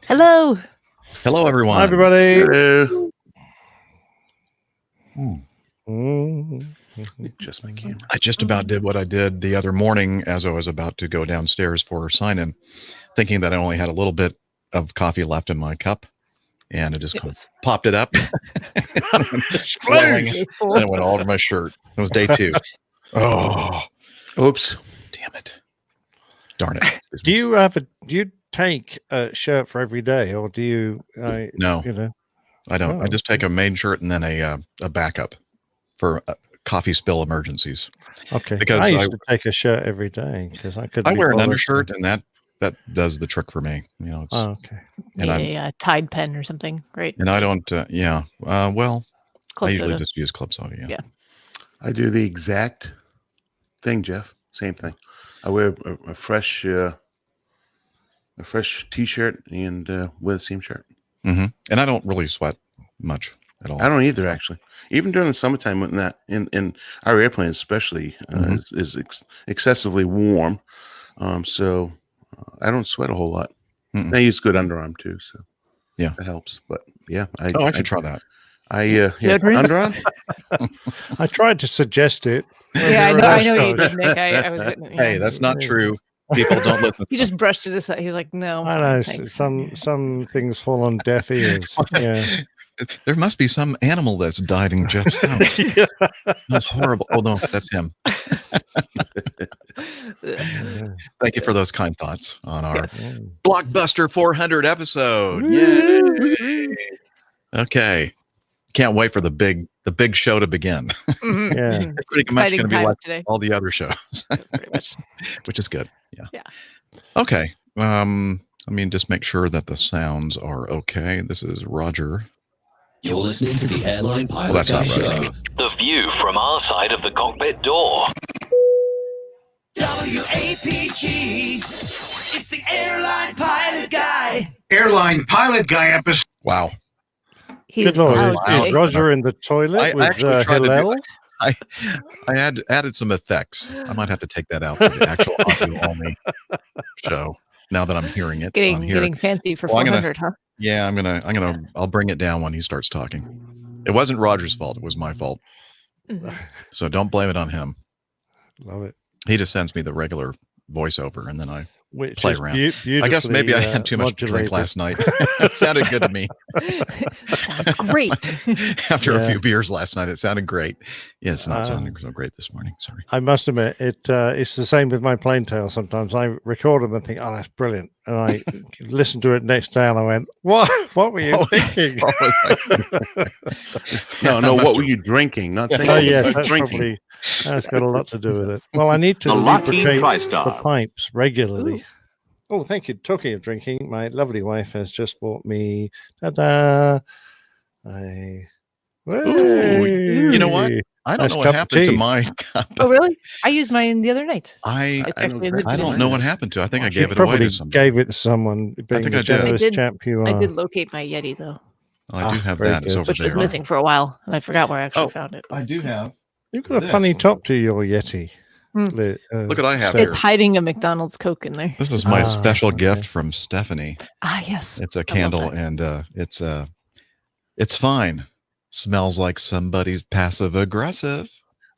Hello. Hello, everyone. Hi, everybody. Hello. Just my camera. I just about did what I did the other morning as I was about to go downstairs for sign-in, thinking that I only had a little bit of coffee left in my cup, and it just popped it up. Splash! And it went all over my shirt. It was day 2. Oh, Oops. damn it. Darn it. Do you take a shirt for every day, or do you? No, you know, I don't. Oh. I just take a main shirt and then a backup for coffee spill emergencies. okay. Because I used to take a shirt every day because I couldn't. I be wear an bothered undershirt, to- and that does the trick for me. You know, it's, Oh, okay. and a Tide pen or something, right? and I don't. Well, Club I usually soda. just use club soda. Yeah. I do the exact thing, Jeff. Same thing. I wear a fresh T-shirt and wear the same shirt. Mm-hmm. And I don't really sweat much at all. I don't either, actually. Even during the summertime, when that in our airplane, especially, is excessively warm, so I don't sweat a whole lot. Mm-mm. I use good underarm too, so Yeah. that helps. But yeah, I should try that. Deodorant? underarm. I tried to suggest it. Yeah, I know you did, Nick. I was. Hey, that's not true. People don't listen. He just brushed it aside. He's like, no. I know thanks. some things fall on deaf ears. Yeah. There must be some animal that's died in Jeff's house. That's horrible. Oh no, that's him. Thank you for those kind thoughts on our blockbuster 400 episode. Yay! Okay, can't wait for the big show to begin. Mhm. Yeah. Mhm. It's pretty much going to be Exciting like times today. all the other shows, Pretty much. which is good. Yeah. Yeah. Okay. Just make sure that the sounds are okay. This is Roger. You're listening to the Airline Pilot that's Guy not right. Show. The view from our side of the cockpit door. WAPG. It's the Airline Pilot Guy. Airline Pilot Guy episode. Wow. He's Good Lord. out Is today. Roger in the toilet I with actually tried to do Hillel? I added some effects. I might have to take that out for the actual audio only show. Now that I'm hearing it on here. Getting fancy for Well, I'm gonna- 400, huh? Yeah, I'll bring it down when he starts talking. It wasn't Roger's fault. It was my fault. Mhm. So don't blame it on him. Love it. He just sends me the regular voiceover and then I Which play is around. I guess maybe beautifully, I had too much to drink modulated. last night. It sounded good to me. Sounds great. After a Yeah. few beers last night, it sounded great. Yeah, it's not sounding so great this morning. Sorry. I must admit, it's the same with my plane tale. Sometimes I record them and think, "Oh, that's brilliant," and I listen to it next day and I went, "What? What were you thinking?" No. What were you drinking? Not thinking. Oh, yes, but that's drinking. that's got a lot to do with it. Well, I need to The Lucky lubricate the TriStar. pipes regularly. Oh, thank you. Talking of drinking, my lovely wife has just bought me. Ta-da! Ooh, you know what? I don't Nice know what cup of happened to tea. my cup. Oh, really? I used mine the other night. I I don't know what happened to. I think I You gave it away probably to somebody. gave it to someone. Being think the I did. generous I did- chap you are. I did locate my Yeti, though, I do have very that. It's good. over which there. was missing for a while, and I forgot where I actually Oh. found it. I do have. You've got a this. funny top to your Yeti. Hmm. Look Look what I have It's here. hiding a McDonald's Coke in there. This is my Ah, special okay. gift from Stephanie. Ah, yes. It's a love candle, that. and it's fine. Smells like somebody's passive aggressive.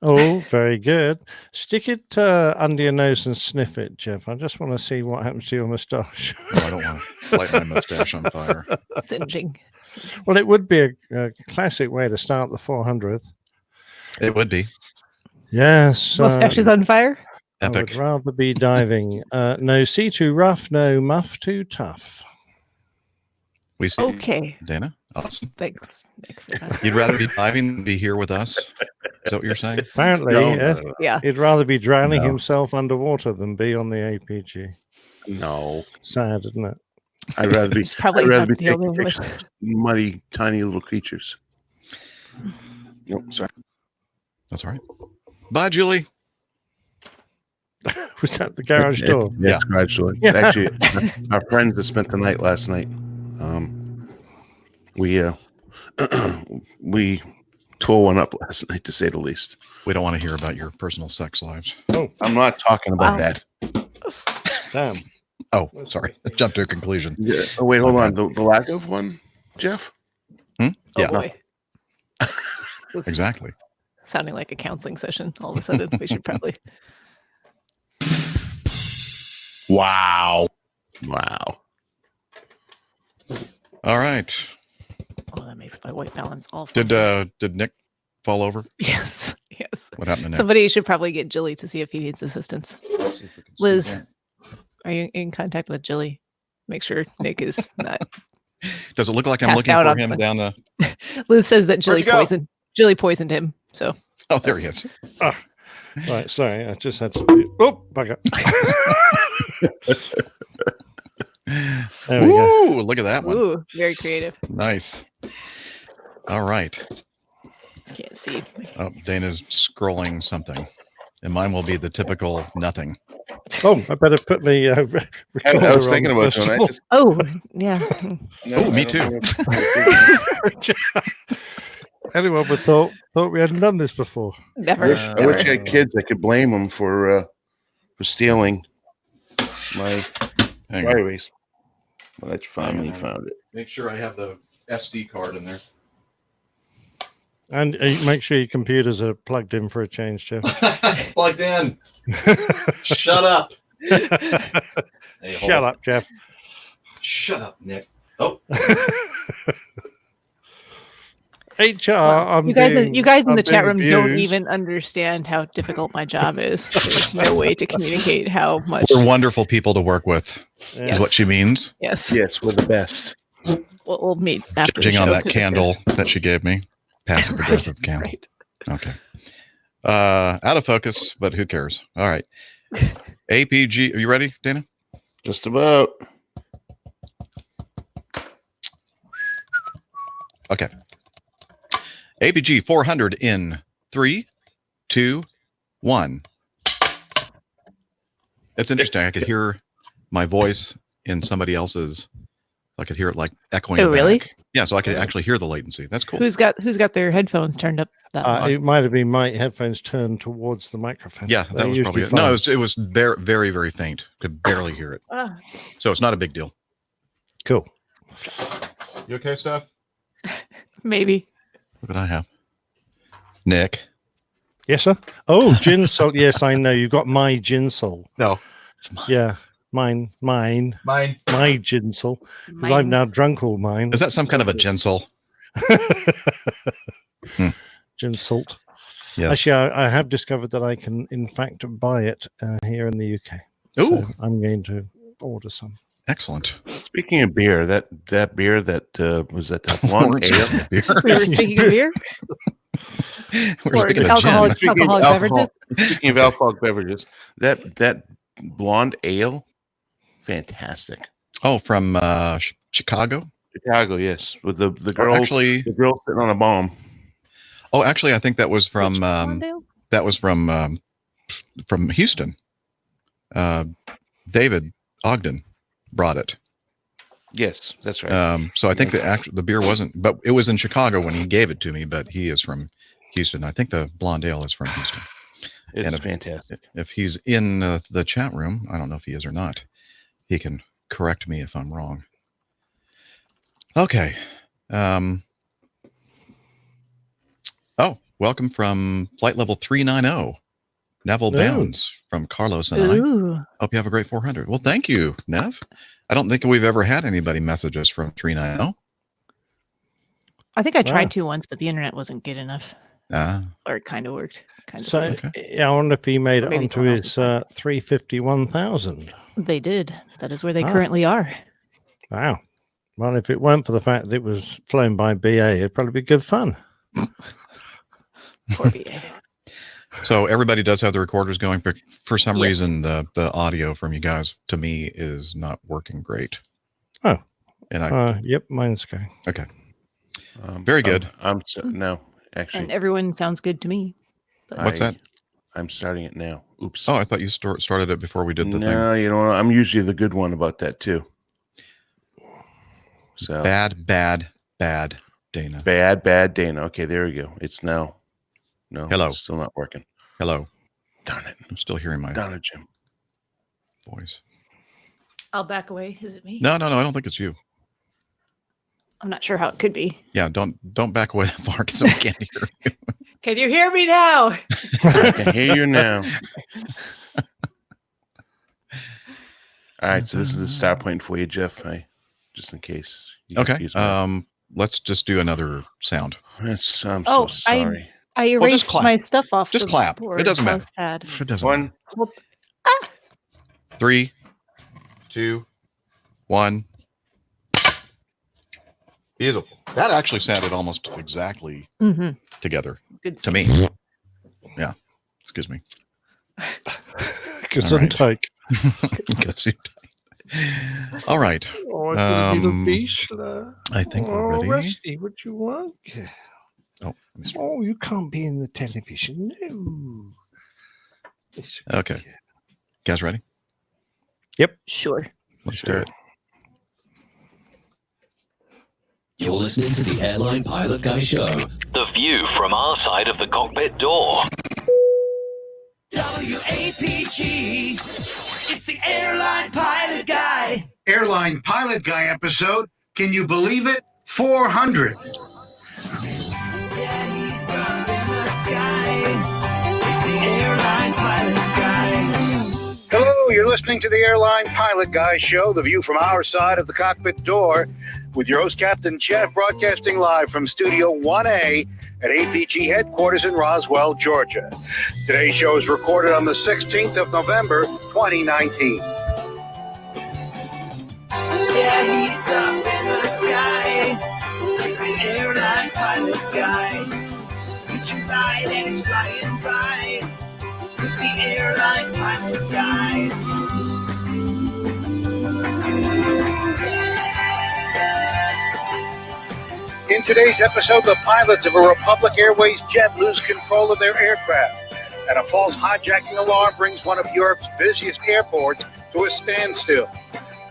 Oh, very good. Stick it under your nose and sniff it, Jeff. I just want to see what happens to your moustache. Oh, I don't want to light my mustache on fire. Singeing. Well, it would be a classic way to start the 400th. It would be Yes. Mustache is on fire. I epic. would rather be diving. No sea too rough, no muff too tough. We see. Okay. Dana, awesome. Thanks, Nick, for that. You'd rather be diving than be here with us? Is that what you're saying? Apparently, No. Yeah. he'd rather be drowning No. himself underwater than be on the APG. No. Sad, isn't it? I'd rather be. It's probably I'd rather not be the taking only pictures of muddy, tiny little creatures. Nope, sorry. That's all right. Bye, Julie. Was that the garage door? Yeah. It's garage door. Yeah. Actually, our friends that spent the night last night. We tore one up last night, to say the least. We don't want to hear about your personal sex lives. Oh, I'm not talking about Wow. that. damn. Oh, sorry. I jumped to a conclusion. Yeah. Oh, wait, hold on. The lack of one, Jeff? Oh Yeah. boy. It's Exactly. sounding like a counseling session. All of a sudden, we should probably. Wow. Wow. All right. Oh, that makes my white balance all. Did Nick fall over? Yes. Yes. What happened to Nick? Somebody should probably get Jilly to see if he needs assistance. See if we can see Liz, that. are you in contact with Jilly? Make sure Nick is not. Does it look like I'm Passed looking out for on him the- down the? Liz says that Where'd Jilly poisoned him. So Oh, there he is. Right, sorry, I just had to. Oh, back up. There we go. Ooh, look at that one. ooh, very creative. Nice. All right. Can't see. Oh, Dana's scrolling something, and mine will be the typical nothing. Oh, I better put me recorder I was on thinking about first doing of all. that. Oh, yeah. Oh, me too. Anyone would thought we hadn't done this before. Never. I wish I never. had kids. I could blame them for stealing my Hang dry on. erase. Well, I finally found it. Make sure I have the SD card in there. And make sure your computers are plugged in for a change, Jeff. Plugged in. Shut up. Hey, hold Shut on. up, Jeff. Shut up, Nick. Oh, HR. Well, you guys in the chat room don't abused. even understand how difficult my job is. There's no way to communicate how much. we're wonderful people to work with, Yeah. is what she means. Yes, Yes, we're the best. we'll meet after the Judging on show, that 'cause candle that she gave me. Passive aggressive candle. Right. Okay. Out of focus, but who cares? All right. APG. Are you ready, Dana? Just about. Okay. APG 400 in 3, 2, 1. It's interesting. I could hear my voice in somebody else's. I could hear it like echoing. Oh, really? back. Yeah, so I could actually hear the latency. That's cool. Who's got their headphones turned up? That loud? It might have been my headphones turned towards the microphone. Yeah, They're that was probably usually it. No, fine. it was very, very, very faint. Could barely hear it. Ah, So it's not a big deal. Cool. You okay, Steph? maybe. Look what I have. Nick. Yes, sir. Oh, gin salt. Yes, I know. You've got my gin salt. No. It's mine. Yeah, mine, Mine. my gin salt. Because I've Mine- now drunk all mine. Is that some kind of a ginsel? Gin salt. Yes. Actually, I have discovered that I can, in fact, buy it here in the UK. Ooh, So I'm going to order some. excellent. Speaking of beer, that beer that was that blonde Orange ale. beer. We were speaking of beer We're or speaking of alcoholic gin. Speaking of beverages. Speaking of alcoholic beverages, that blonde ale, fantastic. Oh, from Chicago. Chicago, yes, with the Or girl, actually, the girl sitting on a bomb. I think that was from Houston. David Ogden brought it. Yes, that's right. So I think the beer wasn't, but it was in Chicago when he gave it to me. But he is from Houston. I think the blonde ale is from Houston. It's and if- fantastic. If he's in the chat room, I don't know if he is or not. He can correct me if I'm wrong. Okay. Oh, welcome from flight level 390, Neville Ooh. Bounds from Carlos and I. Ooh, Hope you have a great 400. Well, thank you, Nev. I don't think we've ever had anybody message us from 390. I think I Wow. tried to once, but the internet wasn't good enough, Ah, or it kind of worked. Kind of. So Okay. yeah, I wonder if he made Or it maybe onto someone else's his podcast. 351,000. They did. That is where they Ah. currently are. Wow. Well, if it weren't for the fact that it was flown by BA, it'd probably be good fun. Poor BA. so everybody does have the recorders going, but for some Yes. reason, the audio from you guys to me is not working great. Oh. And I Yep, mine's going. Very good. No, actually, And everyone sounds good to me. What's that? I'm starting it now. Oops. Oh, I thought you started it before we did the thing. No, you know what? I'm usually the good one about that too. So Bad Dana. bad Dana. Okay, there we go. It's now. No, Hello. it's still not working. Hello. Darn it. I'm still hearing my Darn it, Jim. voice. I'll back away. Is it me? No, I don't think it's you. I'm not sure how it could be. Yeah, don't back away that far because I can't hear you. Can you hear me now? I can hear you now. All right, so this is the start point for you, Jeff. Just in case. Okay. Let's just do another sound. I'm so Oh, sorry. I Well, just erased clap. my stuff off. Just the clap. board. It doesn't How matter. sad. It doesn't One. matter. 3, 2, 1. Beautiful. That actually sounded almost exactly together Good to me. Yeah. Excuse me. Gesundheit. All right. Oh, I think we're ready. Rusty, what you want? Oh, let me see. Oh, you can't be in the television. No. Okay. You guys ready? Sure. Let's do it. You're listening to the Airline Pilot Guy Show. The view from our side of the cockpit door. WAPG. It's the Airline Pilot Guy. Airline Pilot Guy episode. Can you believe it? 400. Yeah, he's up in the sky. It's the Airline Pilot Guy. Hello, you're listening to the Airline Pilot Guy show, the view from our side of the cockpit door, with your host, Captain Jeff, broadcasting live from Studio 1A at APG headquarters in Roswell, Georgia. Today's show is recorded on the 16th of November, 2019. Yeah, he's up in the sky. It's the Airline Pilot Guy. Get you right and he's flying by. With the Airline Pilot Guy. In today's episode, the pilots of a Republic Airways jet lose control of their aircraft, and a false hijacking alarm brings one of Europe's busiest airports to a standstill.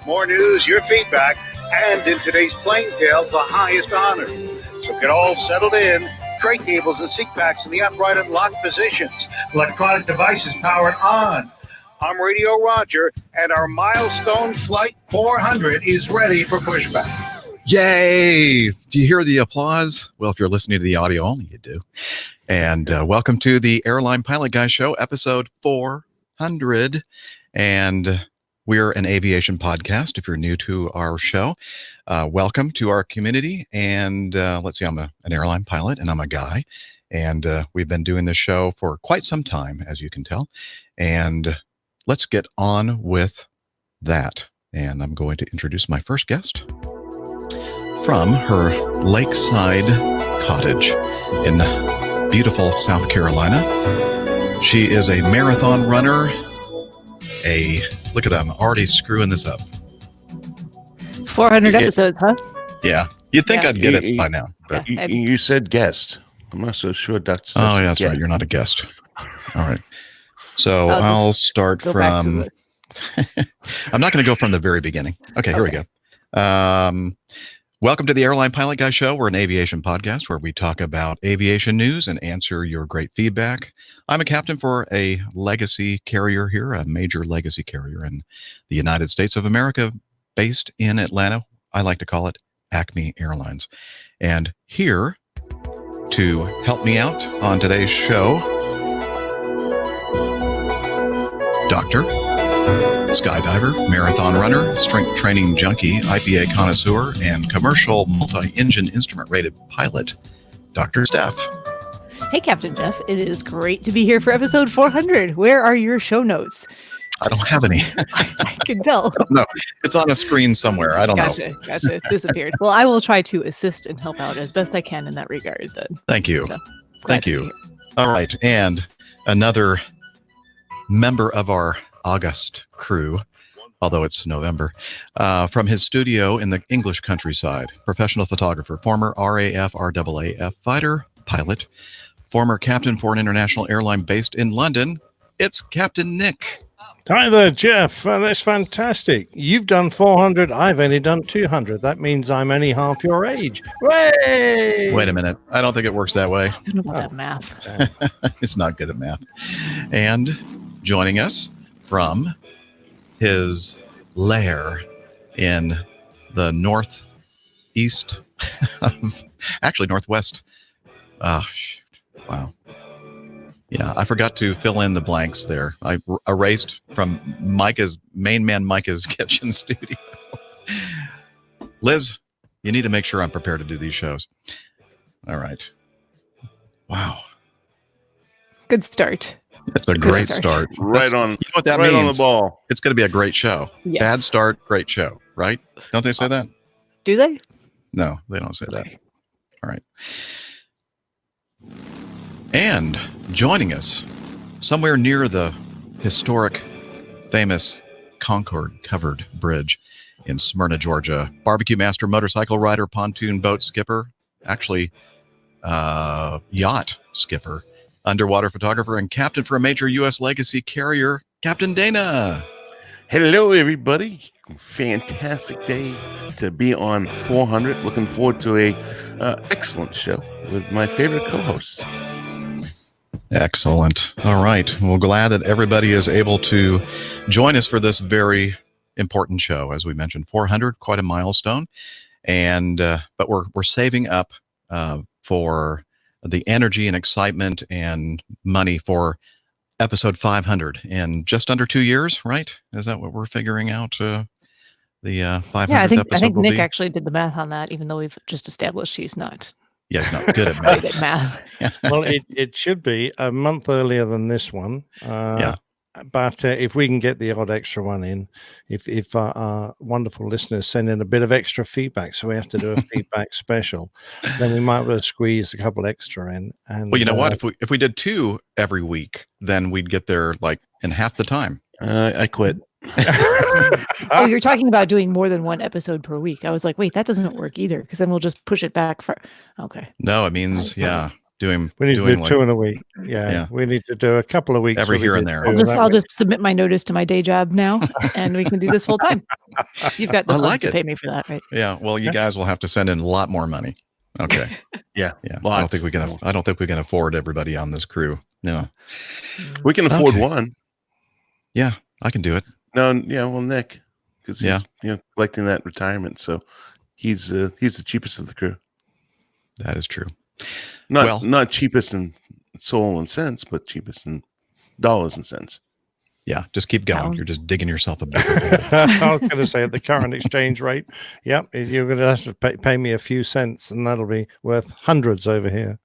More news, your feedback, and in today's plane tale, the highest honor. So get all settled in. Tray tables and seat backs in the upright and locked positions. Electronic devices powered on. I'm Radio Roger, and our milestone Flight 400 is ready for pushback. Yay! Do you hear the applause? Well, if you're listening to the audio only, you do. And welcome to the Airline Pilot Guy Show, episode 400. And we're an aviation podcast. If you're new to our show, welcome to our community. And let's see, I'm an airline pilot, and I'm a guy. And we've been doing this show for quite some time, as you can tell. And let's get on with that. And I'm going to introduce my first guest from her lakeside cottage in beautiful South Carolina. She is a marathon runner. Look at them, already screwing this up. 400 episodes, huh? Yeah, you'd think Yeah. I'd get it by now. But You said guest. I'm not so sure that's oh, yeah, that's yeah. right. You're not a guest. All right. So I'll I'll just start go back to from. I'm not going to go from the very beginning. Okay, here we go. Welcome to the Airline Pilot Guy Show. We're an aviation podcast where we talk about aviation news and answer your great feedback. I'm a captain for a legacy carrier here, a major legacy carrier in the United States of America, based in Atlanta. I like to call it Acme Airlines. And here to help me out on today's show, Dr. Skydiver, marathon runner, strength training junkie, IPA connoisseur, and commercial multi-engine instrument-rated pilot, Dr. Steph. Hey, Captain Jeff. It is great to be here for episode 400. Where are your show notes? I don't have any. I can tell. No, it's on a screen somewhere. I don't know. Gotcha. It disappeared. Well, I will try to assist and help out as best I can in that regard. Then. Thank you. So, Thank glad to you. be here. All right. And another member of our August crew, although it's November, from his studio in the English countryside, professional photographer, former RAF fighter pilot, former captain for an international airline based in London. It's Captain Nick. Hi there, Jeff. That's fantastic. You've done 400. I've only done 200. That means I'm only half your age. Way! Wait a minute. I don't think it works that way. I don't know about that math. It's not good at math. And joining us from his lair in the northeast actually northwest. Wow. Yeah, I forgot to fill in the blanks there. I erased from Micah's main man Micah's kitchen studio. Liz, you need to make sure I'm prepared to do these shows. All right. Wow. Good start. That's a great start. Right You on. know what that right means? on the ball. It's going to be a great show. Yes. Bad start, great show, right? Don't they say that? Do they? No, they don't say that. Okay. All right. And joining us somewhere near the historic, famous Concord-covered bridge in Smyrna, Georgia, barbecue master, motorcycle rider, pontoon boat skipper, actually yacht skipper, underwater photographer, and captain for a major U.S. legacy carrier, Captain Dana. Hello, everybody. Fantastic day to be on 400. Looking forward to a excellent show with my favorite co-hosts. Excellent. All right. Well, glad that everybody is able to join us for this very important show. As we mentioned, 400, quite a milestone. And but we're saving up for the energy and excitement and money for episode 500 in just under 2 years, right? Is that what we're figuring out? The 500th Yeah, I think episode will Nick be? actually did the math on that, even though we've just established he's not Yeah, he's not good at great math. at math. Well, it should be a month earlier than this one. Yeah. But if we can get the odd extra one in, if our wonderful listeners send in a bit of extra feedback, so we have to do a feedback special, then we might be able to squeeze a couple extra in. And Well, you know what? If we did 2 every week, then we'd get there like in half the time. I quit. Oh, you're talking about doing more than one episode per week. I was like, wait, that doesn't work either, because then we'll just push it back for. Okay. No, it means doing we need to do like 2 in a week. Yeah. Yeah, we need to do a couple of weeks every where we here do and there. 2, I'll that just submit my notice to my day job now, and we can do this full time. You've got the I funds like to it. pay me for that, right? Yeah. Well, you guys will have to send in a lot more money. Okay. Yeah. Yeah. Lots. I don't think we can afford everybody on this crew. No. We can afford Okay. one. Yeah, I can do it. No, yeah, well, Nick, because he's Yeah. collecting that retirement, so he's the cheapest of the crew. That is true. Not cheapest in soul and cents, but cheapest in dollars and cents. Yeah, just keep going. Pound. You're just digging yourself a bigger hole. I was going to say at the current exchange rate, yep, you're going to have to pay me a few cents, and that'll be worth hundreds over here.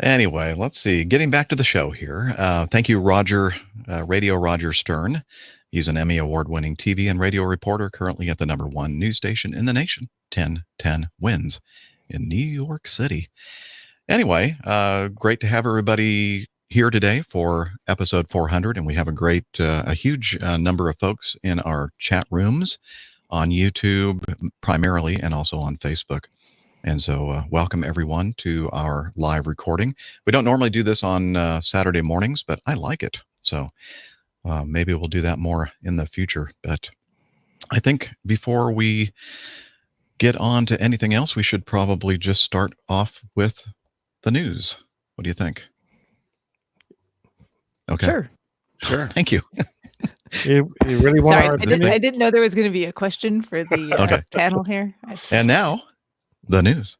Anyway, let's see. Getting back to the show here. Thank you, Radio Roger Stern. He's an Emmy Award-winning TV and radio reporter, currently at the #1 news station in the nation, 1010 Wins in New York City. Anyway, great to have everybody here today for episode 400, and we have a huge number of folks in our chat rooms on YouTube primarily, and also on Facebook. And so welcome everyone to our live recording. We don't normally do this on Saturday mornings, but I like it. So maybe we'll do that more in the future. But I think before we get on to anything else, we should probably just start off with the news. What do you think? Okay. Sure. Thank you. You really want Sorry, our I didn't know there was going to be a question for the Okay. panel here. And now, the news.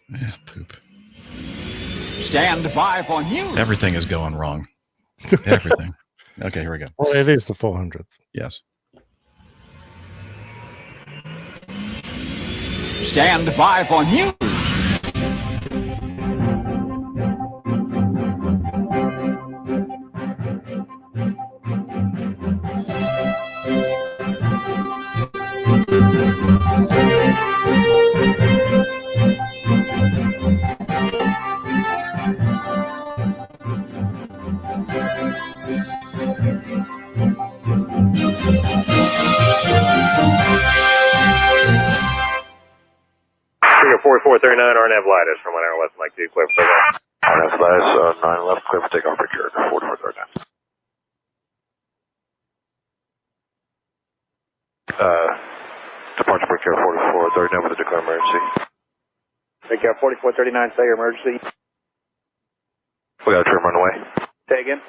Yeah, poop. Stand by for news. Everything is going wrong. Everything. Okay, here we go. Well, it is the 400th. Yes. Stand by for news. Figure 4439 RNAV Lightus from 1 hour left, Mike 2, clear for takeoff. RNAV Lightus, 9 left, clear for takeoff, procured, 4439. Departure procure 4439 with a declare emergency. Take care, 4439, say your emergency. We got a trim runaway. Say again?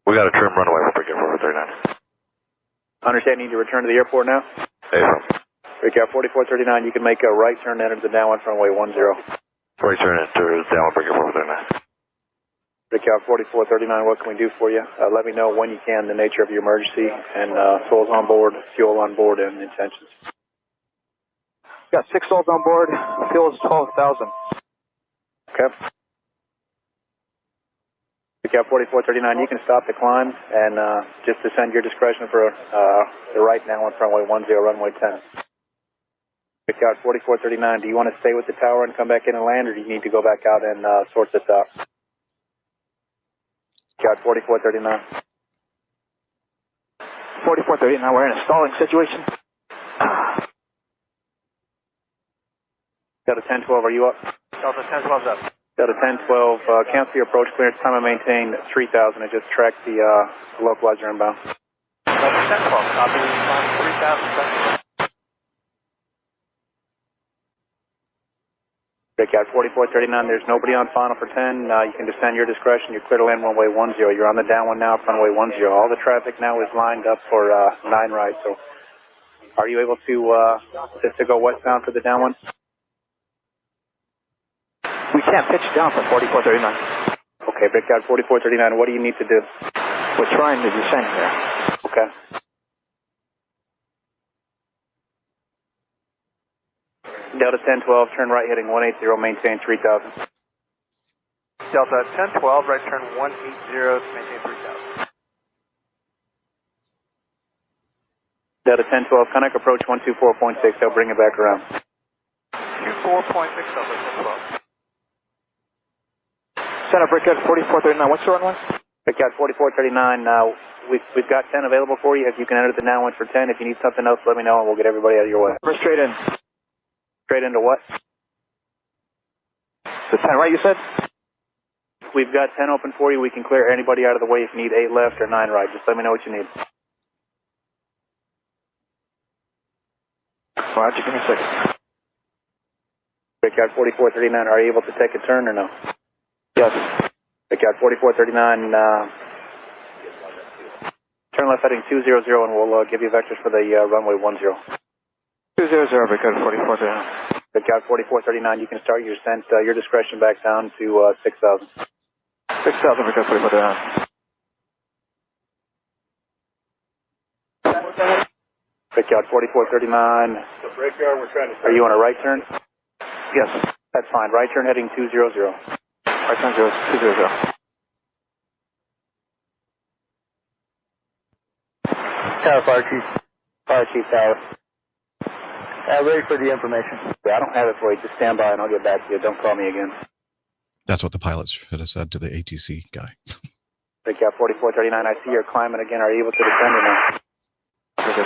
We got a trim runaway for procure 4439. Understand you need to return to the airport now? Hey, Breakout 4439, you can make a right turn, enter the downwind runway 10. right turn into downwind breaker 439. Breakout 4439, what can we do for you? Let me know when you can, the nature of your emergency, and souls on board, fuel on board, and intentions. Got 6 souls on board, fuel is 12,000. Okay. Breakout 4439, you can stop the climb and just descend your discretion for the right downwind runway 10, runway 10. Breakout 4439, do you want to stay with the tower and come back in and land, or do you need to go back out and sort this out? Breakout 4439. 4439, we're in a stalling situation. Delta 1012, are you up? Delta 1012's up. Delta 1012, cancel your approach clearance time and maintain 3000 and just track the localizer inbound. Delta 1012, copy, 3000. Breakout 4439, there's nobody on final for 10. You can descend your discretion. You're clear to land runway 10. You're on the downwind now, runway 10. All the traffic now is lined up for 9 right. So are you able to go westbound for the downwind? We can't pitch down for 4439. Okay, breakout 4439, what do you need to do? We're trying to descend here. Okay. Delta 1012, turn right heading 180, maintain 3000. Delta 1012, right turn 180, maintain 3000. Delta 1012, connect approach 124.6, they'll bring it back around. 24.6, Delta 1012. Center breakout 4439, what's the runway? Breakout 4439, we've got 10 available for you. If you can enter the downwind for 10, if you need something else, let me know and we'll get everybody out of your way. We're straight in. Straight into what? The 10 right, you said? We've got 10 open for you. We can clear anybody out of the way if you need 8 left or 9 right. Just let me know what you need. Roger, give me a second. Breakout 4439, are you able to take a turn or no? Yes. Breakout 4439, turn left heading 200 and we'll give you vectors for the runway 10. 200, breakout 4439. Breakout 4439, you can start your descent, your discretion back down to 6000. 6000, breakout 4439. Breakout 4439. Are you on a right turn? Yes. That's fine. Right turn heading 200. Right turn 200. Tower Fire Chief. Fire Chief Tower. Ready for the information. I don't have it for you. Just stand by and I'll get back to you. Don't call me again. That's what the pilots should have said to the ATC guy. Breakout 4439, I see you're climbing again. Are you able to descend or not? Okay.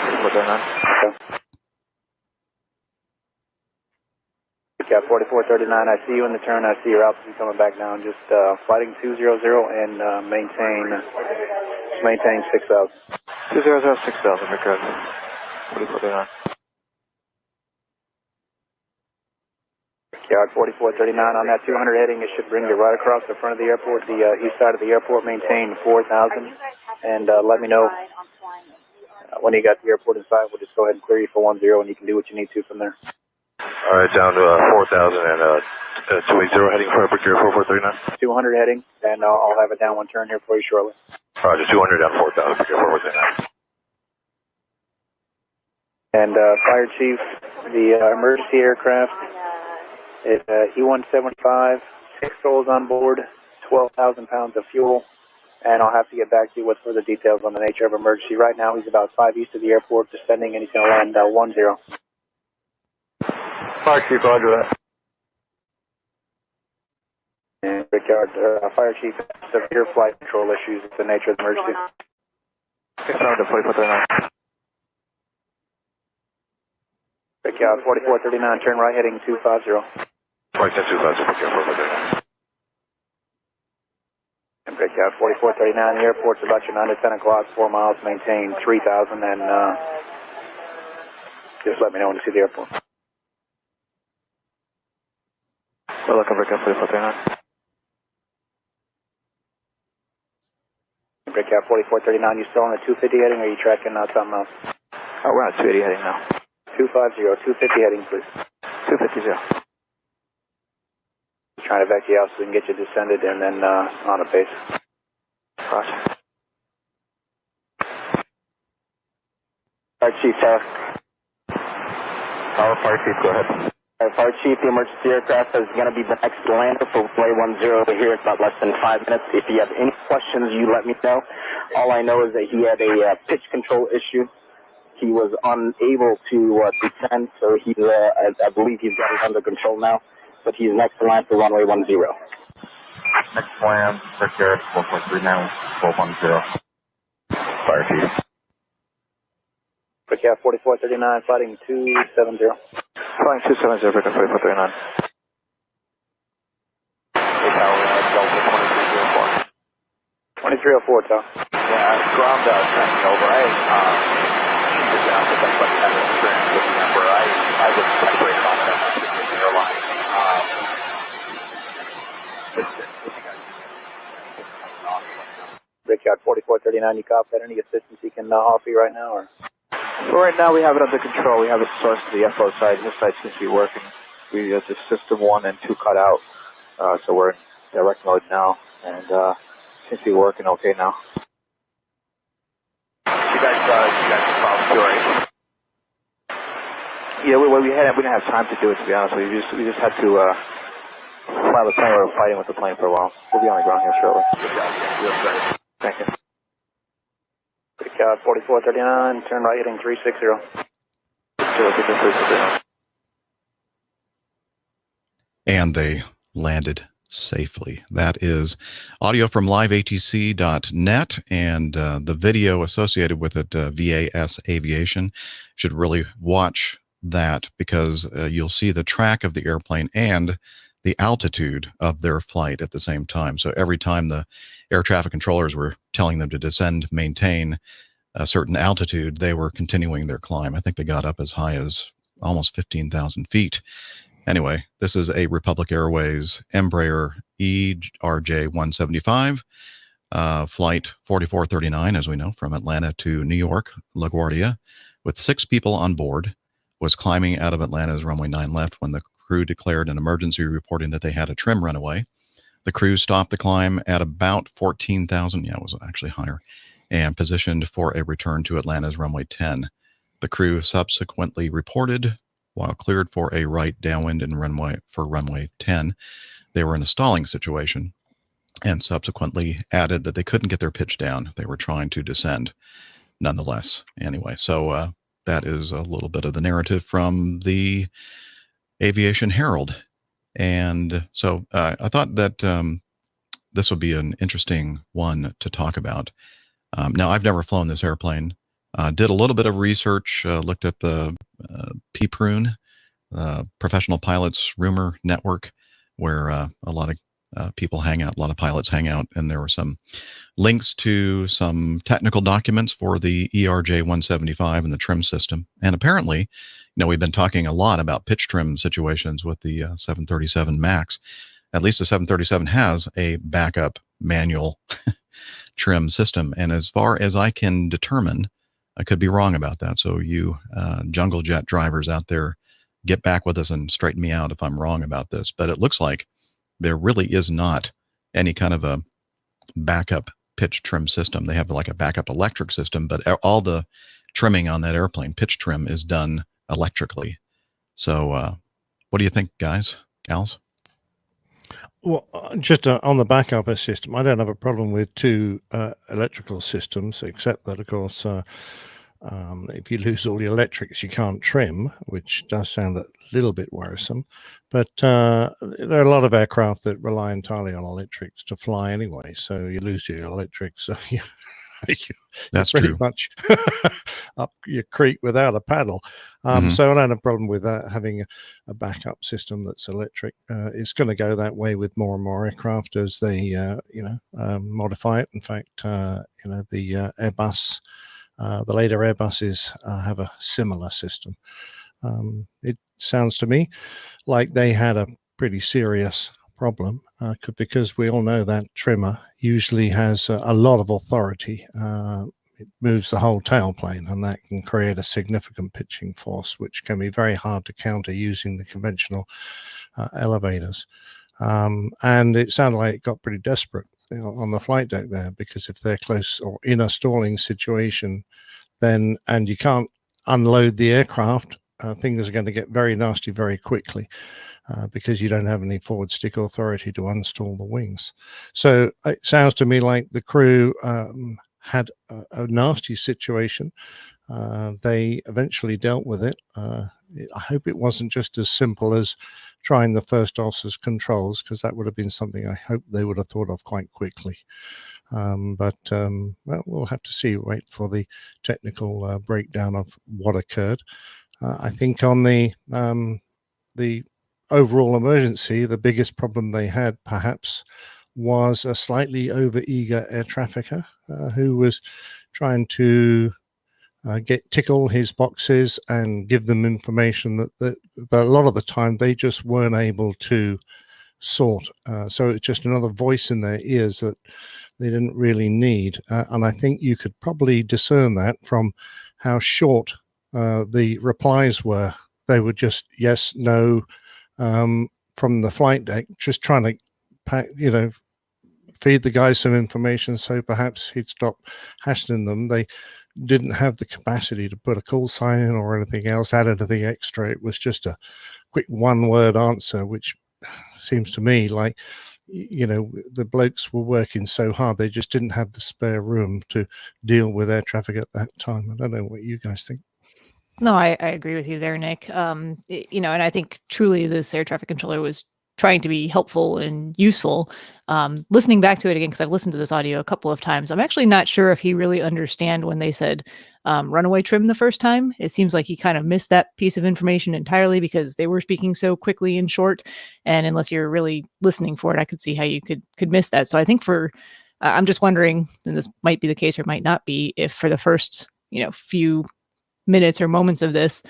Breakout 4439, I see you in the turn. I see your altitude coming back down. Just flighting 200 and maintain 6000. 200, 6000, breakout 4439. Breakout 4439, on that 200 heading, it should bring you right across the front of the airport, the east side of the airport. Maintain 4000 and let me know when you got the airport in sight. We'll just go ahead and clear you for 10 and you can do what you need to from there. All right, down to 4,000 and 280 heading for breaker 4439. 200 heading, and I'll have a downwind turn here for you shortly. Roger, 200 down 4,000, breaker 4439. And Fire Chief, the emergency aircraft is E-175, 6 souls on board, 12,000 pounds of fuel, and I'll have to get back to you with further details on the nature of emergency. Right now, he's about 5 east of the airport, descending, and he's going to land 10. Fire Chief, roger that. And Brickyard, Fire Chief, severe flight control issues. It's the nature of the emergency. 600 to 4439. Brickyard 4439, turn right heading 250. Right, 250, breaker 4439. And Brickyard 4439, the airport's about your 9 to 10 o'clock, 4 miles, maintain 3000, and just let me know when you see the airport. We're looking for Brickyard 4439. Cap 4439, you still on the 250 heading, or are you tracking something else? We're on 280 heading now. 250, 250 heading, please. 250. Trying to back you out so we can get you descended and then on a base. Roger. Fire Chief, Fire Chief, go ahead. Fire Chief, the emergency aircraft is going to be the next lander for flight 10 here. It's about less than 5 minutes. If you have any questions, you let me know. All I know is that he had a pitch control issue. He was unable to descend, so he's, I believe he's got it under control now. But he's next in line for runway 10. Next plan, Victor, 4.39, 410. Fire Chief. Cap 4439, fighting 270. Flying 270, Victor 4439. Delta 2304. 2304, Tom. Yeah, ground sending over. I cheated down with that like kind of experience with the number. I was separated off that message with the airline. Brickyard 4439, you copy that? Any assistance he can offer you right now? Or? Well, right now we have it under control. We have it sourced to the FO side. This side seems to be working. We just system 1 and 2 cut out. So we're in direct mode now. And seems to be working okay now. You guys are probably too, right? Yeah, we didn't have time to do it, to be honest with you. We just had to fly the plane. We were fighting with the plane for a while. We'll be on the ground here shortly. Thank you. Brickyard 4439, turn right heading 360. And they landed safely. That is audio from liveatc.net, and the video associated with it, VAS Aviation. Should really watch that, because you'll see the track of the airplane and the altitude of their flight at the same time. So every time the air traffic controllers were telling them to descend, maintain a certain altitude, they were continuing their climb. I think they got up as high as almost 15,000 feet. Anyway, this is a Republic Airways Embraer ERJ-175, flight 4439, as we know, from Atlanta to New York, LaGuardia, with 6 people on board, was climbing out of Atlanta's runway 9 left when the crew declared an emergency, reporting that they had a trim runaway. The crew stopped the climb at about 14,000, yeah, it was actually higher, and positioned for a return to Atlanta's runway 10. The crew subsequently reported, while cleared for a right downwind and runway 10, they were in a stalling situation, and subsequently added that they couldn't get their pitch down. They were trying to descend nonetheless. Anyway, so that is a little bit of the narrative from the Aviation Herald. And so I thought that this would be an interesting one to talk about. Now, I've never flown this airplane. Did a little bit of research, looked at the PPRUN, Professional Pilots Rumor Network, where a lot of people hang out, a lot of pilots hang out, and there were some links to some technical documents for the ERJ-175 and the trim system. And apparently, you know, we've been talking a lot about pitch trim situations with the 737 MAX. At least the 737 has a backup manual trim system. And as far as I can determine, I could be wrong about that. So you jungle jet drivers out there, get back with us and straighten me out if I'm wrong about this. But it looks like there really is not any kind of a backup pitch trim system. They have like a backup electric system, but all the trimming on that airplane, pitch trim, is done electrically. So what do you think, guys, gals? Well, just on the backup system, I don't have a problem with 2 electrical systems, except that, of course, if you lose all your electrics, you can't trim, which does sound a little bit worrisome. But there are a lot of aircraft that rely entirely on electrics to fly anyway. So you lose your electrics, so That's pretty true. much up your creek without a paddle. So I don't have a problem with having a backup system that's electric. It's going to go that way with more and more aircraft as they, modify it. In fact, the Airbus. The later Airbuses have a similar system. It sounds to me like they had a pretty serious problem because we all know that trimmer usually has a lot of authority. It moves the whole tailplane, and that can create a significant pitching force, which can be very hard to counter using the conventional elevators. And it sounded like it got pretty desperate on the flight deck there, because if they're close or in a stalling situation, then and you can't unload the aircraft, things are going to get very nasty very quickly. Because you don't have any forward stick authority to unstall the wings. So it sounds to me like the crew had a nasty situation. They eventually dealt with it. I hope it wasn't just as simple as trying the first officer's controls, because that would have been something I hope they would have thought of quite quickly. But well, we'll have to see, wait for the technical breakdown of what occurred. I think on the overall emergency, the biggest problem they had perhaps was a slightly over-eager air trafficker who was trying to tickle his boxes and give them information that a lot of the time they just weren't able to sort. So it's just another voice in their ears that they didn't really need. And I think you could probably discern that from how short the replies were. They were just yes, no, from the flight deck, just trying to, feed the guy some information so perhaps he'd stop hassling them. They didn't have the capacity to put a call sign in or anything else, add anything extra. It was just a quick one-word answer, which seems to me like, the blokes were working so hard, they just didn't have the spare room to deal with air traffic at that time. I don't know what you guys think. No, I agree with you there, Nick. And I think truly this air traffic controller was trying to be helpful and useful. Listening back to it again, because I've listened to this audio a couple of times, I'm actually not sure if he really understand when they said runaway trim the first time. It seems like he kind of missed that piece of information entirely because they were speaking so quickly and short. And unless you're really listening for it, I could see how you could miss that. So I think I'm just wondering, and this might be the case or might not be, if for the first few minutes or moments of this,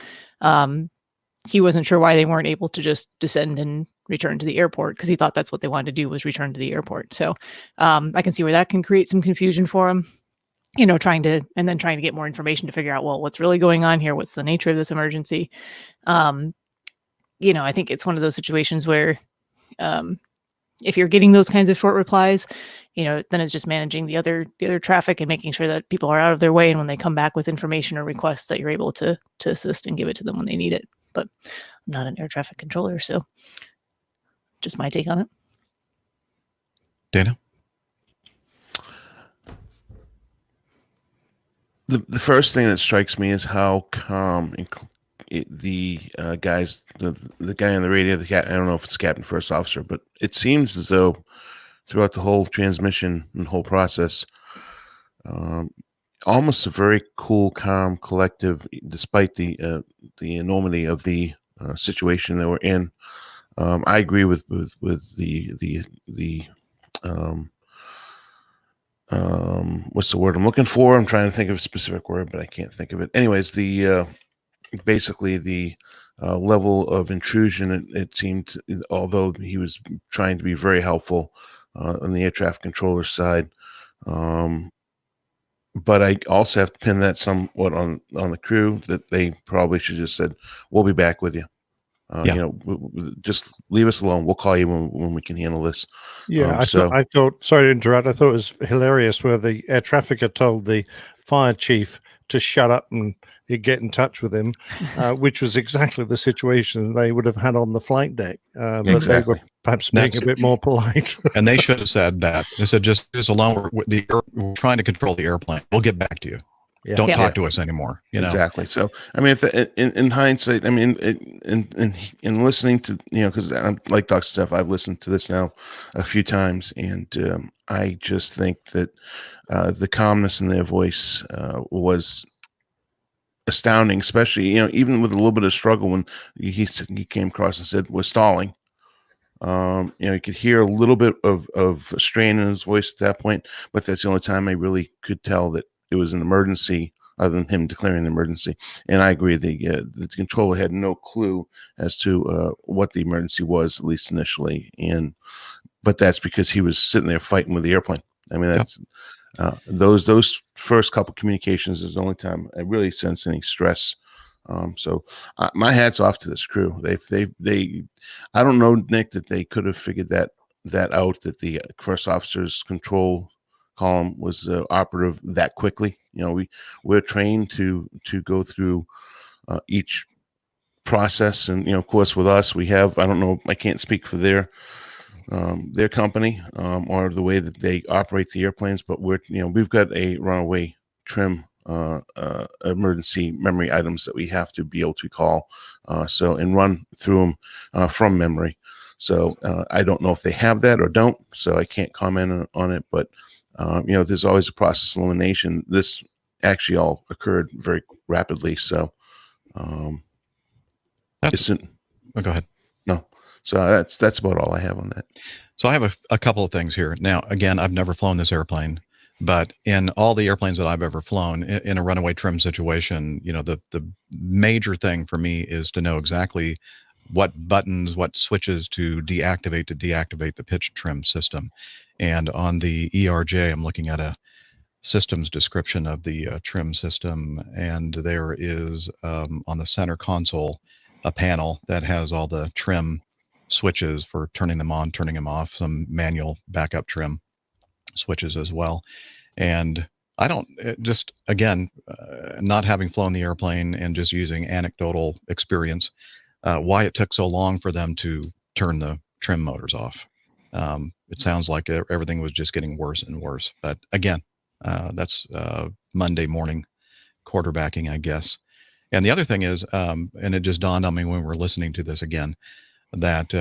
he wasn't sure why they weren't able to just descend and return to the airport, because he thought that's what they wanted to do, was return to the airport. So I can see where that can create some confusion for him, trying to get more information to figure out, well, what's really going on here? What's the nature of this emergency? I think it's one of those situations where if you're getting those kinds of short replies, then it's just managing the other traffic and making sure that people are out of their way, and when they come back with information or requests, that you're able to assist and give it to them when they need it. But I'm not an air traffic controller, so just my take on it. Dana? The first thing that strikes me is how calm the guys, the guy on the radio, I don't know if it's captain, first officer, but it seems as though throughout the whole transmission and whole process, almost a very cool, calm, collective, despite the enormity of the situation that we're in. I agree with the what's the word I'm looking for? I'm trying to think of a specific word, but I can't think of it. Anyways, basically the level of intrusion, it seemed, although he was trying to be very helpful on the air traffic controller side, but I also have to pin that somewhat on the crew, that they probably should just said, we'll be back with you. Just leave us alone. We'll call you when we can handle this. Yeah, I thought, sorry to interrupt, I thought it was hilarious where the air trafficker told the fire chief to shut up and he'd get in touch with him, which was exactly the situation they would have had on the flight deck. But exactly. They were perhaps being a bit more polite. And they should have said that. They said, just alone, we're trying to control the airplane. We'll get back to you. Yeah. Don't talk to us anymore. Exactly. So, I mean, if in hindsight, I mean, in listening to, because like Dr. Steph, I've listened to this now a few times, and I just think that the calmness in their voice was astounding, especially, even with a little bit of struggle when he came across and said, we're stalling. You could hear a little bit of strain in his voice at that point, but that's the only time I really could tell that it was an emergency other than him declaring an emergency. And I agree, the controller had no clue as to what the emergency was, at least initially. But that's because he was sitting there fighting with the airplane. I mean, that's those first couple communications is the only time I really sense any stress. So my hat's off to this crew. They I don't know, Nick, that they could have figured that out, that the first officer's control column was operative that quickly. We're trained to go through each process, and of course with us we have, I don't know, I can't speak for their company or the way that they operate the airplanes, but we've got a runaway trim emergency memory items that we have to be able to call and run through them from memory. So I don't know if they have that or don't, so I can't comment on it, but there's always a process of elimination. This actually all occurred very rapidly, so go ahead. No. So that's about all I have on that. So I have a couple of things here. Now, again, I've never flown this airplane, but in all the airplanes that I've ever flown in a runaway trim situation, the major thing for me is to know exactly what buttons, what switches to deactivate the pitch trim system. And on the ERJ, I'm looking at a systems description of the trim system, and there is on the center console a panel that has all the trim switches for turning them on, turning them off, some manual backup trim switches as well. And I don't, just again, not having flown the airplane and just using anecdotal experience, why it took so long for them to turn the trim motors off. It sounds like everything was just getting worse and worse. But again, that's Monday morning quarterbacking, I guess. And the other thing is, and it just dawned on me when we were listening to this again, that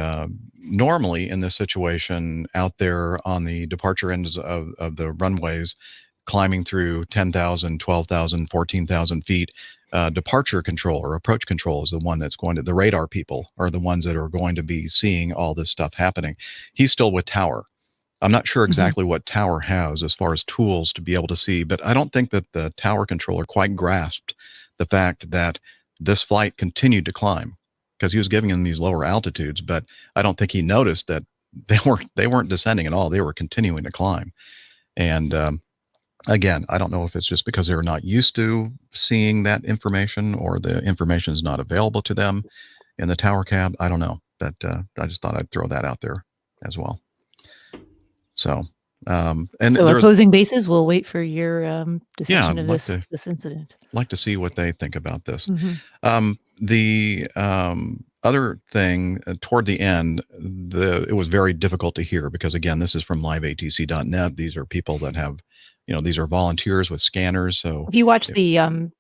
normally in this situation out there on the departure ends of the runways, climbing through 10,000, 12,000, 14,000 feet, departure control or approach control is the one that's going to, the radar people are the ones that are going to be seeing all this stuff happening. He's still with Tower. I'm not sure exactly what Tower has as far as tools to be able to see, but I don't think that the Tower controller quite grasped the fact that this flight continued to climb, because he was giving him these lower altitudes, but I don't think he noticed that they weren't descending at all. They were continuing to climb. And again, I don't know if it's just because they're not used to seeing that information or the information is not available to them in the tower cab. I don't know, but I just thought I'd throw that out there as well. So, and so opposing bases will wait for your discussion of like this incident. Like to see what they think about this. The other thing toward the end, it was very difficult to hear because again, this is from liveatc.net. These are people that have, these are volunteers with scanners. So if you watch the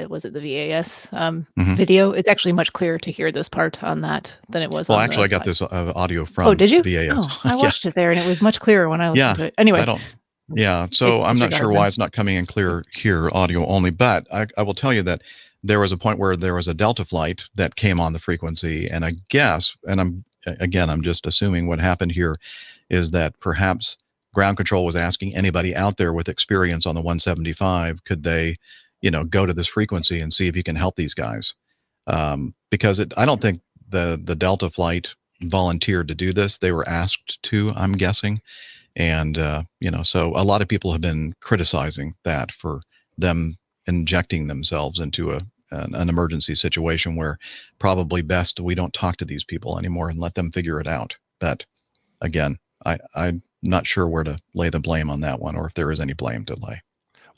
was it the VAS video, it's actually much clearer to hear this part on that than it was. Well, actually, I got this audio from. Oh, did you? VAS. Oh, I watched it there, and it was much clearer when I listened to it. Anyway, so I'm not sure why it's not coming in clear here, audio only. But I will tell you that there was a point where there was a Delta flight that came on the frequency, and I guess, and I'm just assuming what happened here is that perhaps ground control was asking anybody out there with experience on the 175, could they, go to this frequency and see if you can help these guys? Because I don't think the Delta flight volunteered to do this. They were asked to, I'm guessing. And, so a lot of people have been criticizing that for them injecting themselves into an emergency situation where probably best we don't talk to these people anymore and let them figure it out. But again, I'm not sure where to lay the blame on that one, or if there is any blame to lay.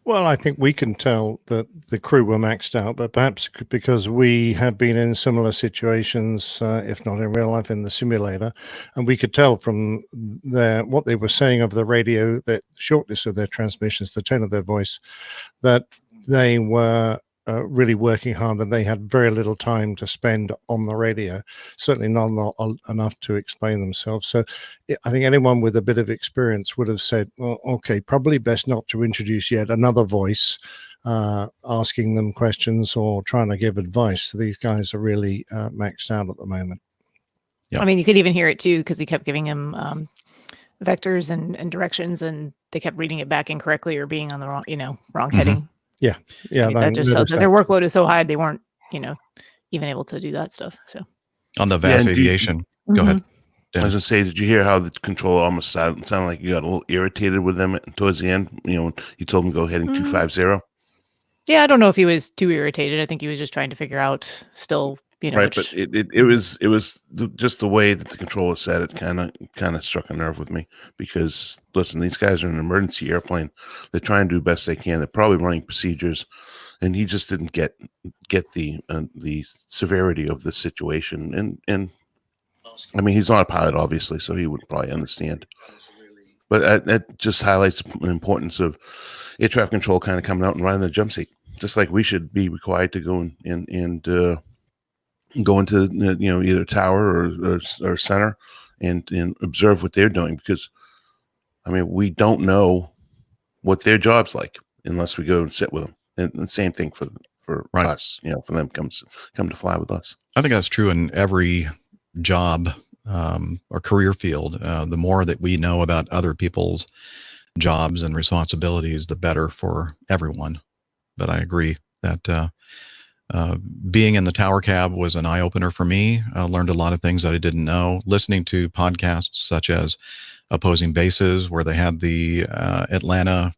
Well, I think we can tell that the crew were maxed out, but perhaps because we have been in similar situations, if not in real life, in the simulator, and we could tell from what they were saying over the radio, the shortness of their transmissions, the tone of their voice, that they were really working hard and they had very little time to spend on the radio, certainly not enough to explain themselves. So I think anyone with a bit of experience would have said, well, okay, probably best not to introduce yet another voice asking them questions or trying to give advice. So these guys are really maxed out at the moment. I mean, you could even hear it too, because he kept giving him vectors and directions, and they kept reading it back incorrectly or being on the wrong, wrong heading. Yeah. That just so that their workload is so high they weren't, even able to do that stuff. So on the VAS Aviation, go ahead. I was gonna say, did you hear how the controller almost sounded like you got a little irritated with them towards the end? When you told him to go heading 250. Yeah, I don't know if he was too irritated. I think he was just trying to figure out still, right. But it was just the way that the controller said it kind of struck a nerve with me, because listen, these guys are in an emergency airplane. They're trying to do the best they can. They're probably running procedures, and he just didn't get the severity of the situation. And I mean, he's not a pilot, obviously, so he would probably understand. But that just highlights the importance of air traffic control kind of coming out and running the jump seat, just like we should be required to go and go into either tower or center and observe what they're doing, because I mean, we don't know what their job's like unless we go and sit with them. And the same thing for us, for them come to fly with us. I think that's true in every job or career field. The more that we know about other people's jobs and responsibilities, the better for everyone. But I agree that being in the tower cab was an eye-opener for me. I learned a lot of things that I didn't know. Listening to podcasts such as Opposing Bases, where they had the Atlanta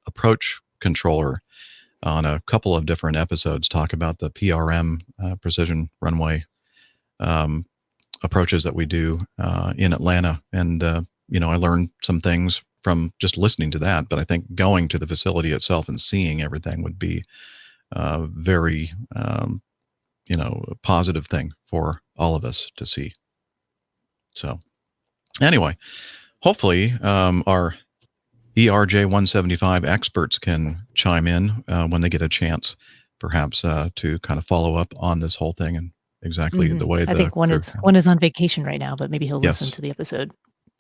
approach controller on a couple of different episodes talk about the PRM, precision runway approaches that we do in Atlanta. And, I learned some things from just listening to that, but I think going to the facility itself and seeing everything would be very, a positive thing for all of us to see. So anyway, hopefully our ERJ 175 experts can chime in when they get a chance, perhaps to kind of follow up on this whole thing and exactly the way I think one is on vacation right now, but maybe he'll listen to the episode.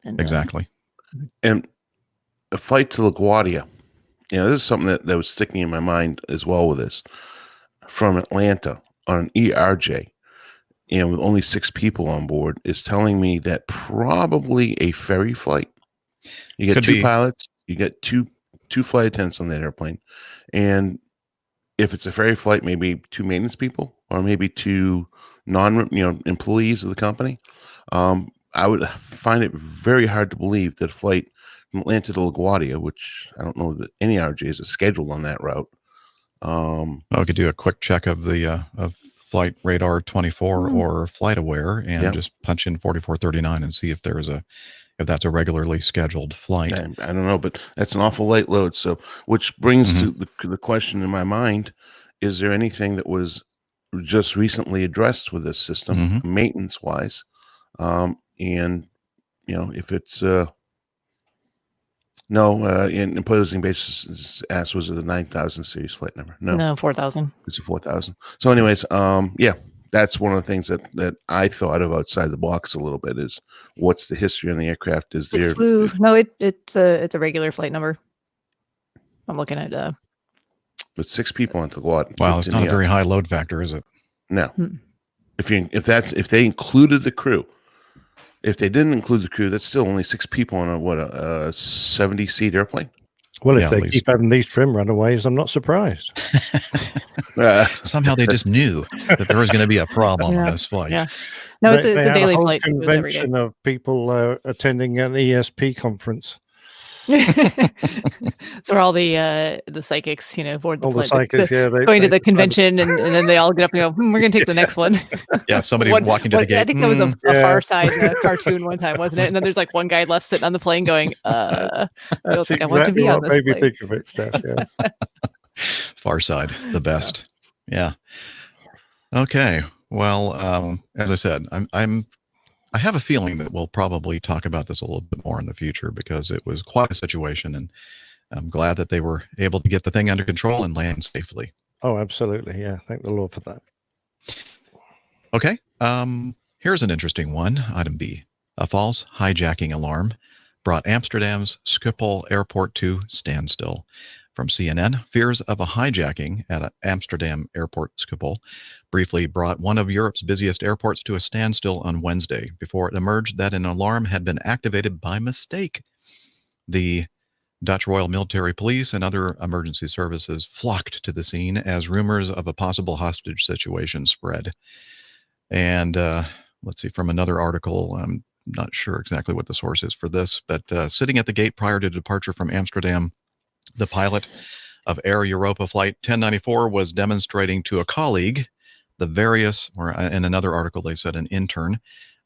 And, exactly. And a flight to LaGuardia. This is something that was sticking in my mind as well with this. From Atlanta on an ERJ, with only 6 people on board, is telling me that probably a ferry flight. You get 2 pilots, you get two flight attendants on that airplane, and if it's a ferry flight, maybe 2 maintenance people or maybe 2 employees of the company. I would find it very hard to believe that a flight from Atlanta to LaGuardia, which I don't know that any RJs are scheduled on that route. We could do a quick check of the of Flight Radar 24 or Flight Aware and just punch in 4439 and see if if that's a regularly scheduled flight. I don't know, but that's an awful light load. So, which brings to the question in my mind: is there anything that was just recently addressed with this system, maintenance wise? And if it's in Opposing Bases asked, was it a 9,000 series flight number? No, 4,000. It's a 4,000. So anyways, that's one of the things that I thought of outside the box a little bit is what's the history on the aircraft? Is there? It's a regular flight number. I'm looking at With 6 people on the quad. Wow, it's not a very high load factor, is it? No. If they included the crew. If they didn't include the crew, that's still only 6 people on a 70-seat airplane. Well, if they keep having these trim runaways, I'm not surprised. Somehow they just knew that there was going to be a problem on this flight. Yeah. No, it's a daily flight. Convention of people attending an ESP conference. So all the psychics, board the all flight, the psychics, going to the convention, and then they all get up and go, we're going to take the next one. Yeah, somebody walking to the gate. I think that was a Far Side cartoon one time, wasn't it? And then there's like one guy left sitting on the plane going, I don't think I want to be on this plane. Think of it, Steph. Yeah. Far Side, the best. Yeah. Okay. Well, as I said, I have a feeling that we'll probably talk about this a little bit more in the future because it was quite a situation, and I'm glad that they were able to get the thing under control and land safely. Oh, absolutely. Yeah. Thank the Lord for that. Okay. Here's an interesting one. Item B. A false hijacking alarm brought Amsterdam's Schiphol airport to standstill. From CNN, fears of a hijacking at Amsterdam airport Schiphol briefly brought one of Europe's busiest airports to a standstill on Wednesday before it emerged that an alarm had been activated by mistake. The Dutch Royal Military Police and other emergency services flocked to the scene as rumors of a possible hostage situation spread. And let's see, from another article, I'm not sure exactly what the source is for this, but sitting at the gate prior to departure from Amsterdam, the pilot of Air Europa Flight 1094 was demonstrating to a colleague the various, or in another article they said an intern,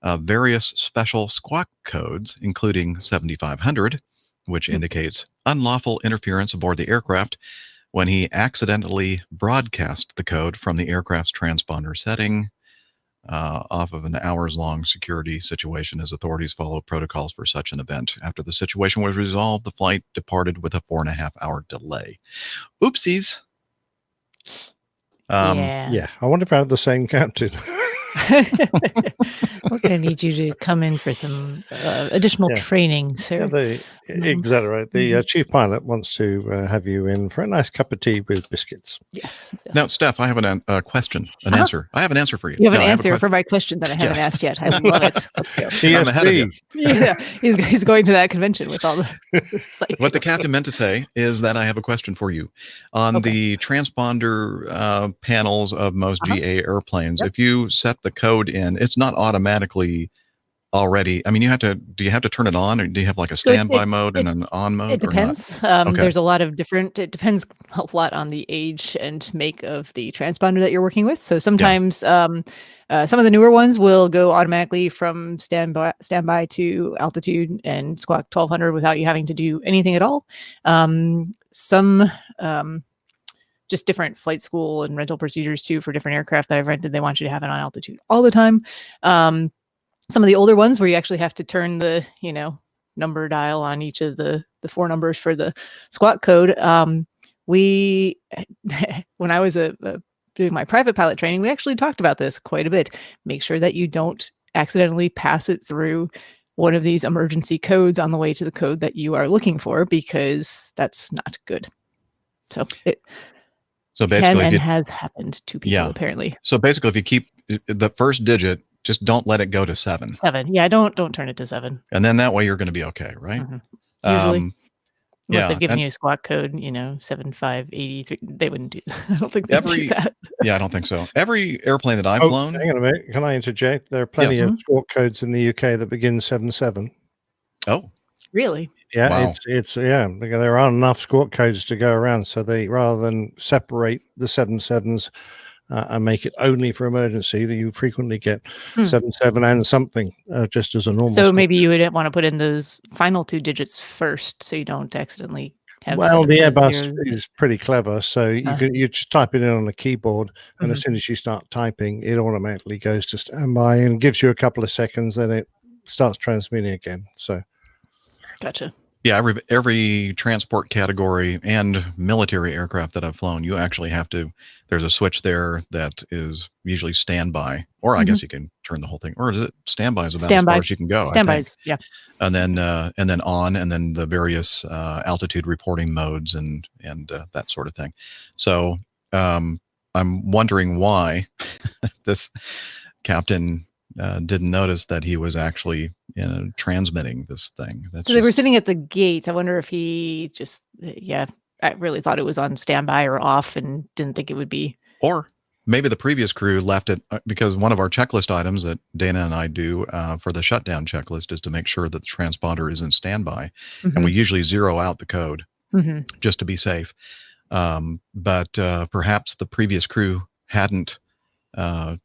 various special squawk codes, including 7500, which indicates unlawful interference aboard the aircraft, when he accidentally broadcast the code from the aircraft's transponder setting off of an hours-long security situation as authorities followed protocols for such an event. After the situation was resolved, the flight departed with a 4.5-hour delay. Oopsies. Yeah, I wonder if I had the same captain. We're going to need you to come in for some additional training, sir. Exactly right. The chief pilot wants to have you in for a nice cup of tea with biscuits. Yes. Now, Steph, I have a question, an answer. I have an answer for you. You have an answer for my question that I haven't asked yet. I love it. Let's go. I'm ahead of you. Yeah, he's going to that convention with all the What the captain meant to say is that I have a question for you. On the transponder panels of most GA airplanes, if you set the code in, it's not automatically already. I mean, do you have to turn it on, or do you have like a standby mode and an on mode? It depends. There's a lot of different, it depends a lot on the age and make of the transponder that you're working with. So sometimes some of the newer ones will go automatically from standby to altitude and squawk 1200 without you having to do anything at all. Some just different flight school and rental procedures too for different aircraft that I've rented. They want you to have it on altitude all the time. Some of the older ones where you actually have to turn the, number dial on each of the 4 numbers for the squawk code. When I was doing my private pilot training, we actually talked about this quite a bit. Make sure that you don't accidentally pass it through one of these emergency codes on the way to the code that you are looking for, because that's not good. So basically, it has happened to people apparently. So basically, if you keep the first digit, just don't let it go to 7. 7. Yeah, don't turn it to 7. And then that way you're going to be okay, right? Mm-hmm. Usually. Unless they've given you a squawk code, 7583. They wouldn't do that. I don't think they do that. Yeah, I don't think so. Every airplane that I've flown. Hang on a minute. Can I interject? There are plenty of squawk codes in the UK that begin 77. Oh. Really? Yeah, wow. There aren't enough squawk codes to go around. So they, rather than separate the 77s and make it only for emergency, that you frequently get 77 and something just as a normal. So maybe you would want to put in those final 2 digits first, so you don't accidentally have. Well, the Airbus is pretty clever, so you just type it in on the keyboard, and as soon as you start typing, it automatically goes to standby and gives you a couple of seconds, then it starts transmitting again. So, gotcha. Yeah, every transport category and military aircraft that I've flown, you actually have to. There's a switch there that is usually standby, or I guess you can turn the whole thing, or is it standby is about as far as you can go. Standbys, yeah. And then on, and then the various altitude reporting modes and that sort of thing. So I'm wondering why this captain didn't notice that he was actually transmitting this thing. So they were sitting at the gate. I wonder if he just, I really thought it was on standby or off and didn't think it would be. Or maybe the previous crew left it, because one of our checklist items that Dana and I do for the shutdown checklist is to make sure that the transponder is in standby. And we usually zero out the code just to be safe. But perhaps the previous crew hadn't done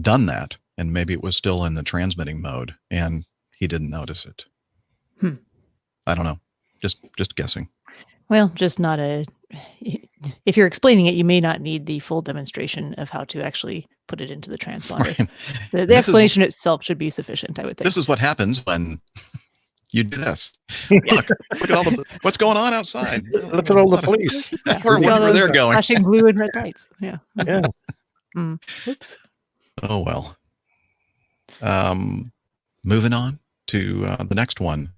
that, and maybe it was still in the transmitting mode and he didn't notice it. I don't know. Just guessing. Well, just not if you're explaining it, you may not need the full demonstration of how to actually put it into the transponder. Right. The explanation itself should be sufficient, I would think. This is what happens when you do this. Look at all what's going on outside. Look at all the police. Where they're going. Flashing blue and red lights. Yeah. Yeah. Oops. Oh, well. Moving on to the next one.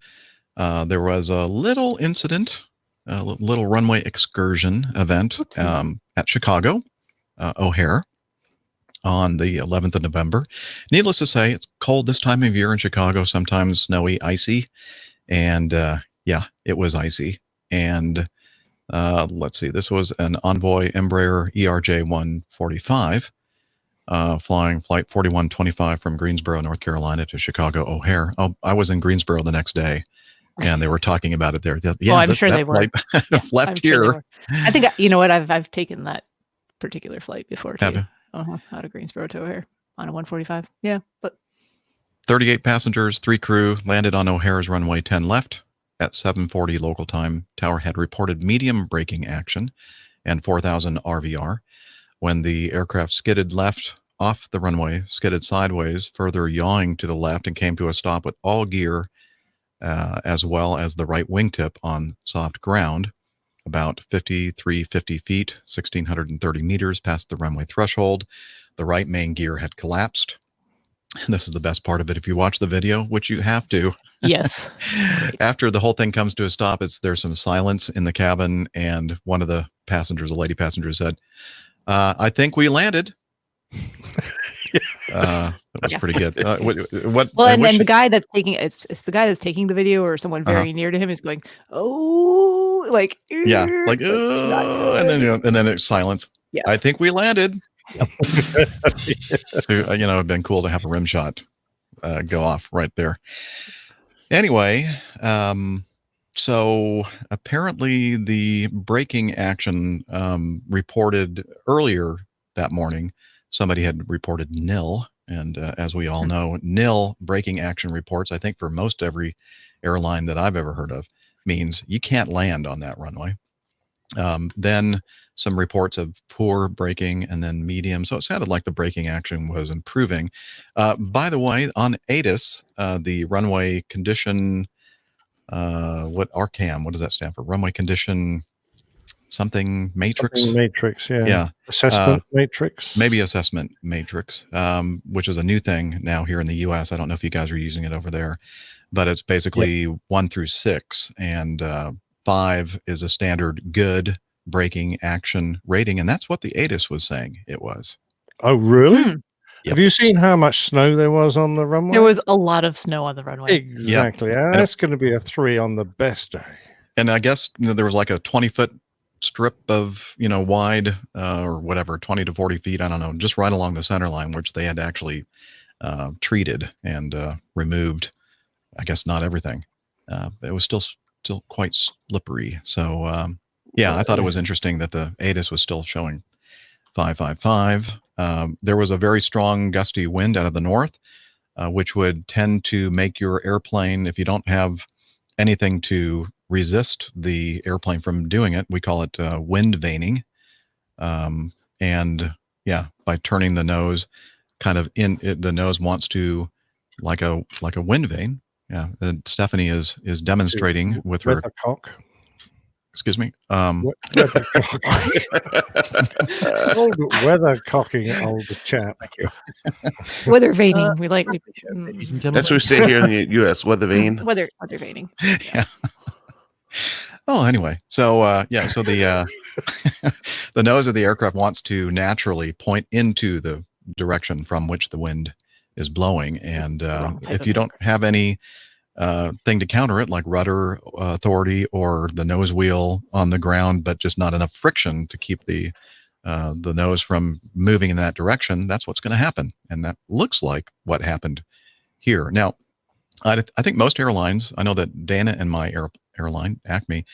There was a little incident, a little runway excursion event at Chicago O'Hare on the 11th of November. Needless to say, it's cold this time of year in Chicago, sometimes snowy, icy. And it was icy. And let's see, this was an Envoy Embraer ERJ-145 flying flight 4125 from Greensboro, North Carolina to Chicago O'Hare. Oh, I was in Greensboro the next day, and they were talking about it there. Yeah, I'm sure they were. Left I'm here. Sure I think, you know what, I've taken that particular flight before too. Have you? Out of Greensboro to O'Hare on a 145. Yeah, but 38 passengers, 3 crew, landed on O'Hare's runway 10 left at 7:40 local time. Tower had reported medium braking action and 4,000 RVR. When the aircraft skidded left off the runway, skidded sideways, further yawing to the left, and came to a stop with all gear, as well as the right wingtip on soft ground, about 50 feet, 1,630 meters past the runway threshold. The right main gear had collapsed. And this is the best part of it. If you watch the video, which you have to. Yes. After the whole thing comes to a stop, there's some silence in the cabin, and one of the passengers, a lady passenger, said, I think we landed. That was pretty good. What? Well, and the guy that's taking it's the guy that's taking the video, or someone very near to him, is going, oh, like, yeah, like, and then it's silence. Yeah, I think we landed. Yep. So, it'd been cool to have a rim shot go off right there. Anyway, so apparently the braking action reported earlier that morning, somebody had reported nil. And as we all know, nil braking action reports, I think for most every airline that I've ever heard of, means you can't land on that runway. Then some reports of poor braking, and then medium. So it sounded like the braking action was improving. By the way, on ATIS, the runway condition, what RCAM, what does that stand for? Runway condition something matrix? Something matrix, yeah. Yeah. Assessment matrix. Maybe assessment matrix, which is a new thing now here in the US. I don't know if you guys are using it over there, but it's basically 1 through 6, and 5 is a standard good braking action rating, and that's what the ATIS was saying it was. Oh, really? Yep. Have you seen how much snow there was on the runway? There was a lot of snow on the runway. Exactly. Yep. And that's going to be a 3 on the best day. And I guess there was like a 20-foot strip of, wide, or whatever, 20 to 40 feet, I don't know, just right along the center line, which they had actually treated and removed. I guess not everything. It was still quite slippery. So, I thought it was interesting that the ATIS was still showing 555. There was a very strong gusty wind out of the north, which would tend to make your airplane, if you don't have anything to resist the airplane from doing it, we call it wind veining. And by turning the nose kind of in, the nose wants to, like a wind vane. Yeah, Stephanie is demonstrating with her cock. Excuse me. Old weather cocking, old chap. Thank you. Weather veining. We like. That's what we say here in the U.S. Weather vane. Weather veining. Yeah. Oh, anyway, so so the the nose of the aircraft wants to naturally point into the direction from which the wind is blowing, and if you don't have any thing to counter it, like rudder authority or the nose wheel on the ground, but just not enough friction to keep the nose from moving in that direction, that's what's going to happen, and that looks like what happened here. Now, I think most airlines, I know that Dana and my airline, Acme,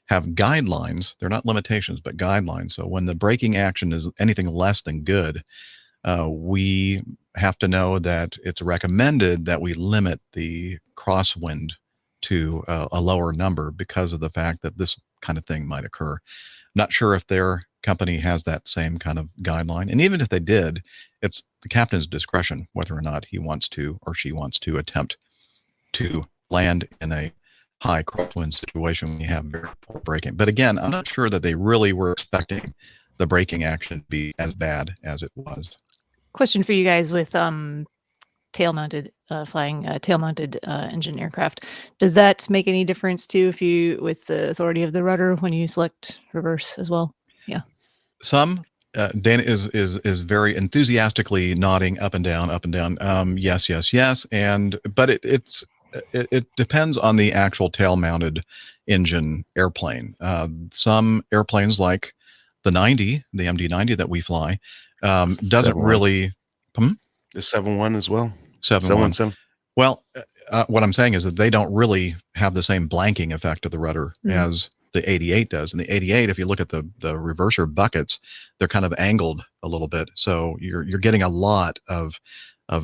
have guidelines. They're not limitations, but guidelines. So when the braking action is anything less than good, we have to know that it's recommended that we limit the crosswind to a lower number because of the fact that this kind of thing might occur. Not sure if their company has that same kind of guideline. And even if they did, it's the captain's discretion whether or not he wants to or she wants to attempt to land in a high crosswind situation when you have very poor braking. But again, I'm not sure that they really were expecting the braking action to be as bad as it was. Question for you guys with tail-mounted flying tail-mounted engine aircraft. Does that make any difference too if you with the authority of the rudder when you select reverse as well? Yeah. Some Dana is very enthusiastically nodding up and down, up and down. Yes, yes, yes. But it's it depends on the actual tail-mounted engine airplane. Some airplanes like the MD-90 that we fly, doesn't 7-1. really. The 7-1 as well. 7-1. Well, what I'm saying is that they don't really have the same blanking effect of the rudder as the 88 does. And the 88, if you look at the reverser buckets, they're kind of angled a little bit, so you're getting a lot of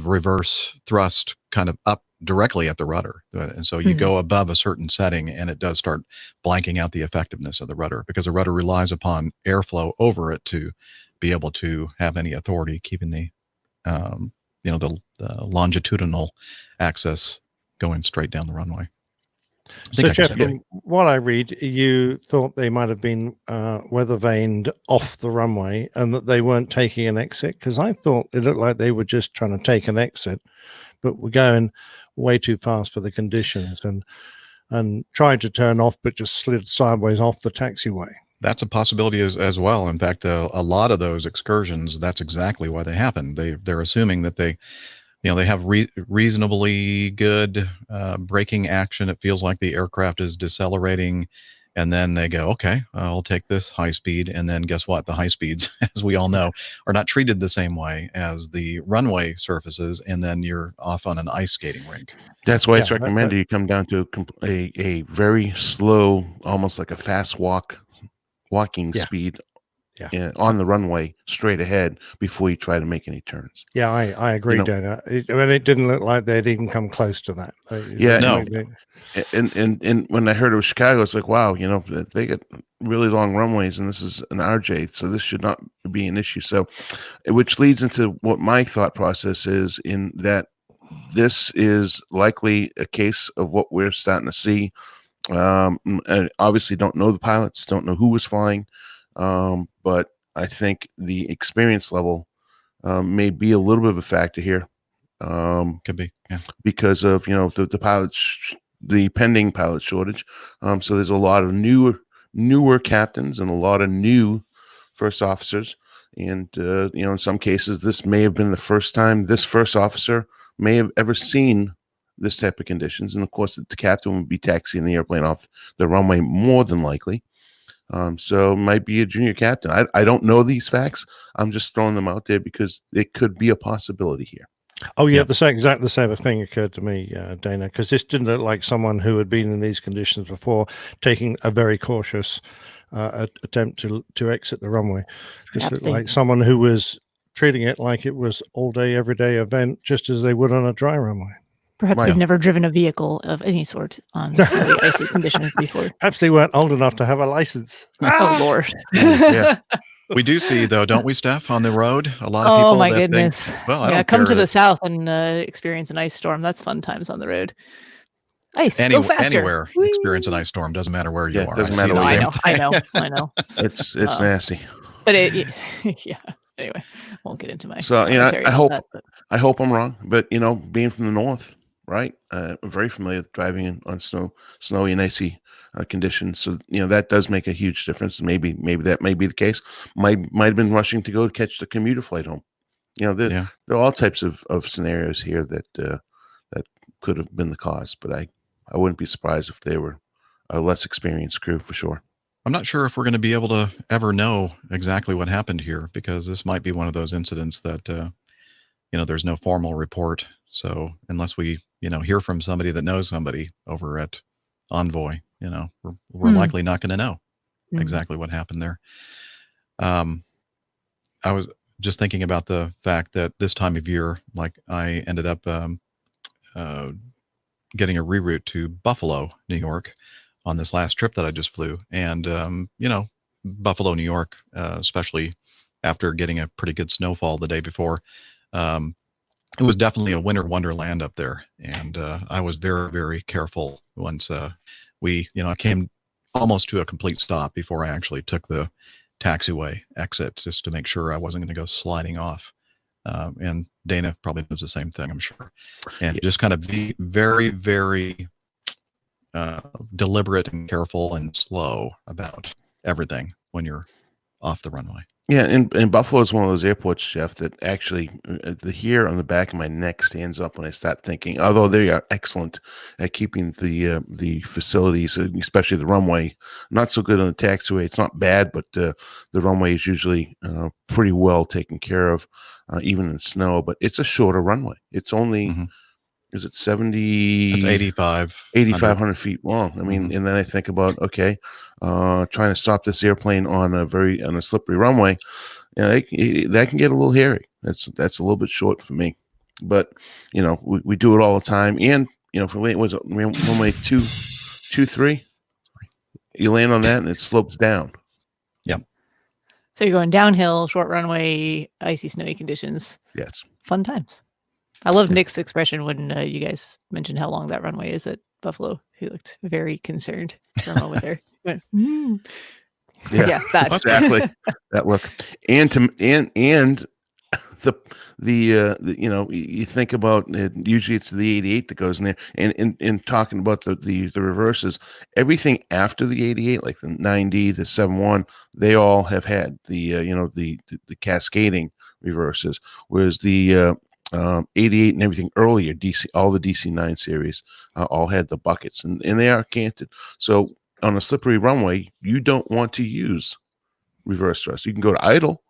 reverse thrust kind of up directly at the rudder, and so you go above a certain setting, and it does start blanking out the effectiveness of the rudder, because the rudder relies upon airflow over it to be able to have any authority keeping the longitudinal axis going straight down the runway. So, Jeff, from what I read, you thought they might have been weather vaned off the runway and that they weren't taking an exit, because I thought it looked like they were just trying to take an exit, but were going way too fast for the conditions and tried to turn off, but just slid sideways off the taxiway. That's a possibility as well. In fact, a lot of those excursions, that's exactly why they happen. They're assuming that they have reasonably good braking action. It feels like the aircraft is decelerating, and then they go, okay, I'll take this high speed. And then guess what? The high speeds, as we all know, are not treated the same way as the runway surfaces, and then you're off on an ice skating rink. That's why it's recommended you come down to a very slow, almost like a fast walking speed on the runway straight ahead before you try to make any turns. Yeah, I agree, Dana. It didn't look like they'd even come close to that. And when I heard it was Chicago, it's like, wow, they got really long runways, and this is an RJ, so this should not be an issue. So, which leads into what my thought process is, in that this is likely a case of what we're starting to see. I obviously don't know the pilots, don't know who was flying, but I think the experience level may be a little bit of a factor here. Could be, because of the pilots, the pending pilot shortage. So there's a lot of newer captains and a lot of new first officers, and in some cases this may have been the first time this first officer may have ever seen this type of conditions, and of course the captain would be taxiing the airplane off the runway more than likely. So it might be a junior captain. I don't know these facts. I'm just throwing them out there because it could be a possibility here. Oh yeah, exactly the same thing occurred to me, Dana, because this didn't look like someone who had been in these conditions before taking a very cautious attempt to exit the runway. This looked like someone who was treating it like it was all day, everyday event, just as they would on a dry runway. Perhaps they've never driven a vehicle of any sort on snowy, icy conditions before. Perhaps they weren't old enough to have a license. Oh, Lord. We do see, though, don't we, Steph, on the road? A lot of people. Oh, my goodness. Think, well, I don't come care to the south and experience an ice storm. That's fun times on the road. Ice, go faster. Anywhere, experience an ice storm. Doesn't matter where you are. Doesn't matter. I know. It's nasty. But anyway, won't get into my. So I hope I'm wrong, but being from the north, right? I'm very familiar with driving on snowy and icy conditions. So that does make a huge difference. Maybe that may be the case. Might have been rushing to go catch the commuter flight home. There are all types of scenarios here that could have been the cause, but I wouldn't be surprised if they were a less experienced crew for sure. I'm not sure if we're going to be able to ever know exactly what happened here, because this might be one of those incidents that there's no formal report. So unless we hear from somebody that knows somebody over at Envoy, we're likely not going to know exactly what happened there. I was just thinking about the fact that this time of year, like, I ended up getting a reroute to Buffalo, New York, on this last trip that I just flew. And, Buffalo, New York, especially after getting a pretty good snowfall the day before, it was definitely a winter wonderland up there. And I was very, very careful once I came almost to a complete stop before I actually took the taxiway exit, just to make sure I wasn't going to go sliding off. And Dana probably does the same thing, I'm sure. And just kind of be very, very deliberate and careful and slow about everything when you're off the runway. Yeah, and Buffalo is one of those airports, Jeff, that actually the hair on the back of my neck stands up when I start thinking. Although they are excellent at keeping the facilities, especially the runway, not so good on the taxiway. It's not bad, but the runway is usually pretty well taken care of, even in snow. But it's a shorter runway. It's only is it 70? It's 8,500 feet long. I mean, and then I think about, okay, trying to stop this airplane on a slippery runway, that can get a little hairy. That's a little bit short for me, but we do it all the time. And for was it runway 223, you land on that and it slopes down. Yeah. So you're going downhill, short runway, icy, snowy conditions. Yes. Fun times. I love Nick's expression when you guys mentioned how long that runway is at Buffalo. He looked very concerned for a moment there. He went, Yeah, that. Exactly. That look. And you think about it, usually it's the 88 that goes in there, and in talking about the reverses, everything after the 88, like the 90, the 71, they all have had the cascading reverses, whereas the 88 and everything earlier, all the DC9 series all had the buckets, and they are canted. So on a slippery runway, you don't want to use reverse thrust. You can go to idle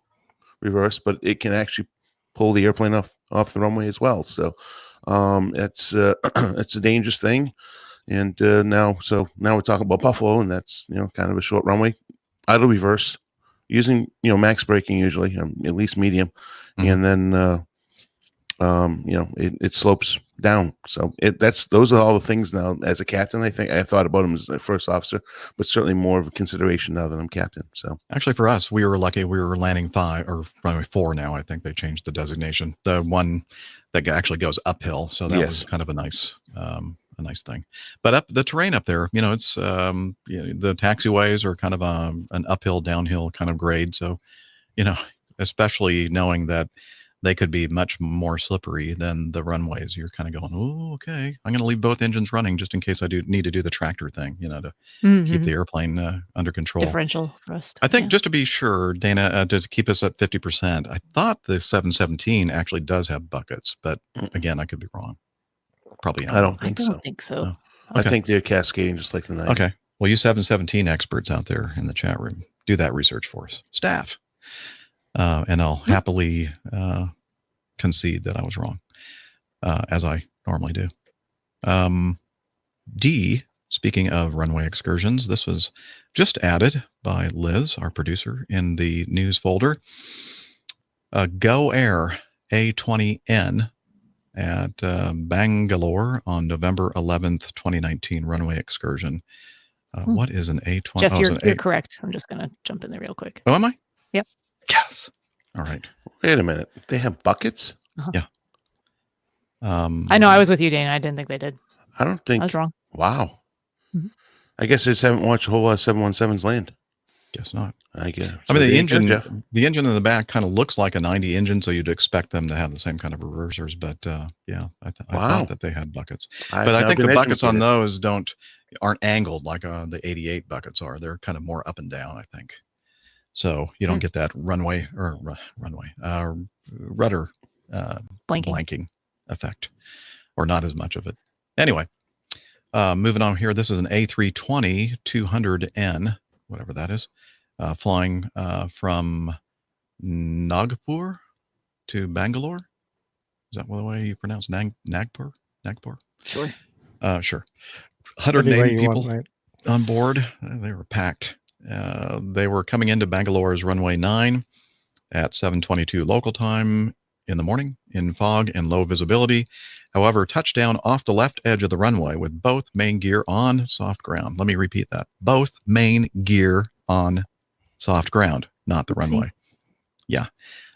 reverse, but it can actually pull the airplane off the runway as well. So it's a dangerous thing. And now we're talking about Buffalo, and that's kind of a short runway, idle reverse, using max braking usually, at least medium, and then it slopes down. So those are all the things now. As a captain, I think I thought about them as a first officer, but certainly more of a consideration now that I'm captain. So actually, for us, we were lucky. We were landing 5 or probably 4 now. I think they changed the designation. The one that actually goes uphill. So that was kind of a nice thing. But up the terrain up there, it's the taxiways are kind of an uphill, downhill kind of grade. So, especially knowing that they could be much more slippery than the runways. You're kind of going, oh, okay, I'm going to leave both engines running just in case I do need to do the tractor thing, to keep the airplane under control. Differential thrust. I think just to be sure, Dana, to keep us at 50%, I thought the 717 actually does have buckets, but again, I could be wrong. Probably not. I don't think so. Oh, okay. I think they're cascading just like the 90. Okay. Well, you 717 experts out there in the chat room, do that research for us. Staff. And I'll happily concede that I was wrong, as I normally do. D, speaking of runway excursions, this was just added by Liz, our producer, in the news folder. Go Air A20N at Bangalore on November 11th, 2019 runway excursion. What is an A20? Jeff, you're correct. I'm just going to jump in there real quick. Oh, am I? Yep. Yes. All right. Wait a minute. They have buckets? Yeah. I know. I was with you, Dana. I didn't think they did. I don't think. I was wrong. Wow. I guess I just haven't watched a whole lot of 717s land. Guess not. I guess. I mean, the engine in the back kind of looks like a 90 engine, so you'd expect them to have the same kind of reversers. But I thought that they had buckets. But I think the buckets on those aren't angled like the 88 buckets are. They're kind of more up and down, I think. So you don't get that rudder blanking effect, or not as much of it. Anyway, moving on here. This is an A320 200N, whatever that is, flying from Nagpur to Bangalore. Is that the way you pronounce Nagpur? Sure. Sure. 180 people on board. They were packed. They were coming into Bangalore's runway 9 at 7:22 local time in the morning in fog and low visibility. However, touchdown off the left edge of the runway with both main gear on soft ground. Let me repeat that. Both main gear on soft ground, not the runway. Yeah.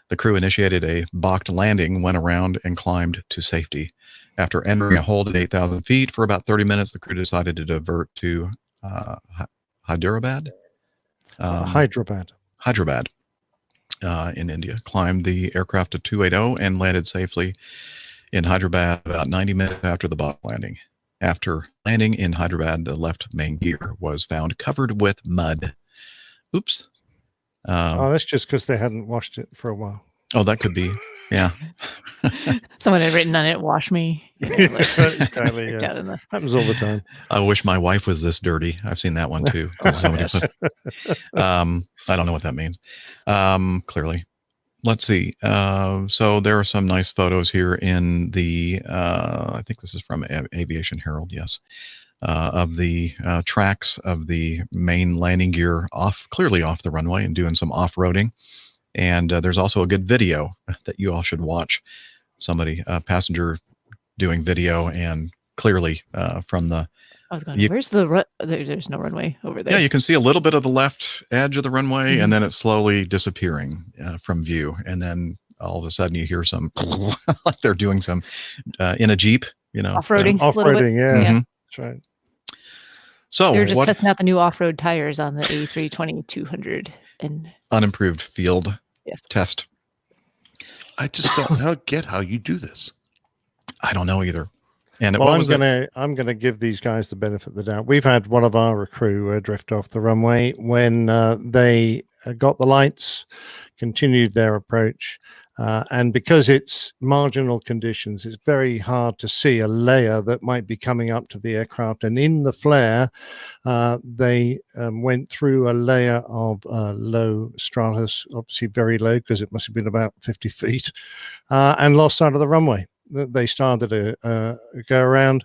The crew initiated a balked landing, went around, and climbed to safety. After entering a hold at 8,000 feet for about 30 minutes, the crew decided to divert to Hyderabad. Hyderabad in India. Climbed the aircraft to 280 and landed safely in Hyderabad about 90 minutes after the balk landing. After landing in Hyderabad, the left main gear was found covered with mud. Oops. That's just because they hadn't washed it for a while. Oh, that could be. Yeah. Someone had written on it, "Wash me." Exactly. Yeah. Happens all the time. I wish my wife was this dirty. I've seen that one too. I don't know what that means. Clearly. Let's see. So there are some nice photos here in the, I think this is from Aviation Herald, yes, of the tracks of the main landing gear clearly off the runway and doing some off-roading. And there's also a good video that you all should watch. Somebody, a passenger doing video, and clearly from the... I was going, where's the there's no runway over there. Yeah, you can see a little bit of the left edge of the runway, and then it's slowly disappearing from view. And then all of a sudden you hear some, like they're doing some in a Jeep, Off-roading. Yeah, that's right. So they're just testing out the new off-road tires on the A320-200 and unimproved field test. I just don't get how you do this. I don't know either. And I'm gonna give these guys the benefit of the doubt. We've had one of our crew drift off the runway when they got the lights, continued their approach, and because it's marginal conditions, it's very hard to see a layer that might be coming up to the aircraft. And in the flare, they went through a layer of low stratus, obviously very low because it must have been about 50 feet, and lost sight of the runway. They started a go around,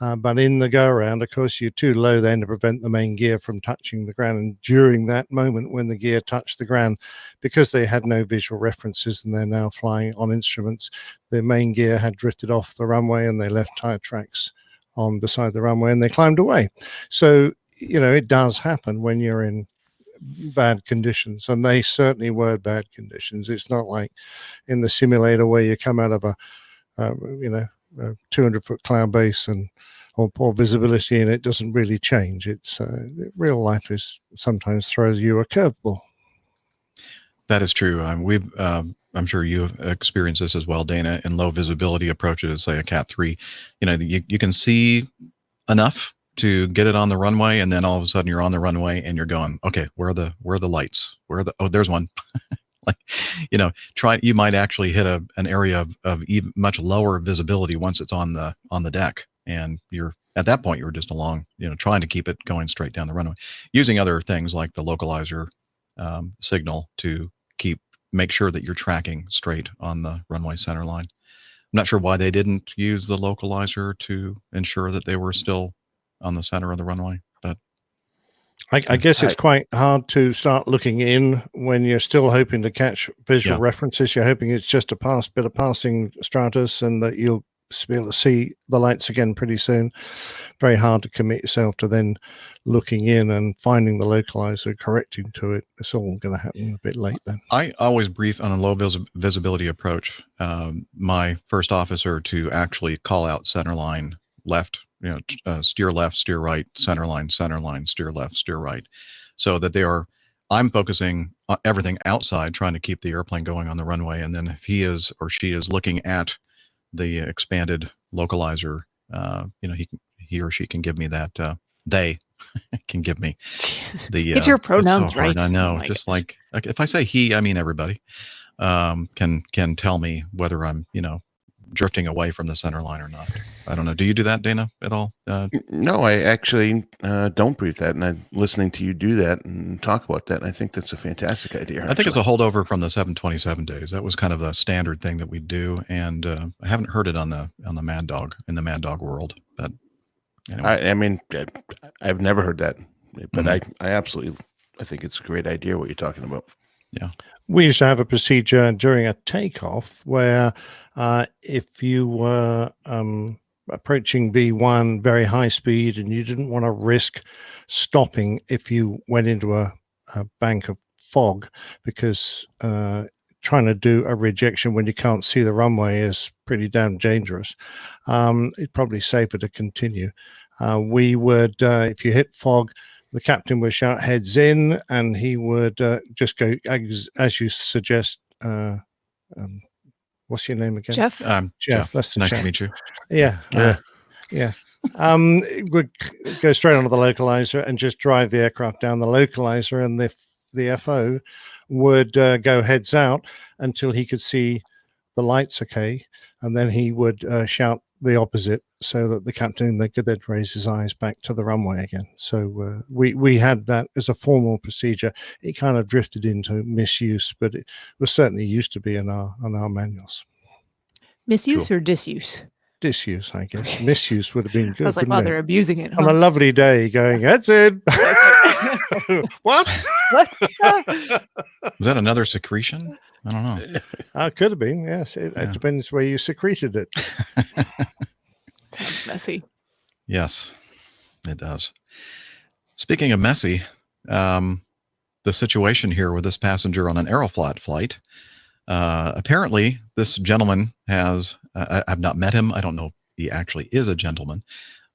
but in the go around, of course, you're too low then to prevent the main gear from touching the ground. And during that moment when the gear touched the ground, because they had no visual references and they're now flying on instruments, the main gear had drifted off the runway and they left tire tracks on beside the runway and they climbed away. So, it does happen when you're in bad conditions, and they certainly were bad conditions. It's not like in the simulator where you come out of a 200-foot cloud base or poor visibility and it doesn't really change. It's real life is sometimes throws you a curveball. That is true. I'm sure you've experienced this as well, Dana, in low visibility approaches, say a Cat 3. You can see enough to get it on the runway, and then all of a sudden you're on the runway and you're going, okay, where are the lights? There's one. You might actually hit an area of even much lower visibility once it's on the deck, and you're at that point you're just along, trying to keep it going straight down the runway, using other things like the localizer signal to make sure that you're tracking straight on the runway center line. I'm not sure why they didn't use the localizer to ensure that they were still on the center of the runway, but I guess it's quite hard to start looking in when you're still hoping to catch visual references. You're hoping it's just a bit of passing stratus and that you'll be able to see the lights again pretty soon. Very hard to commit yourself to then looking in and finding the localizer, correcting to it. It's all going to happen a bit late then. I always brief on a low visibility approach my first officer to actually call out center line left, steer left, steer right, center line, steer left, steer right, so that I'm focusing on everything outside, trying to keep the airplane going on the runway. And then if he is or she is looking at the expanded localizer, he or she can give me that, they can give me the, get your pronouns right. I know. Just like if I say he, I mean, everybody, can tell me whether I'm, drifting away from the center line or not. I don't know. Do you do that, Dana, at all? No, I actually don't brief that. And I'm listening to you do that and talk about that. And I think that's a fantastic idea. I think it's a holdover from the 727 days. That was kind of the standard thing that we do. And I haven't heard it on the Mad Dog, in the Mad Dog world. But anyway. I mean, I've never heard that. But I absolutely, I think it's a great idea what you're talking about. Yeah. We used to have a procedure during a takeoff where if you were approaching V1 very high speed and you didn't want to risk stopping if you went into a bank of fog, because trying to do a rejection when you can't see the runway is pretty damn dangerous, it's probably safer to continue. We would, if you hit fog, the captain would shout heads in, and he would just go, as you suggest. What's your name again? Jeff. Jeff. That's nice to meet you. Yeah. Would go straight onto the localizer and just drive the aircraft down the localizer, and the FO would go heads out until he could see the lights okay, and then he would shout the opposite so that the captain could then raise his eyes back to the runway again. So we had that as a formal procedure. It kind of drifted into misuse, but it was certainly used to be in our manuals. Misuse or disuse? Disuse, I guess. Misuse would have been good. I was like, wow, they're abusing it. On a lovely day, going, that's it. What? What? Was that another secretion? I don't know. Could have been, yes. It depends where you secreted it. Sounds messy. Yes, it does. Speaking of messy, the situation here with this passenger on an Aeroflot flight, apparently this gentleman has, I've not met him. I don't know if he actually is a gentleman,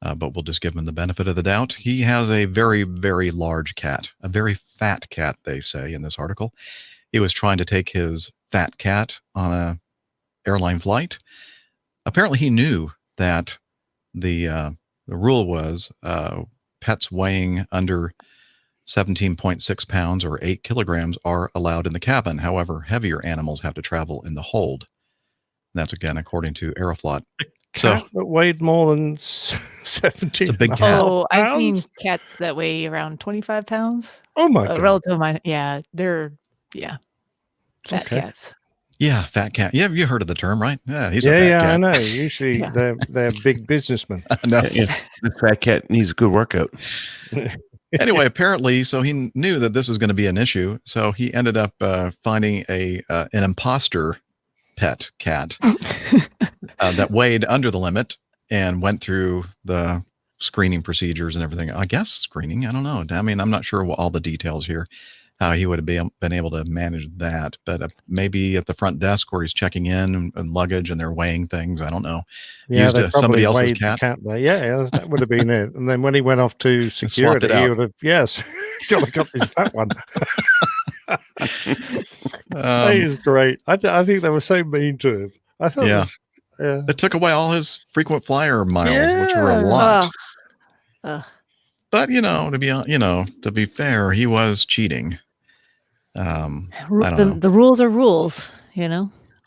but we'll just give him the benefit of the doubt. He has a very, very large cat, a very fat cat, they say in this article. He was trying to take his fat cat on a airline flight. Apparently he knew that the rule was pets weighing under 17.6 pounds or 8 kilograms are allowed in the cabin. However, heavier animals have to travel in the hold. And that's, again, according to Aeroflot. Cat that weighed more than 17. It's a big cat. Oh, I've seen cats that weigh around 25 pounds. Oh, my God. Relative to mine. Yeah, they're, fat cats. Yeah, fat cat. Yeah, you heard of the term, right? Yeah, he's a fat cat. I know. Usually they're big businessmen. No. This fat cat needs a good workout. Anyway, apparently, so he knew that this was going to be an issue. So he ended up finding an imposter pet cat that weighed under the limit and went through the screening procedures and everything. I guess screening. I don't know. I mean, I'm not sure what all the details here, how he would have been able to manage that. But maybe at the front desk where he's checking in and luggage and they're weighing things. I don't know. Yeah, used somebody else's cat. There. Yeah, that would have been it. And then when he went off to security, he would have, got to got his fat one. That is great. I think they were so mean to him. I thought it took away all his frequent flyer miles, which were a lot. But to be fair, he was cheating. I don't know. The rules are rules,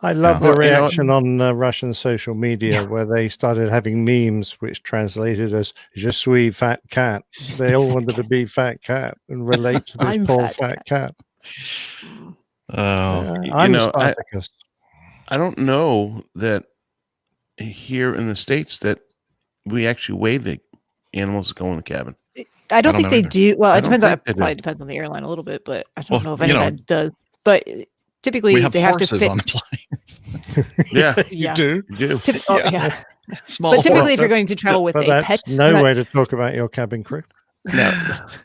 I love the reaction on Russian social media where they started having memes which translated as "Je suis fat cat." They all wanted to be fat cat and relate to this poor fat cat. I'm Spartacus. I don't know that here in the States that we actually weigh the animals that go in the cabin. I don't think they do. Well, it depends. Probably depends on the airline a little bit, but I don't know if any of that does. But typically, we have they horses have to fit on the planes. You do. Small but typically, horse. if you're going to travel with a pet, no way to talk about your cabin crew. No.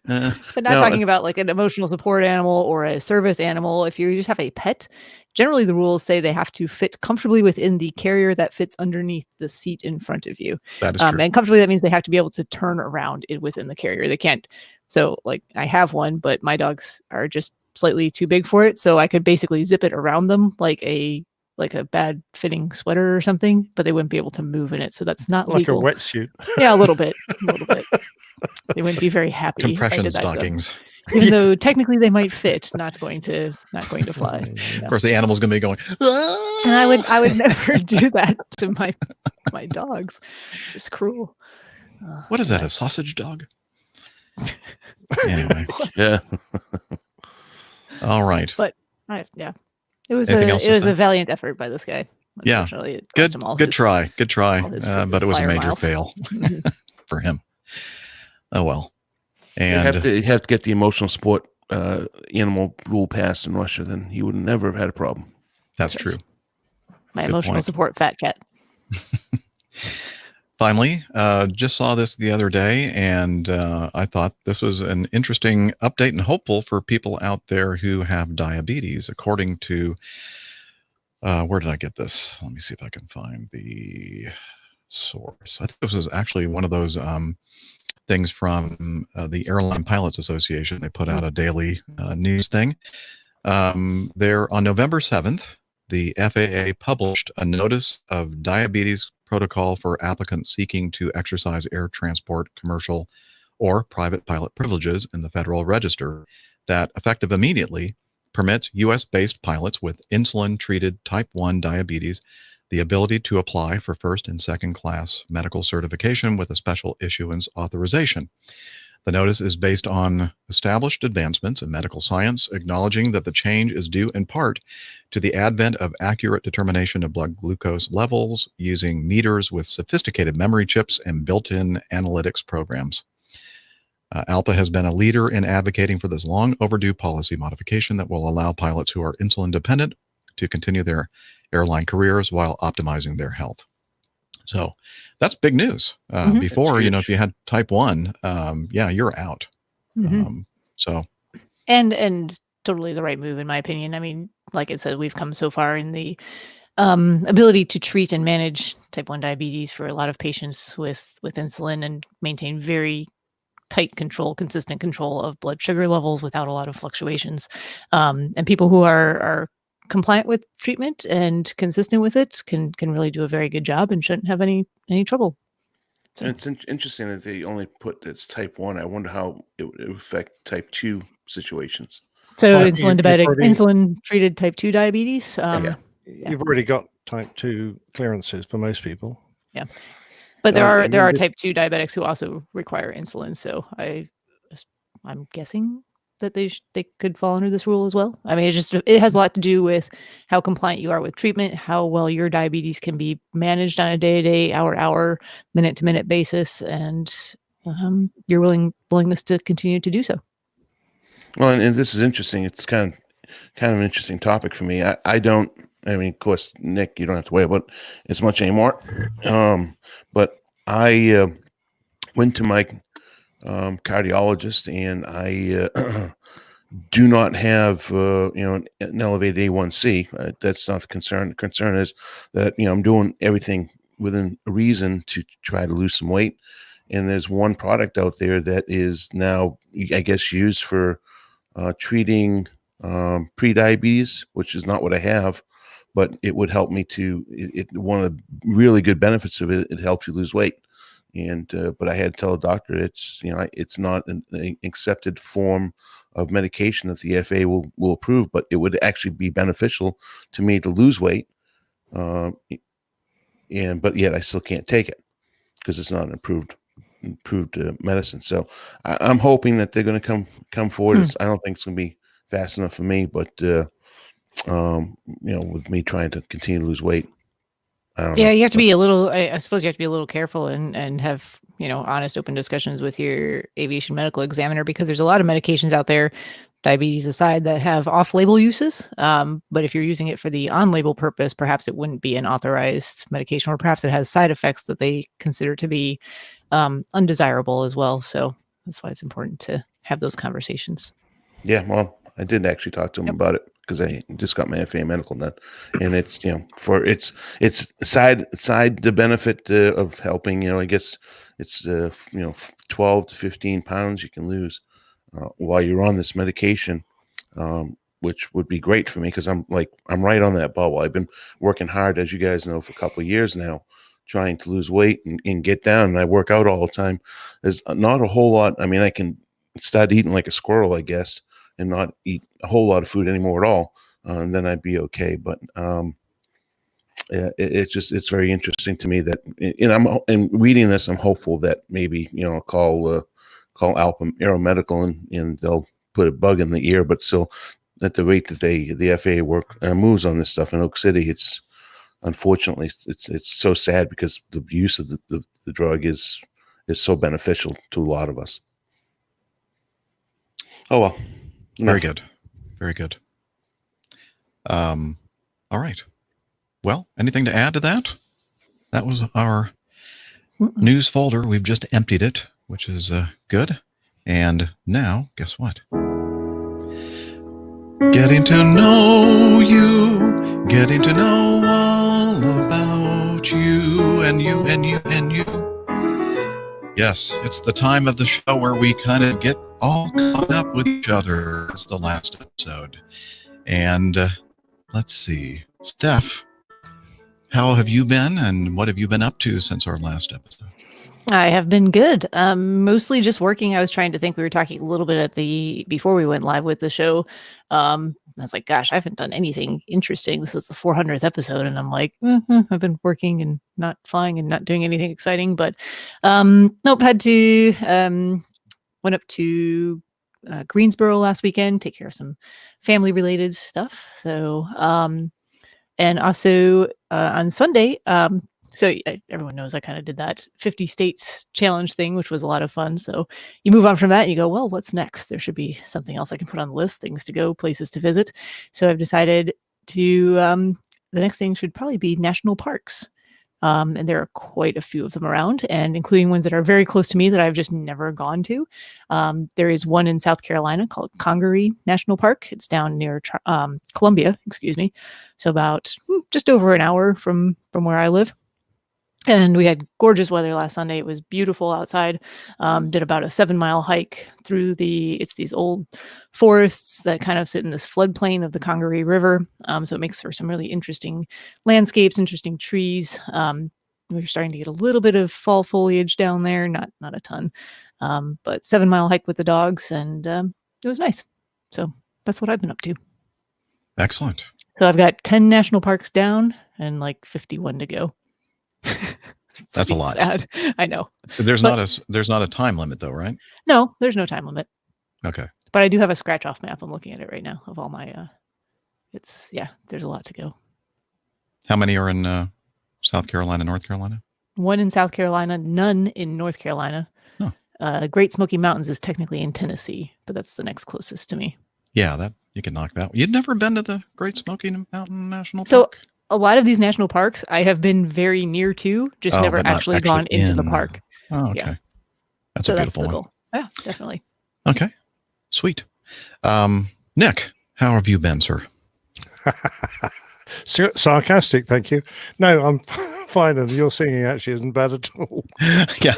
But not talking about like an emotional support animal or a service animal. If you just have a pet, generally the rules say they have to fit comfortably within the carrier that fits underneath the seat in front of you. That is true. And comfortably, that means they have to be able to turn around within the carrier. They can't. So like I have one, but my dogs are just slightly too big for it. So I could basically zip it around them like a bad fitting sweater or something, but they wouldn't be able to move in it. So that's not like legal. A wetsuit. Yeah, a little bit. They wouldn't be very happy. Compression stockings. Even though technically they might fit, not going to fly. Of course, the animal's going to be going. And I would never do that to my dogs. It's just cruel. What is that? A sausage dog? Anyway, yeah. All right. But it was a valiant effort by this guy. Yeah, good try, but it was a major fail for him. Oh well. And you have to get the emotional support animal rule passed in Russia, then he would never have had a problem. That's true. My emotional support fat cat. Finally, just saw this the other day, and I thought this was an interesting update and hopeful for people out there who have diabetes. According to, where did I get this? Let me see if I can find the source. I think this was actually one of those things from the Airline Pilots Association. They put out a daily news thing. There on November 7th, the FAA published a notice of diabetes protocol for applicants seeking to exercise air transport, commercial, or private pilot privileges in the Federal Register that, effective immediately, permits U.S.-based pilots with insulin-treated type 1 diabetes the ability to apply for first and second class medical certification with a special issuance authorization. The notice is based on established advancements in medical science, acknowledging that the change is due in part to the advent of accurate determination of blood glucose levels using meters with sophisticated memory chips and built-in analytics programs. ALPA has been a leader in advocating for this long overdue policy modification that will allow pilots who are insulin dependent to continue their airline careers while optimizing their health. So that's big news. Before, if you had type 1, you're out. And totally the right move, in my opinion. I mean, like I said, we've come so far in the ability to treat and manage type 1 diabetes for a lot of patients with insulin and maintain very tight control, consistent control of blood sugar levels without a lot of fluctuations. And people who are compliant with treatment and consistent with it can really do a very good job and shouldn't have any trouble. So. It's interesting that they only put it's type 1. I wonder how it would affect type 2 situations. So insulin treated type 2 diabetes. You've already got type 2 clearances for most people. Yeah. But there are type 2 diabetics who also require insulin. So I'm guessing that they could fall under this rule as well. I mean, it has a lot to do with how compliant you are with treatment, how well your diabetes can be managed on a day-to-day, hour-to-hour, minute-to-minute basis, and your willingness to continue to do so. Well, and this is interesting. It's kind of an interesting topic for me. I mean, of course, Nick, you don't have to worry about as much anymore. But I went to my cardiologist, and I do not have an elevated A1C. That's not the concern. The concern is that I'm doing everything within reason to try to lose some weight. And there's one product out there that is now, I guess, used for treating pre-diabetes, which is not what I have, but it would help me to. One of the really good benefits of it helps you lose weight. And but I had to tell the doctor it's not an accepted form of medication that the FAA will approve, but it would actually be beneficial to me to lose weight. But yet I still can't take it because it's not an approved medicine. So I'm hoping that they're going to come forward. I don't think it's going to be fast enough for me, but with me trying to continue to lose weight. You have to be a little, I suppose you have to be a little careful and have, honest, open discussions with your aviation medical examiner, because there's a lot of medications out there, diabetes aside, that have off-label uses. But if you're using it for the on-label purpose, perhaps it wouldn't be an authorized medication, or perhaps it has side effects that they consider to be undesirable as well. So that's why it's important to have those conversations. Yeah, well, I did actually talk to him about it, because I just got my FAA medical done, and it's for it's side the benefit of helping. I guess it's 12 to 15 pounds you can lose while you're on this medication, which would be great for me, because I'm right on that bubble. I've been working hard, as you guys know, for a couple of years now, trying to lose weight and get down, and I work out all the time. There's not a whole lot. I mean, I can start eating like a squirrel, I guess, and not eat a whole lot of food anymore at all, and then I'd be okay. But it's very interesting to me that, and reading this, I'm hopeful that maybe I'll call ALPA Aeromedical and they'll put a bug in the ear. But still, at the rate that the FAA moves on this stuff in Oak City, it's unfortunately it's so sad, because the use of the drug is so beneficial to a lot of us. Oh well. Very good. Very good. All right. Well, anything to add to that? That was our news folder. We've just emptied it, which is good. And now, guess what? Getting to know you. Getting to know all about you and you and you and you. Yes, it's the time of the show where we kind of get all caught up with each other. It's the last episode. And let's see. Steph, how have you been, and what have you been up to since our last episode? I have been good. Mostly just working. I was trying to think, we were talking a little bit before we went live with the show, I was like, gosh, I haven't done anything interesting. This is the 400th episode. And I'm like, I've been working and not flying and not doing anything exciting. But nope, went up to Greensboro last weekend, take care of some family related stuff. So, and also on Sunday, everyone knows I kind of did that 50 states challenge thing, which was a lot of fun. So you move on from that and you go, well, what's next? There should be something else I can put on the list, things to go, places to visit. So I've decided to, the next thing should probably be national parks. And there are quite a few of them around, and including ones that are very close to me that I've just never gone to. There is one in South Carolina called Congaree National Park. It's down near Columbia, excuse me. So about just over an hour from where I live. And we had gorgeous weather last Sunday. It was beautiful outside. Did about a 7-mile hike through it's these old forests that kind of sit in this floodplain of the Congaree River. So it makes for some really interesting landscapes, interesting trees. We're starting to get a little bit of fall foliage down there, not a ton. But 7-mile hike with the dogs, and it was nice. So that's what I've been up to. Excellent. So I've got 10 national parks down and like 51 to go. That's a lot. Sad. I know. There's not a time limit though, right? No, there's no time limit. Okay. But I do have a scratch off map. I'm looking at it right now of all my there's a lot to go. How many are in South Carolina, North Carolina? One in South Carolina, none in North Carolina. Oh. Great Smoky Mountains is technically in Tennessee, but that's the next closest to me. Yeah, that you can knock that. You'd never been to the Great Smoky Mountain National Park? So a lot of these national parks I have been very near to, just never actually gone into the park. Oh, okay. Yeah. That's a beautiful one. Goal. Yeah, definitely. Okay. Sweet. Nick, how have you been, sir? Sarcastic, thank you. No, I'm fine, and your singing actually isn't bad at all. Yeah,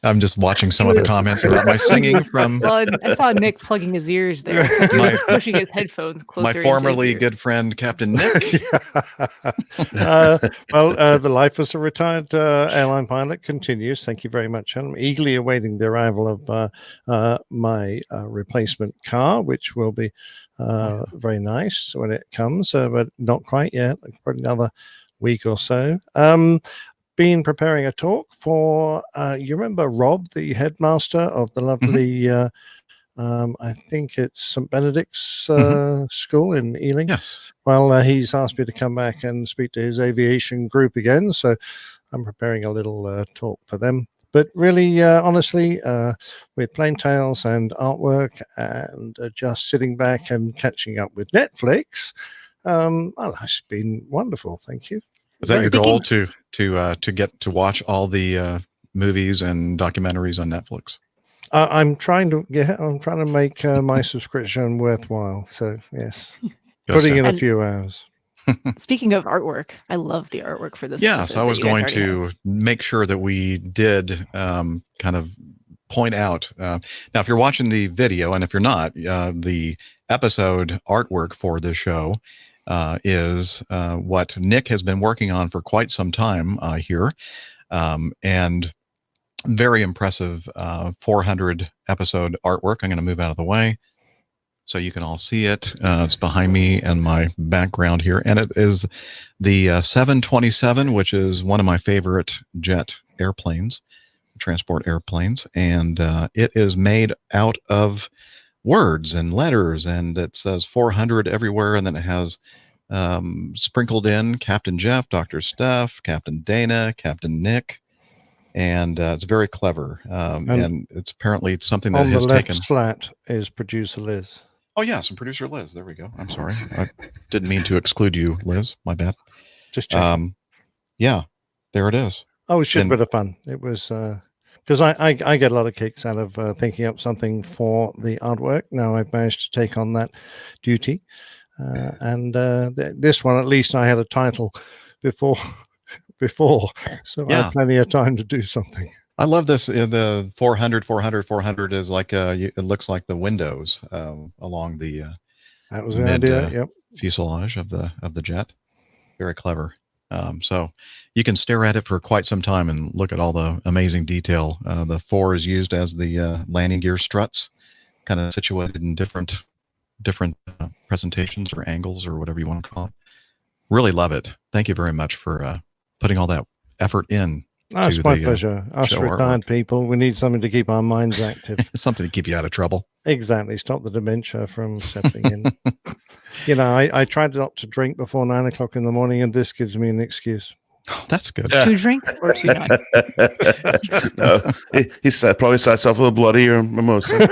I'm just watching some of the comments about my singing from. Well, I saw Nick plugging his ears there, pushing his headphones closer. My formerly good friend, Captain Nick. The life as a retired airline pilot continues. Thank you very much. I'm eagerly awaiting the arrival of my replacement car, which will be very nice when it comes, but not quite yet. Probably another week or so. Been preparing a talk for you remember Rob, the headmaster of the lovely I think it's St. Benedict's school in Ealing. Yes. Well, he's asked me to come back and speak to his aviation group again, so I'm preparing a little talk for them. But really, honestly, with plain tales and artwork and just sitting back and catching up with Netflix, it's been wonderful. Thank you. Is that your goal to get to watch all the movies and documentaries on Netflix? I'm trying to make my subscription worthwhile. So yes, putting in a few hours. Speaking of artwork, I love the artwork for this. Yes, I was going to make sure that we did kind of point out. Now, if you're watching the video, and if you're not, the episode artwork for this show is what Nick has been working on for quite some time here. And very impressive 400 episode artwork. I'm going to move out of the way so you can all see it. It's behind me and my background here. And it is the 727, which is one of my favorite jet airplanes, transport airplanes. And it is made out of words and letters, and it says 400 everywhere. And then it has sprinkled in Captain Jeff, Dr. Steph, Captain Dana, Captain Nick. And it's very clever. And it's apparently something that has taken. On the left slat is producer Liz. Oh, yes, and producer Liz. There we go. I'm sorry. I didn't mean to exclude you, Liz. My bad. Just checking. Yeah, there it is. Oh, it's just a bit of fun. It was because I get a lot of kicks out of thinking up something for the artwork. Now I've managed to take on that duty. And this one, at least I had a title before, so I had plenty of time to do something. I love this. The 400 is like it looks like the windows along the that was the idea. Yep. Fuselage of the jet. Very clever. So you can stare at it for quite some time and look at all the amazing detail. The 4 is used as the landing gear struts, kind of situated in different different presentations or angles or whatever you want to call it. Really love it. Thank you very much for putting all that effort in. Oh, it's my pleasure. Us retired people, we need something to keep our minds active. Something to keep you out of trouble. Exactly. Stop the dementia from settling in. You know, I tried not to drink before 9 o'clock in the morning, and this gives me an excuse. Oh, that's good. To drink or to not? No, he probably starts off with a bloody or mimosa.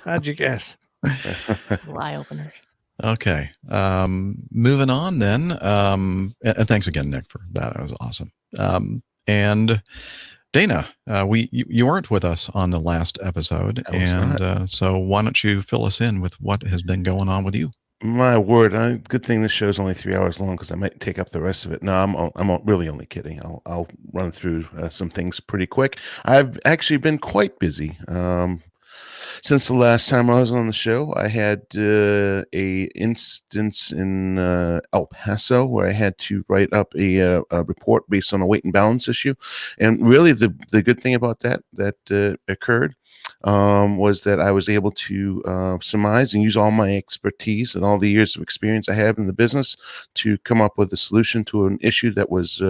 How'd you guess? Eye opener. Okay. Moving on then. And thanks again, Nick, for that. That was awesome. And Dana, you weren't with us on the last episode, and so why don't you fill us in with what has been going on with you? My word! Good thing this show's only 3 hours long because I might take up the rest of it. No, I'm really only kidding. I'll run through some things pretty quick. I've actually been quite busy. Since the last time I was on the show, I had a instance in El Paso where I had to write up a report based on a weight and balance issue, and really the good thing about that occurred was that I was able to surmise and use all my expertise and all the years of experience I have in the business to come up with a solution to an issue that was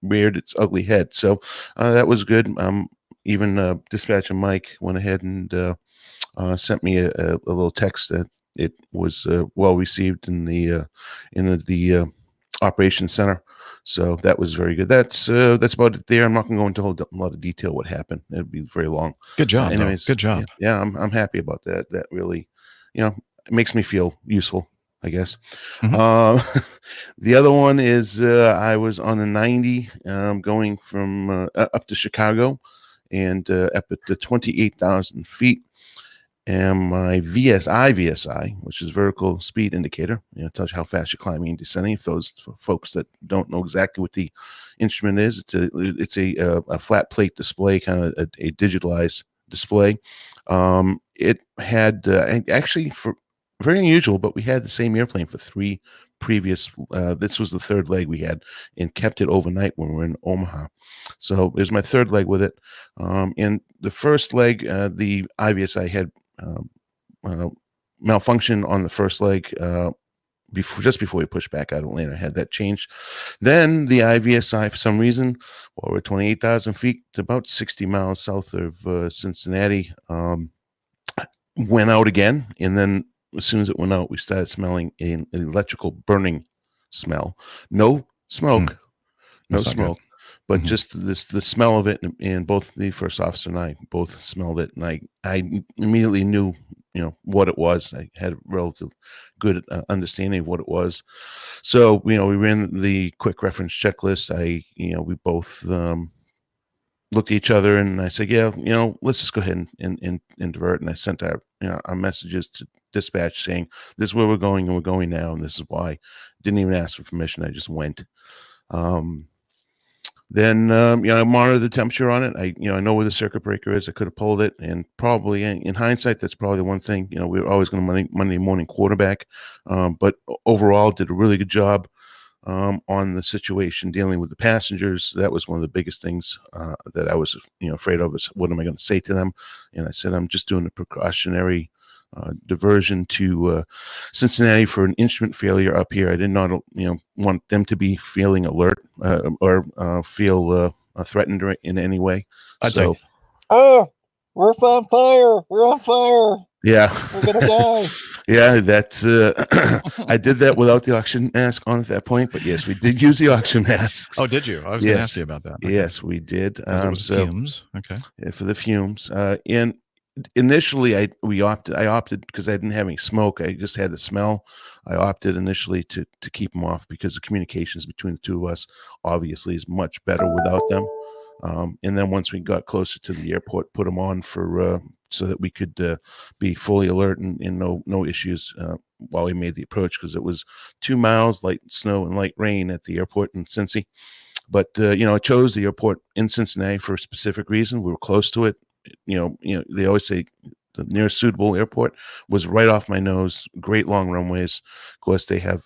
reared its ugly head. So that was good. Even Dispatcher Mike went ahead and sent me a little text that it was well received in the operations center. So that was very good. That's about it there. I'm not going to go into a whole lot of detail what happened. It'd be very long. Good job. Anyways, good job. Yeah, I'm happy about that. That really, it makes me feel useful, I guess. Mm-hmm. The other one is I was on a 90 going from up to Chicago and up at the 28,000 feet. And my VSI, which is vertical speed indicator, tells you how fast you're climbing and descending. For those folks that don't know exactly what the instrument is, it's a flat plate display, kind of a digitalized display. It had actually, for very unusual, but we had the same airplane for 3 previous. This was the 3rd leg we had, and kept it overnight when we were in Omaha. So it was my 3rd leg with it. In the first leg, the IVSI had malfunction on the first leg just before we pushed back out of Atlanta. I had that changed. Then the IVSI, for some reason, we're 28,000 feet to about 60 miles south of Cincinnati, went out again. And then as soon as it went out, we started smelling an electrical burning smell. No smoke, no smoke. But just the smell of it, and both the first officer and I both smelled it, and I immediately knew, what it was. I had a relative good understanding of what it was. So, we ran the quick reference checklist. We both looked at each other, and I said, yeah, let's just go ahead and divert. And I sent our messages to dispatch saying, this is where we're going, and we're going now, and this is why. Didn't even ask for permission. I just went. Then, I monitored the temperature on it. I know where the circuit breaker is. I could have pulled it, and probably in hindsight, that's probably the one thing. We were always going to Monday morning quarterback, but overall did a really good job on the situation dealing with the passengers. That was one of the biggest things that I was, afraid of, is what am I going to say to them? And I said, I'm just doing a precautionary diversion to Cincinnati for an instrument failure up here. I did not, want them to be feeling alert or feel threatened in any way. So, oh, we're on fire! We're on fire! Yeah, we're gonna die. Yeah, that's. I did that without the oxygen mask on at that point, but yes, we did use the oxygen masks. Oh, did you? I was going to ask you about that. Okay. Yes, we did. Fumes. Okay. For the fumes, and initially I opted because I didn't have any smoke. I just had the smell. I opted initially to keep them off because the communications between the two of us obviously is much better without them. And then once we got closer to the airport, put them on for so that we could be fully alert and no issues while we made the approach, because it was 2 miles, light snow and light rain at the airport in Cincy. But I chose the airport in Cincinnati for a specific reason. We were close to it. They always say the nearest suitable airport was right off my nose. Great long runways. Of course, they have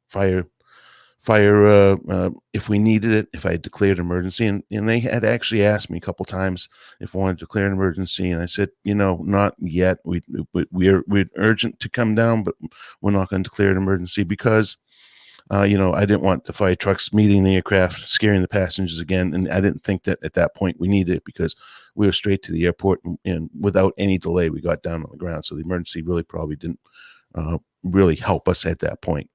fire fire if we needed it, if I declared emergency. And they had actually asked me a couple times if I wanted to declare an emergency. And I said, not yet. We're urgent to come down, but we're not going to declare an emergency because, I didn't want the fire trucks meeting the aircraft, scaring the passengers again. And I didn't think that at that point we needed it because we were straight to the airport and without any delay, we got down on the ground. So the emergency really probably didn't really help us at that point.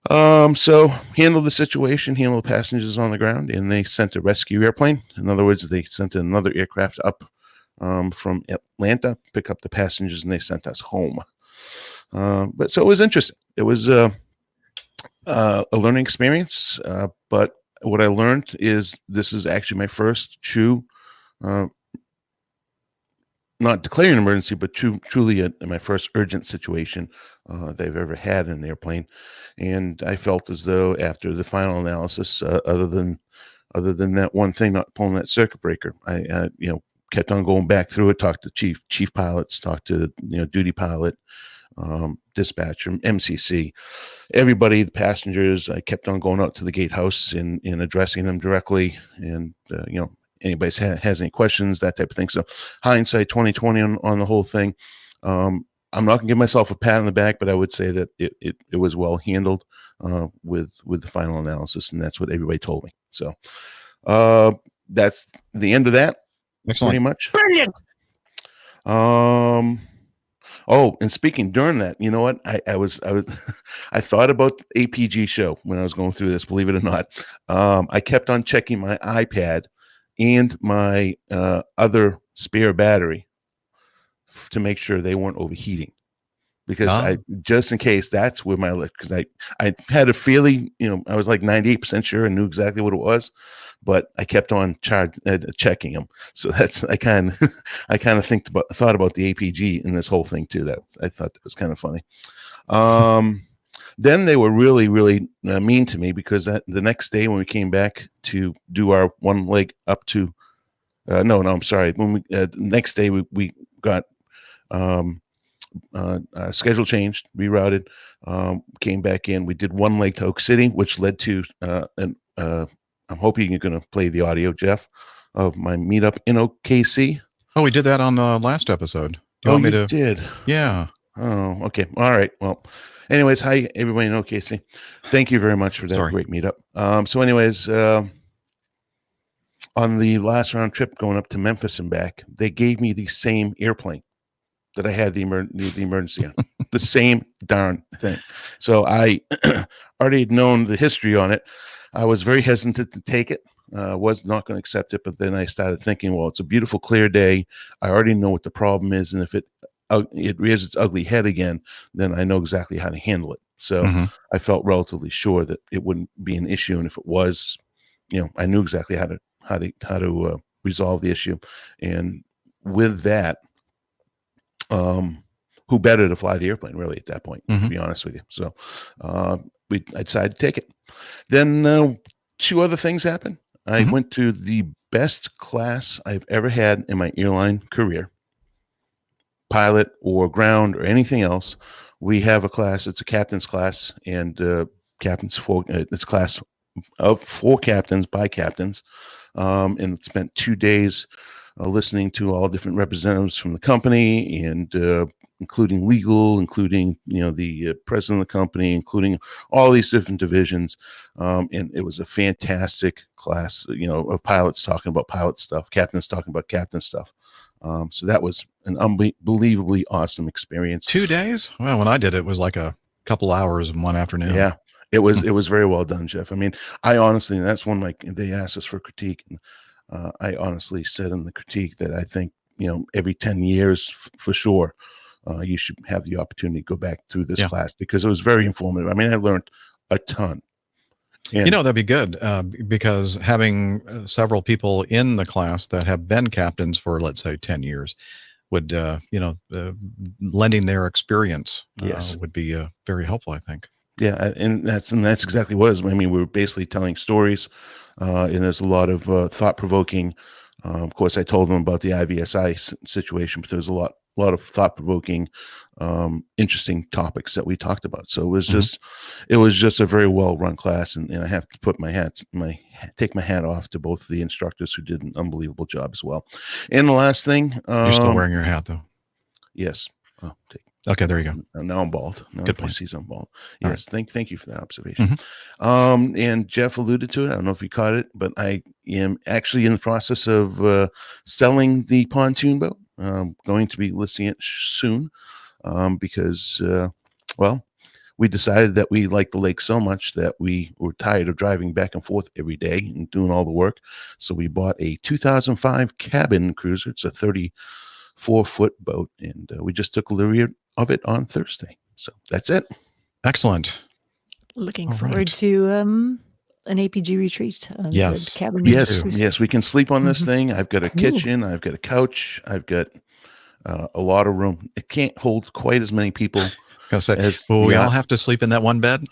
So handle the situation, handle the passengers on the ground, and they sent a rescue airplane. In other words, they sent another aircraft up from Atlanta, pick up the passengers, and they sent us home. But so it was interesting. It was a learning experience. But what I learned is this is actually my first true, not declaring an emergency, but truly my first urgent situation they've ever had in an airplane. And I felt as though after the final analysis, other than that one thing, not pulling that circuit breaker, I kept on going back through it, talked to chief pilots, talked to duty pilot, dispatcher, MCC, everybody, the passengers. I kept on going out to the gatehouse and addressing them directly, and anybody has any questions, that type of thing. So hindsight 2020 on the whole thing. I'm not gonna give myself a pat on the back, but I would say that it was well handled with the final analysis, and that's what everybody told me. So that's the end of that. Excellent. Pretty much. Brilliant. Oh, and speaking during that, you know what? I was I thought about the APG show when I was going through this, believe it or not. I kept on checking my iPad and my other spare battery to make sure they weren't overheating, because I just in case, that's where my lift, because I had a fairly, I was like 98% sure and knew exactly what it was, but I kept on checking them. So that's I kind of thought about the APG in this whole thing too. That I thought that was kind of funny. Then they were really, really mean to me, because the next day when we came back to do our one leg up to, I'm sorry. When we the next day we got schedule changed, rerouted, came back in. We did one leg to Oak City, which led to I'm hoping you're going to play the audio, Jeff, of my meetup in OKC. Oh, we did that on the last episode. Do you want me to? Did? Yeah. Oh, okay. All right. Well, anyways, hi everybody in OKC. Thank you very much for that great meetup. So anyways, on the last round trip going up to Memphis and back, they gave me the same airplane that I had the emergency on. The same darn thing. So I already had known the history on it. I was very hesitant to take it. Was not going to accept it, but then I started thinking, well, it's a beautiful, clear day. I already know what the problem is, and if it rears its ugly head again, then I know exactly how to handle it. So I felt relatively sure that it wouldn't be an issue, and if it was, I knew exactly how to resolve the issue. And with that, who better to fly the airplane, really, at that point, to be honest with you. So I decided to take it. Then two other things happened. I went to the best class I've ever had in my airline career, pilot or ground or anything else. We have a class. It's a captain's class, and it's a class of 4 captains by captains, and spent 2 days listening to all different representatives from the company, and including legal, including the president of the company, including all these different divisions, and it was a fantastic class, of pilots talking about pilot stuff, captains talking about captain stuff. So that was an unbelievably awesome experience. 2 days? Well, when I did it was like a couple hours in one afternoon. Yeah, it was very well done, Jeff. I mean, I honestly, and that's one they asked us for critique, and I honestly said in the critique that I think every 10 years for sure, you should have the opportunity to go back through this class, because it was very informative. I mean, I learned a ton. And, that'd be good, because having several people in the class that have been captains for, let's say, 10 years would, lending their experience would be very helpful, I think. Yeah, and that's exactly what it is. I mean, we were basically telling stories, and there's a lot of thought-provoking. Of course, I told them about the IVSI situation, but there's a lot lot of thought-provoking, interesting topics that we talked about. So it was just a very well-run class, and I have to put take my hat off to both the instructors who did an unbelievable job as well. And the last thing, you're still wearing your hat though. Yes. Oh, okay, there you go. Now I'm bald. Now Good point. I'm bald. All Yes, thank you for that observation. And Jeff alluded to it. I don't know if you caught it, but I am actually in the process of selling the pontoon boat. Going to be listing it soon because, well, we decided that we liked the lake so much that we were tired of driving back and forth every day and doing all the work. So we bought a 2005 cabin cruiser. It's a 34-foot boat, and we just took delivery of it on Thursday. So that's it. Excellent. Looking forward to an APG retreat. Yes. Cabin Yes. We can sleep on this thing. I've got a kitchen. I've got a couch. I've got a lot of room. It can't hold quite as many people. We all have to sleep in that one bed.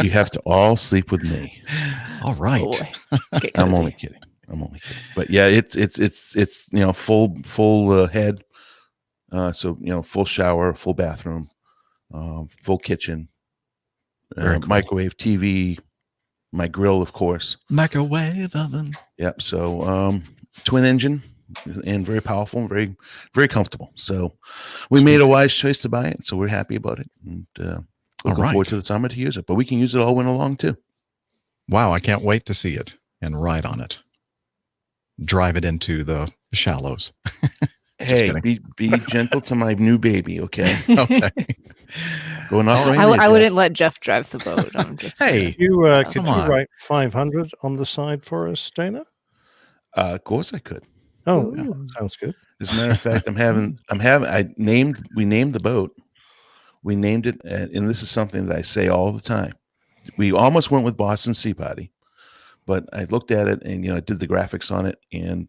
You have to all sleep with me. All right. I'm only kidding. But yeah, it's full head. So full shower, full bathroom, full kitchen, cool. microwave, TV, my grill, of course. Microwave oven. Yep. So twin engine and very powerful and very, very comfortable. So we made a wise choice to buy it. So we're happy about it, and looking forward to the summer to use it. But we can use it all winter long too. Wow, I can't wait to see it and ride on it. Drive it into the shallows. Hey, be gentle to my new baby, okay? Okay. Going off right I wouldn't let Jeff drive the boat. I'm just hey, could you write 500 on the side for us, Dana? Of course I could. Oh, yeah, sounds good. As a matter of fact, we named the boat. We named it, and this is something that I say all the time. We almost went with Boston Sea Party, but I looked at it and I did the graphics on it and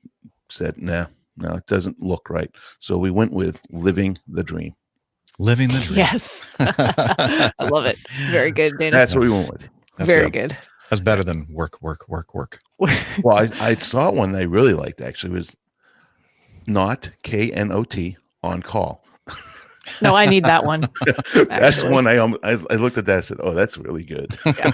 said, no, it doesn't look right. So we went with Living the Dream. Living the Dream. Yes. I love it. Very good, Dana. That's what we went with. Very good. That's better than work. Well, I saw one that I really liked, actually. It was not KNOT on call. No, I need that one. That's one I looked at that and said, oh, that's really good. Yeah.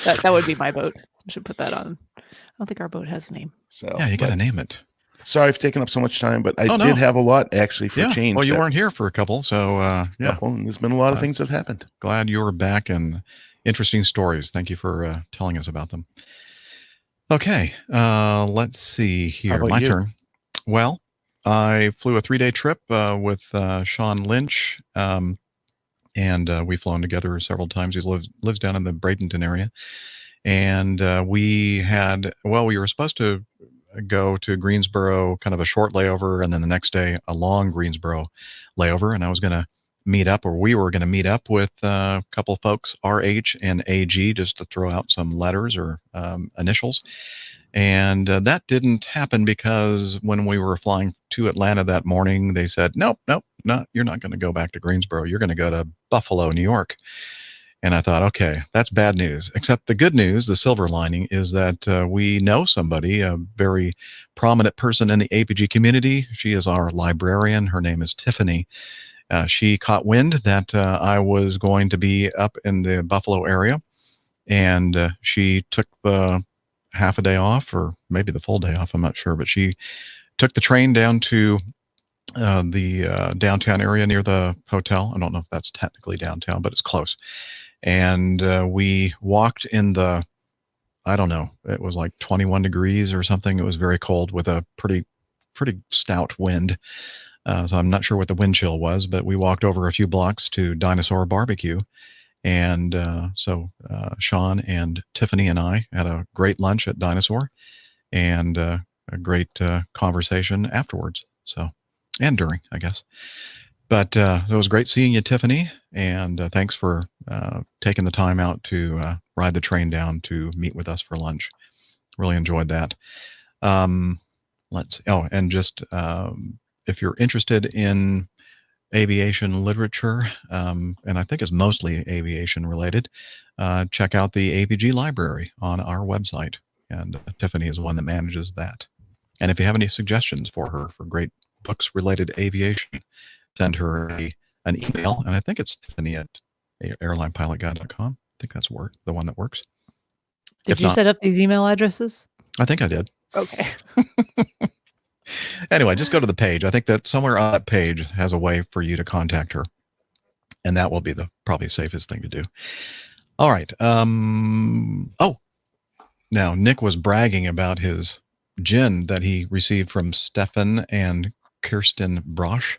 That would be my boat. I should put that on. I don't think our boat has a name. So yeah, you got to name it. Sorry I've taken up so much time, but I did have a lot actually for change. Well, you weren't here for a couple, so yeah. And there's been a lot of things that have happened. Glad you were back, and interesting stories. Thank you for telling us about them. Okay, let's see here. My turn. Well, I flew a 3-day trip with Sean Lynch, and we've flown together several times. He lives down in the Bradenton area, and we were supposed to go to Greensboro, kind of a short layover, and then the next day a long Greensboro layover. And I was going to meet up, or we were going to meet up with a couple folks, RH and AG, just to throw out some letters or initials. And that didn't happen because when we were flying to Atlanta that morning, they said, nope, you're not going to go back to Greensboro. You're going to go to Buffalo, New York. And I thought, okay, that's bad news. Except the good news, the silver lining, is that we know somebody, a very prominent person in the APG community. She is our librarian. Her name is Tiffany. She caught wind that I was going to be up in the Buffalo area, and she took the half a day off, or maybe the full day off, I'm not sure, but she took the train down to the downtown area near the hotel. I don't know if that's technically downtown, but it's close. And we walked in the, I don't know, it was like 21 degrees or something. It was very cold with a pretty stout wind. So I'm not sure what the wind chill was, but we walked over a few blocks to Dinosaur Barbecue. And so Sean and Tiffany and I had a great lunch at Dinosaur, and a great conversation afterwards. So, and during, I guess. But it was great seeing you, Tiffany, and thanks for taking the time out to ride the train down to meet with us for lunch. Really enjoyed that. And just if you're interested in aviation literature, and I think it's mostly aviation related, check out the APG library on our website. And Tiffany is the one that manages that. And if you have any suggestions for her for great books related to aviation, send her an email, and I think it's Tiffany at airlinepilotguy.com. I think that's the one that works. Did you set up these email addresses? I think I did. Okay. Anyway, just go to the page. I think that somewhere on that page has a way for you to contact her, and that will be the probably safest thing to do. All right. Oh, now Nick was bragging about his gin that he received from Stefan and Kirsten Brosch.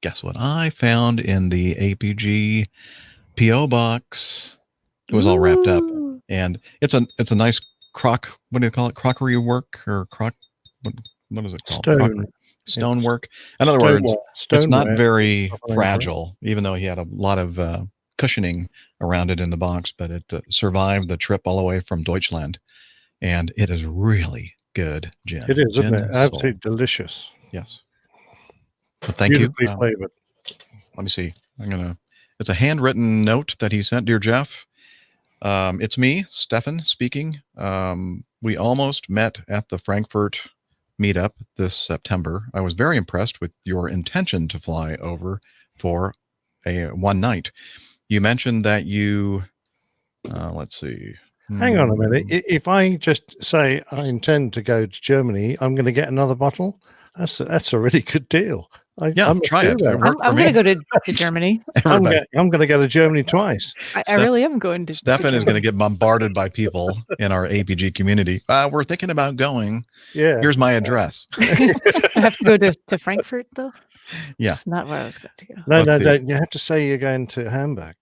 Guess what I found in the APG PO box? It was all wrapped up, and it's a nice what do you call it? Crockery work or what is it called? Stonework. In other words, it's not very fragile, even though he had a lot of cushioning around it in the box, but it survived the trip all the way from Deutschland, and it is really good gin. It is, isn't it? Absolutely delicious. Yes. But thank you. Flavored. Let me see. It's a handwritten note that he sent. Dear Jeff, it's me, Stefan, speaking. We almost met at the Frankfurt meetup this September. I was very impressed with your intention to fly over for one night. You mentioned that you, let's see. Hang on a minute. If I just say I intend to go to Germany, I'm going to get another bottle. That's a really good deal. I'm try it. I'm going to go to Germany. I'm going to go to Germany twice. I really am going to. Stefan is going to get bombarded by people in our APG community. We're thinking about going. Yeah. Here's my address. I have to go to Frankfurt, though. Yeah. It's not where I was going to go. No, don't. You have to say you're going to Hamburg.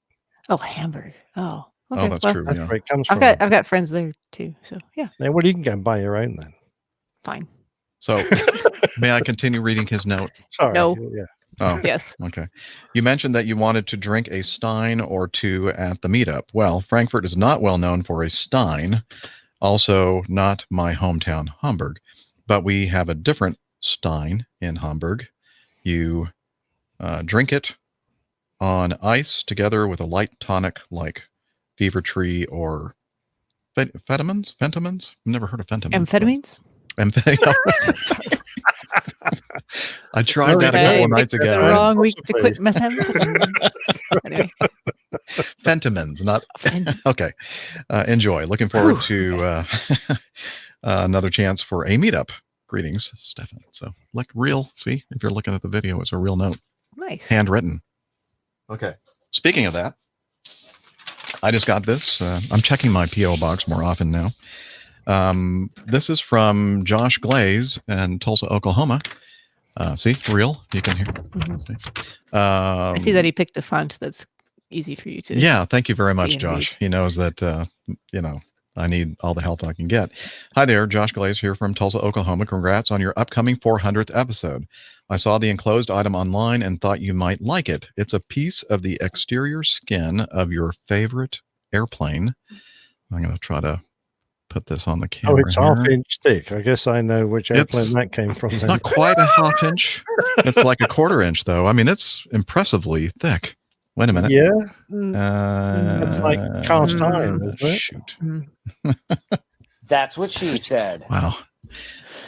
Oh, Hamburg. Oh. Okay. Oh, that's true. That's where it comes from. I've got friends there too. So yeah. Well, you can go and buy your own then. Fine. So, may I continue reading his note? Sorry. No. Yeah. Oh, yes. Okay. You mentioned that you wanted to drink a Stein or two at the meetup. Well, Frankfurt is not well known for a Stein, also not my hometown, Hamburg, but we have a different Stein in Hamburg. You drink it on ice together with a light tonic like Fever Tree or Fentimans? I've never heard of Fentimans. Amphetamines? I tried that a couple of nights ago. The wrong week to quit methamphetamine. Anyway. Fentimans, not okay. Enjoy. Looking forward to another chance for a meetup. Greetings, Stefan. So, like real. See, if you're looking at the video, it's a real note. Nice. Handwritten. Okay. Speaking of that, I just got this. I'm checking my PO box more often now. This is from Josh Glaze in Tulsa, Oklahoma. See, real. You can hear. Mm-hmm. I see that he picked a font that's easy for you to. Yeah, thank you very much, Josh. He knows that I need all the help I can get. Hi there, Josh Glaze here from Tulsa, Oklahoma. Congrats on your upcoming 400th episode. I saw the enclosed item online and thought you might like it. It's a piece of the exterior skin of your favorite airplane. I'm going to try to put this on the camera. Oh, it's half-inch thick. I guess I know which airplane that came from. It's not quite a half-inch. It's like a quarter-inch, though. I mean, it's impressively thick. Wait a minute. Yeah. It's like cast iron, isn't it? Shoot. That's what she said. Wow.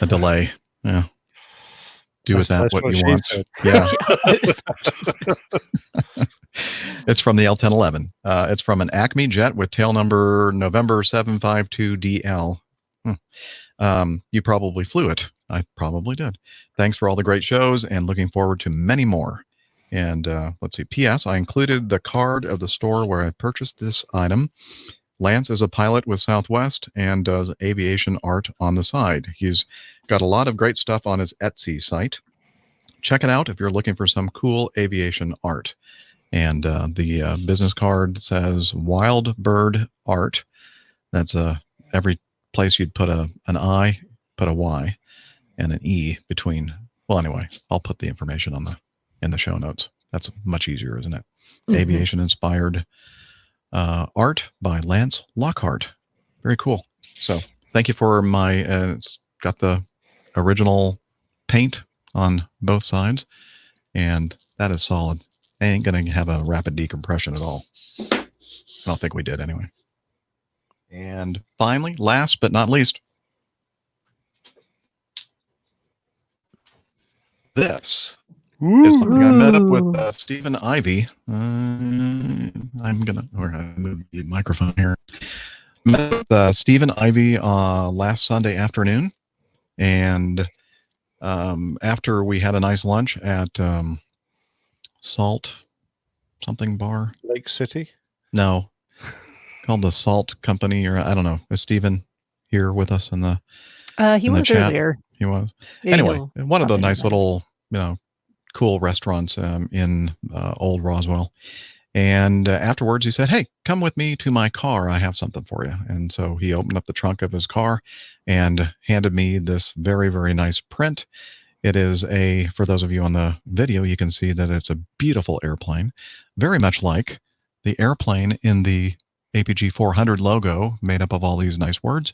A delay. Yeah. Do with that what you want. Said. Yeah. It's from the L1011. It's from an Acme jet with tail number November 752DL. You probably flew it. I probably did. Thanks for all the great shows and looking forward to many more. And let's see. P.S. I included the card of the store where I purchased this item. Lance is a pilot with Southwest and does aviation art on the side. He's got a lot of great stuff on his Etsy site. Check it out if you're looking for some cool aviation art. And the business card says Wild Bird Art. That's every place you'd put an I, put a Y, and an E between. Well, anyway, I'll put the information in the show notes. That's much easier, isn't it? Mm-hmm. Aviation inspired art by Lance Lockhart. Very cool. So thank you for my. It's got the original paint on both sides, and that is solid. I ain't going to have a rapid decompression at all. I don't think we did anyway. And finally, last but not least, this is something I met up with Stephen Ivy. I'm gonna move the microphone here. Met with Stephen Ivy last Sunday afternoon, and after we had a nice lunch at Salt something bar, Lake City. No, called the Salt Company, or I don't know. Is Stephen here with us in the he in the was chat? earlier. He was. Maybe Anyway, he'll one of pop the in nice next. little, cool restaurants in Old Roswell. And afterwards, he said, "Hey, come with me to my car. I have something for you." And so he opened up the trunk of his car and handed me this very, very nice print. It is for those of you on the video, you can see that it's a beautiful airplane, very much like the airplane in the APG 400 logo, made up of all these nice words.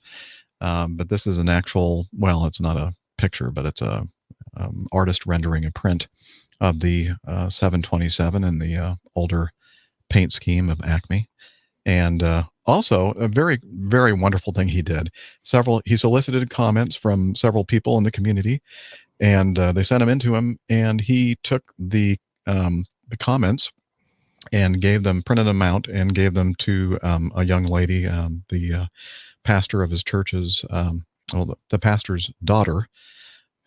But this is an actual, well, it's not a picture, but it's a artist rendering a print of the 727 and the older paint scheme of Acme. And also a very, very wonderful thing he did. He solicited comments from several people in the community, and they sent them into him, and he took the comments and printed them out and gave them to a young lady, the pastor of his church's, the pastor's daughter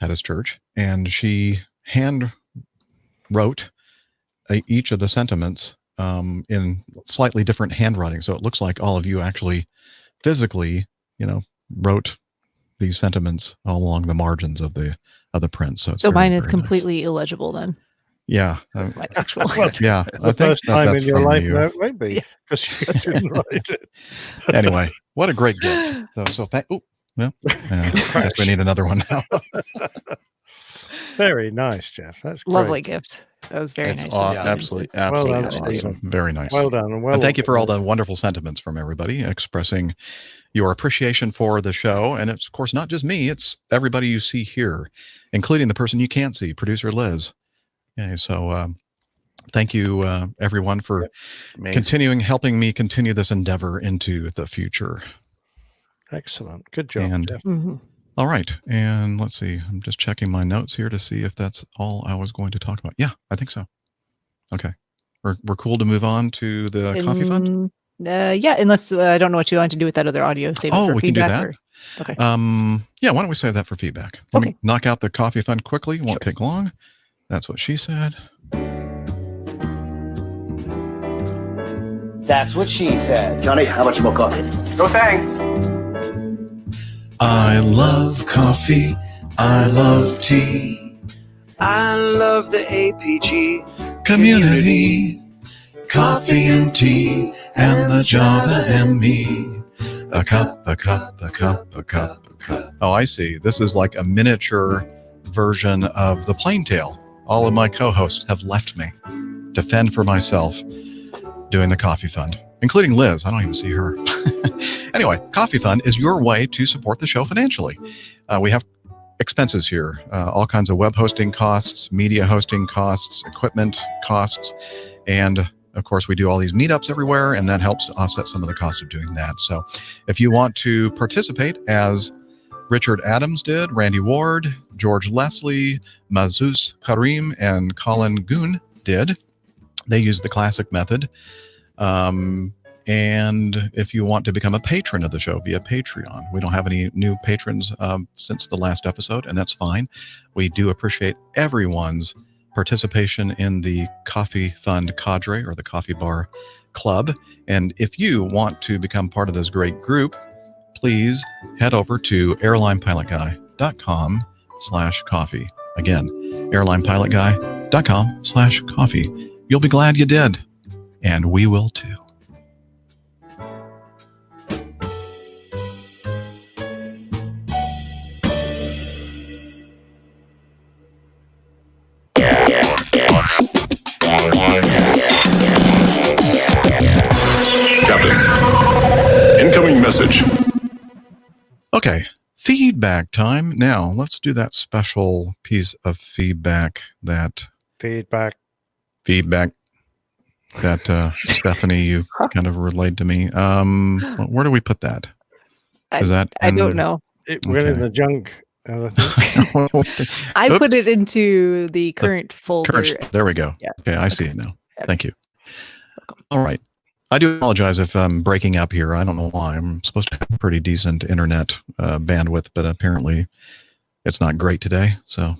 at his church, and she hand wrote each of the sentiments in slightly different handwriting. So it looks like all of you actually physically, wrote these sentiments all along the margins of the print. So mine is completely illegible then. Yeah. My actual. Yeah. The first time in your life, no, it won't be, because you didn't write it. Anyway, what a great gift. So I guess we need another one now. Very nice, Jeff. That's great. Lovely gift. That was very nice. Absolutely. Well done, Awesome. Very nice. Well done. And thank you for all the wonderful sentiments from everybody expressing your appreciation for the show. And it's, of course, not just me. It's everybody you see here, including the person you can't see, producer Liz. Okay, so thank you, everyone, for helping me continue this endeavor into the future. Excellent. Good job, Jeff. All right. And let's see. I'm just checking my notes here to see if that's all I was going to talk about. Yeah, I think so. Okay. We're cool to move on to the coffee fund? Yeah, unless I don't know what you want to do with that other audio. Save it for we feedback. can do that. Okay. Yeah, why don't we save that for feedback? Let me knock out the coffee fund quickly. It won't take long. That's what she said. That's what she said. Johnny, how much more coffee? No thanks. I love coffee. I love tea. I love the APG community. Coffee and tea and the Java and me. A cup, a cup, a cup, a cup, a cup. Oh, I see. This is like a miniature version of the Plain Tale. All of my co-hosts have left me to fend for myself doing the coffee fund, including Liz. I don't even see her. Anyway, Coffee Fund is your way to support the show financially. We have expenses here, all kinds of web hosting costs, media hosting costs, equipment costs, and of course, we do all these meetups everywhere, and that helps to offset some of the cost of doing that. So if you want to participate, as Richard Adams did, Randy Ward, George Leslie, Mazuz Karim, and Colin Goon did, they used the classic method. And if you want to become a patron of the show via Patreon, we don't have any new patrons since the last episode, and that's fine. We do appreciate everyone's participation in the Coffee Fund cadre, or the Coffee Bar Club. And if you want to become part of this great group, please head over to airlinepilotguy.com/coffee. Again, airlinepilotguy.com/coffee. You'll be glad you did, and we will too. Captain, incoming message. Okay, feedback time. Now, let's do that special piece of feedback that Stephanie, you kind of relayed to me. Where do we put that? I don't know. It went in the junk I put it into the current folder. There we go. Yeah. Okay, I see it now. Thank you. All right. I do apologize if I'm breaking up here. I don't know why. I'm supposed to have pretty decent internet bandwidth, but apparently it's not great today. So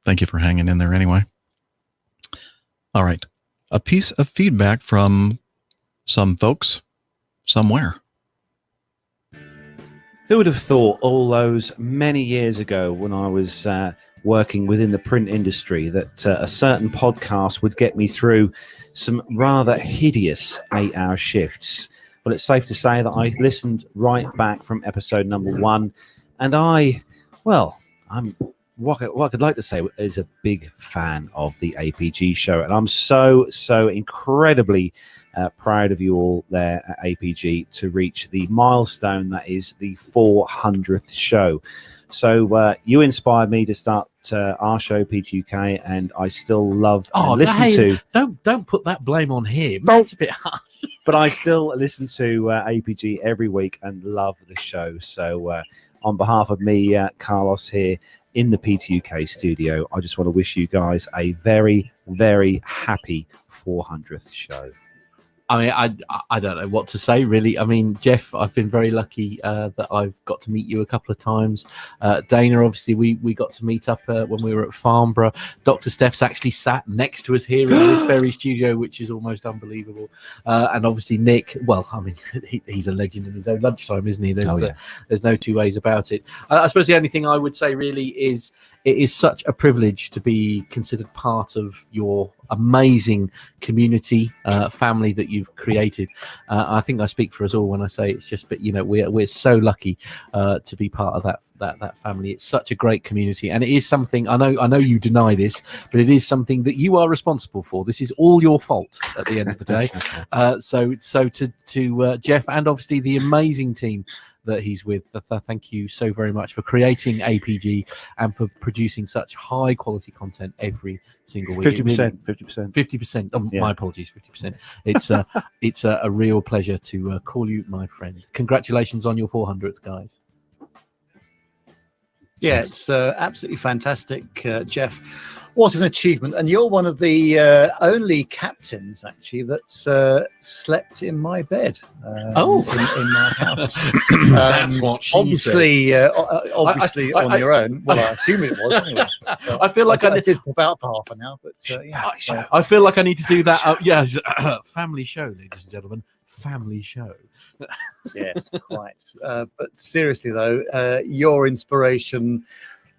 thank you for hanging in there anyway. All right. A piece of feedback from some folks somewhere. Who would have thought all those many years ago when I was working within the print industry that a certain podcast would get me through some rather hideous 8-hour shifts? Well, it's safe to say that I listened right back from episode number 1, and what I'd like to say is a big fan of the APG show, and I'm so incredibly proud of you all there at APG to reach the milestone that is the 400th show. So you inspired me to start our show, PTUK, and I still love and listen to. Don't put that blame on him. That's a bit harsh. But I still listen to APG every week and love the show. So on behalf of me, Carlos here in the PTUK studio, I just want to wish you guys a very, very happy 400th show. I mean, I don't know what to say, really. I mean, Jeff, I've been very lucky that I've got to meet you a couple of times. Dana, obviously, we got to meet up when we were at Farnborough. Dr. Steph's actually sat next to us here in this very studio, which is almost unbelievable. And obviously, Nick, well, I mean, he's a legend in his own lunchtime, isn't he? There's no two ways about it. I suppose the only thing I would say really is it is such a privilege to be considered part of your amazing community family that you've created. I think I speak for us all when I say it's just, but you know, we're so lucky to be part of that family. It's such a great community, and it is something I know you deny this, but it is something that you are responsible for. This is all your fault at the end of the day. So to Jeff and obviously the amazing team that he's with, thank you so very much for creating APG and for producing such high quality content every single week. 50%. Oh, yeah. My apologies, 50%. It's a real pleasure to call you my friend. Congratulations on your 400th, guys. Yeah, it's absolutely fantastic, Jeff. What an achievement. And you're one of the only captains, actually, that's slept in my bed in my house. That's what she obviously, said. Obviously on your own. Well, I assume it was anyway. So I feel like I did pop out for half an hour, but yeah. I feel like I need to do that. Yes, family show, ladies and gentlemen. Family show. Yes, quite. But seriously, though, your inspiration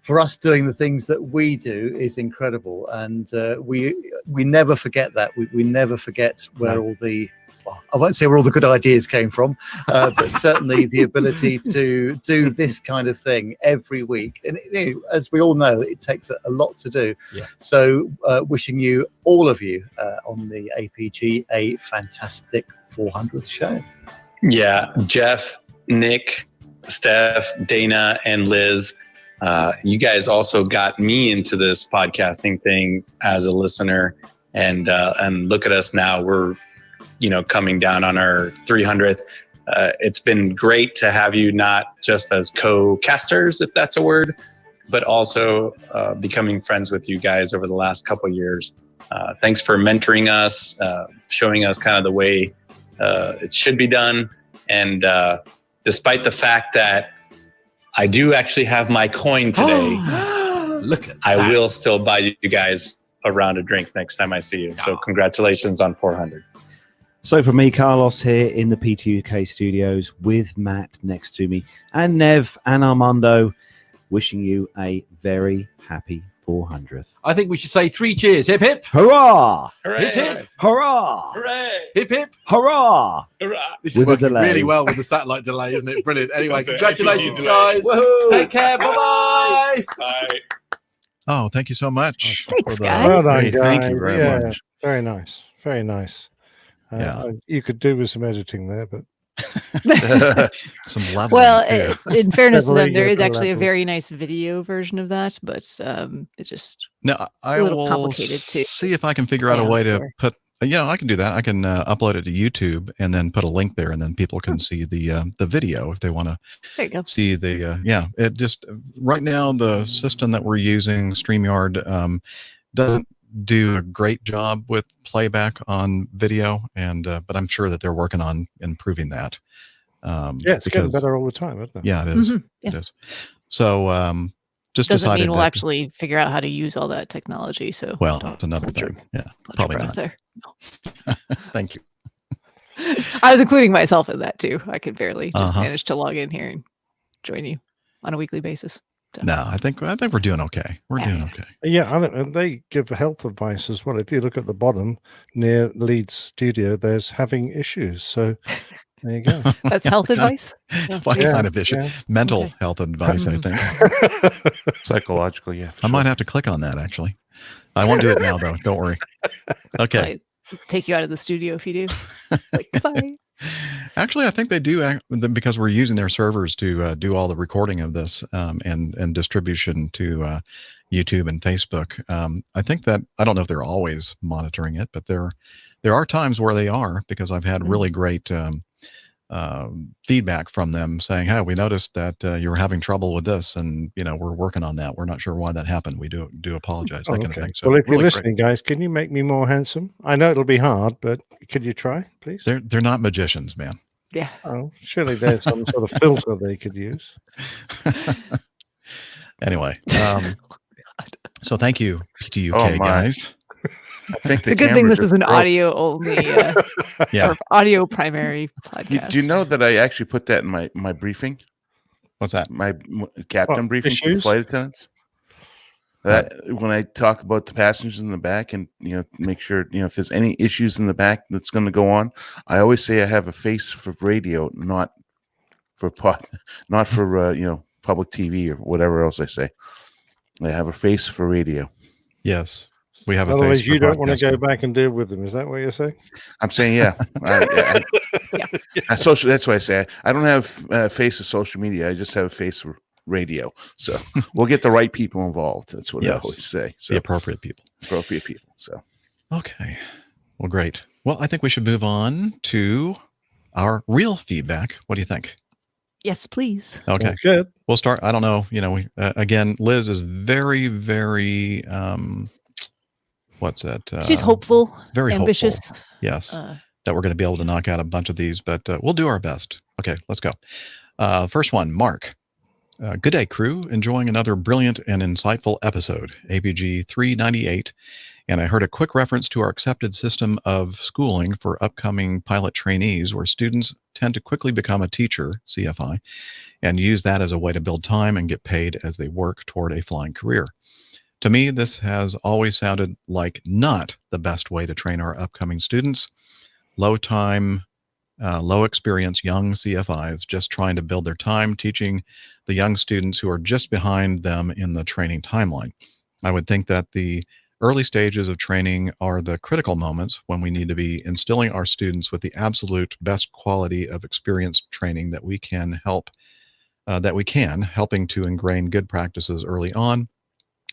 for us doing the things that we do is incredible, and we never forget that. We never forget where all the, well, I won't say where all the good ideas came from, but certainly the ability to do this kind of thing every week. And you know, as we all know, it takes a lot to do. Yeah. So wishing you, all of you on the APG, a fantastic 400th show. Yeah, Jeff, Nick, Steph, Dana, and Liz. You guys also got me into this podcasting thing as a listener, and look at us now. We're, coming down on our 300th. It's been great to have you not just as co-casters, if that's a word, but also becoming friends with you guys over the last couple of years. Thanks for mentoring us, showing us kind of the way it should be done. And despite the fact that I do actually have my coin today, look at I will still buy you guys a round of drinks next time I see you. So congratulations on 400. So for me, Carlos here in the PTUK studios with Matt next to me and Nev and Armando, wishing you a very happy 400th. I think we should say 3 cheers. Hip, hip. Hurrah! Hooray! Hip, hip. Hurrah! Hooray! Hip, hip. Hurrah! Hurrah! This is With a working delay. really well with the satellite delay, isn't it? Brilliant. Anyway, That's it. congratulations, APG guys. Woohoo! Take care. Bye-bye. Bye. Oh, thank you so much. Thanks, for the- guys. Well done, guys. Thank you very Yeah, much. very nice. Very nice. Yeah. You could do with some editing there, but Some leveling. Well, too. in fairness to them, Leveling there at is the actually a level. very nice video version of that, but it's just No, I a little will complicated to see if I can figure out a plan way to for. put I can do that. I can upload it to YouTube and then put a link there, and then people can see the video if they want to There you go. see the It just right now the system that we're using, StreamYard, doesn't do a great job with playback on video, and but I'm sure that they're working on improving that. It's getting better all the time, isn't it? Yeah, it is. Yeah. It is. So just Doesn't decided mean we'll that. actually figure out how to use all that technology. So Well, that's another thing. Yeah, probably not. There. Thank you. I was including myself in that too. I could barely just Uh-huh. manage to log in here and join you on a weekly basis. So. No, I think we're doing okay. We're doing okay. Yeah, and they give health advice as well. If you look at the bottom near Leeds studio, there's having issues. So there you go. That's health advice? What kind of issue? Mental health advice, I think. Psychological, yeah. I might have to click on that, actually. I won't do it now, though. Don't worry. Okay. I take you out of the studio if you do. Like, bye. Actually, I think they do because we're using their servers to do all the recording of this and distribution to YouTube and Facebook. I think that I don't know if they're always monitoring it, but there are times where they are, because I've had really great feedback from them saying, "Hey, we noticed that you were having trouble with this, and we're working on that. We're not sure why that happened. We do apologize." That kind of thing. So, well, if you're really listening, guys, can you make me more handsome? I know it'll be hard, but could you try, please? They're not magicians, man. Yeah. Oh, surely there's some sort of filter they could use. Anyway, so thank you, PTUK guys. I think It's a good thing this is an audio only, or audio primary podcast. Do you know that I actually put that in my briefing? What's that? My captain briefing for the issues? flight attendants. That when I talk about the passengers in the back and make sure if there's any issues in the back that's going to go on, I always say I have a face for radio, not for public TV or whatever else I say. I have a face for radio. Yes. We have a Otherwise, face you for don't want to go broadcasting. back and deal with them. Is that what you're saying? I'm saying, yeah. Social. That's why I say I don't have a face of social media. I just have a face for radio. So we'll get the right people involved. That's what I always say. So the appropriate people. Appropriate people. So okay. Well, great. Well, I think we should move on to our real feedback. What do you think? Yes, please. Okay. Good. We'll start. I don't know. We again, Liz is very, very. What's that? She's hopeful, very ambitious. Hopeful. Yes, that we're going to be able to knock out a bunch of these, but we'll do our best. Okay, let's go. First one, Mark. Good day, crew. Enjoying another brilliant and insightful episode, APG 398. And I heard a quick reference to our accepted system of schooling for upcoming pilot trainees, where students tend to quickly become a teacher, CFI, and use that as a way to build time and get paid as they work toward a flying career. To me, this has always sounded like not the best way to train our upcoming students. Low time, low experience young CFIs just trying to build their time teaching the young students who are just behind them in the training timeline. I would think that the early stages of training are the critical moments when we need to be instilling our students with the absolute best quality of experienced training that we can helping to ingrain good practices early on,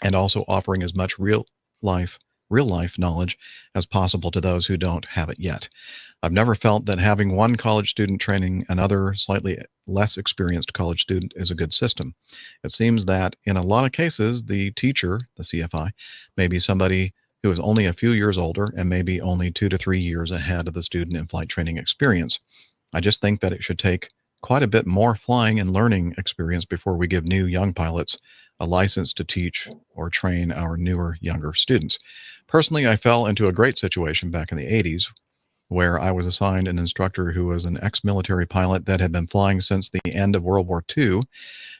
and also offering as much real life knowledge as possible to those who don't have it yet. I've never felt that having one college student training another slightly less experienced college student is a good system. It seems that in a lot of cases, the teacher, the CFI, may be somebody who is only a few years older and maybe only 2 to 3 years ahead of the student in flight training experience. I just think that it should take quite a bit more flying and learning experience before we give new young pilots a license to teach or train our newer, younger students. Personally, I fell into a great situation back in the 80s where I was assigned an instructor who was an ex-military pilot that had been flying since the end of World War II,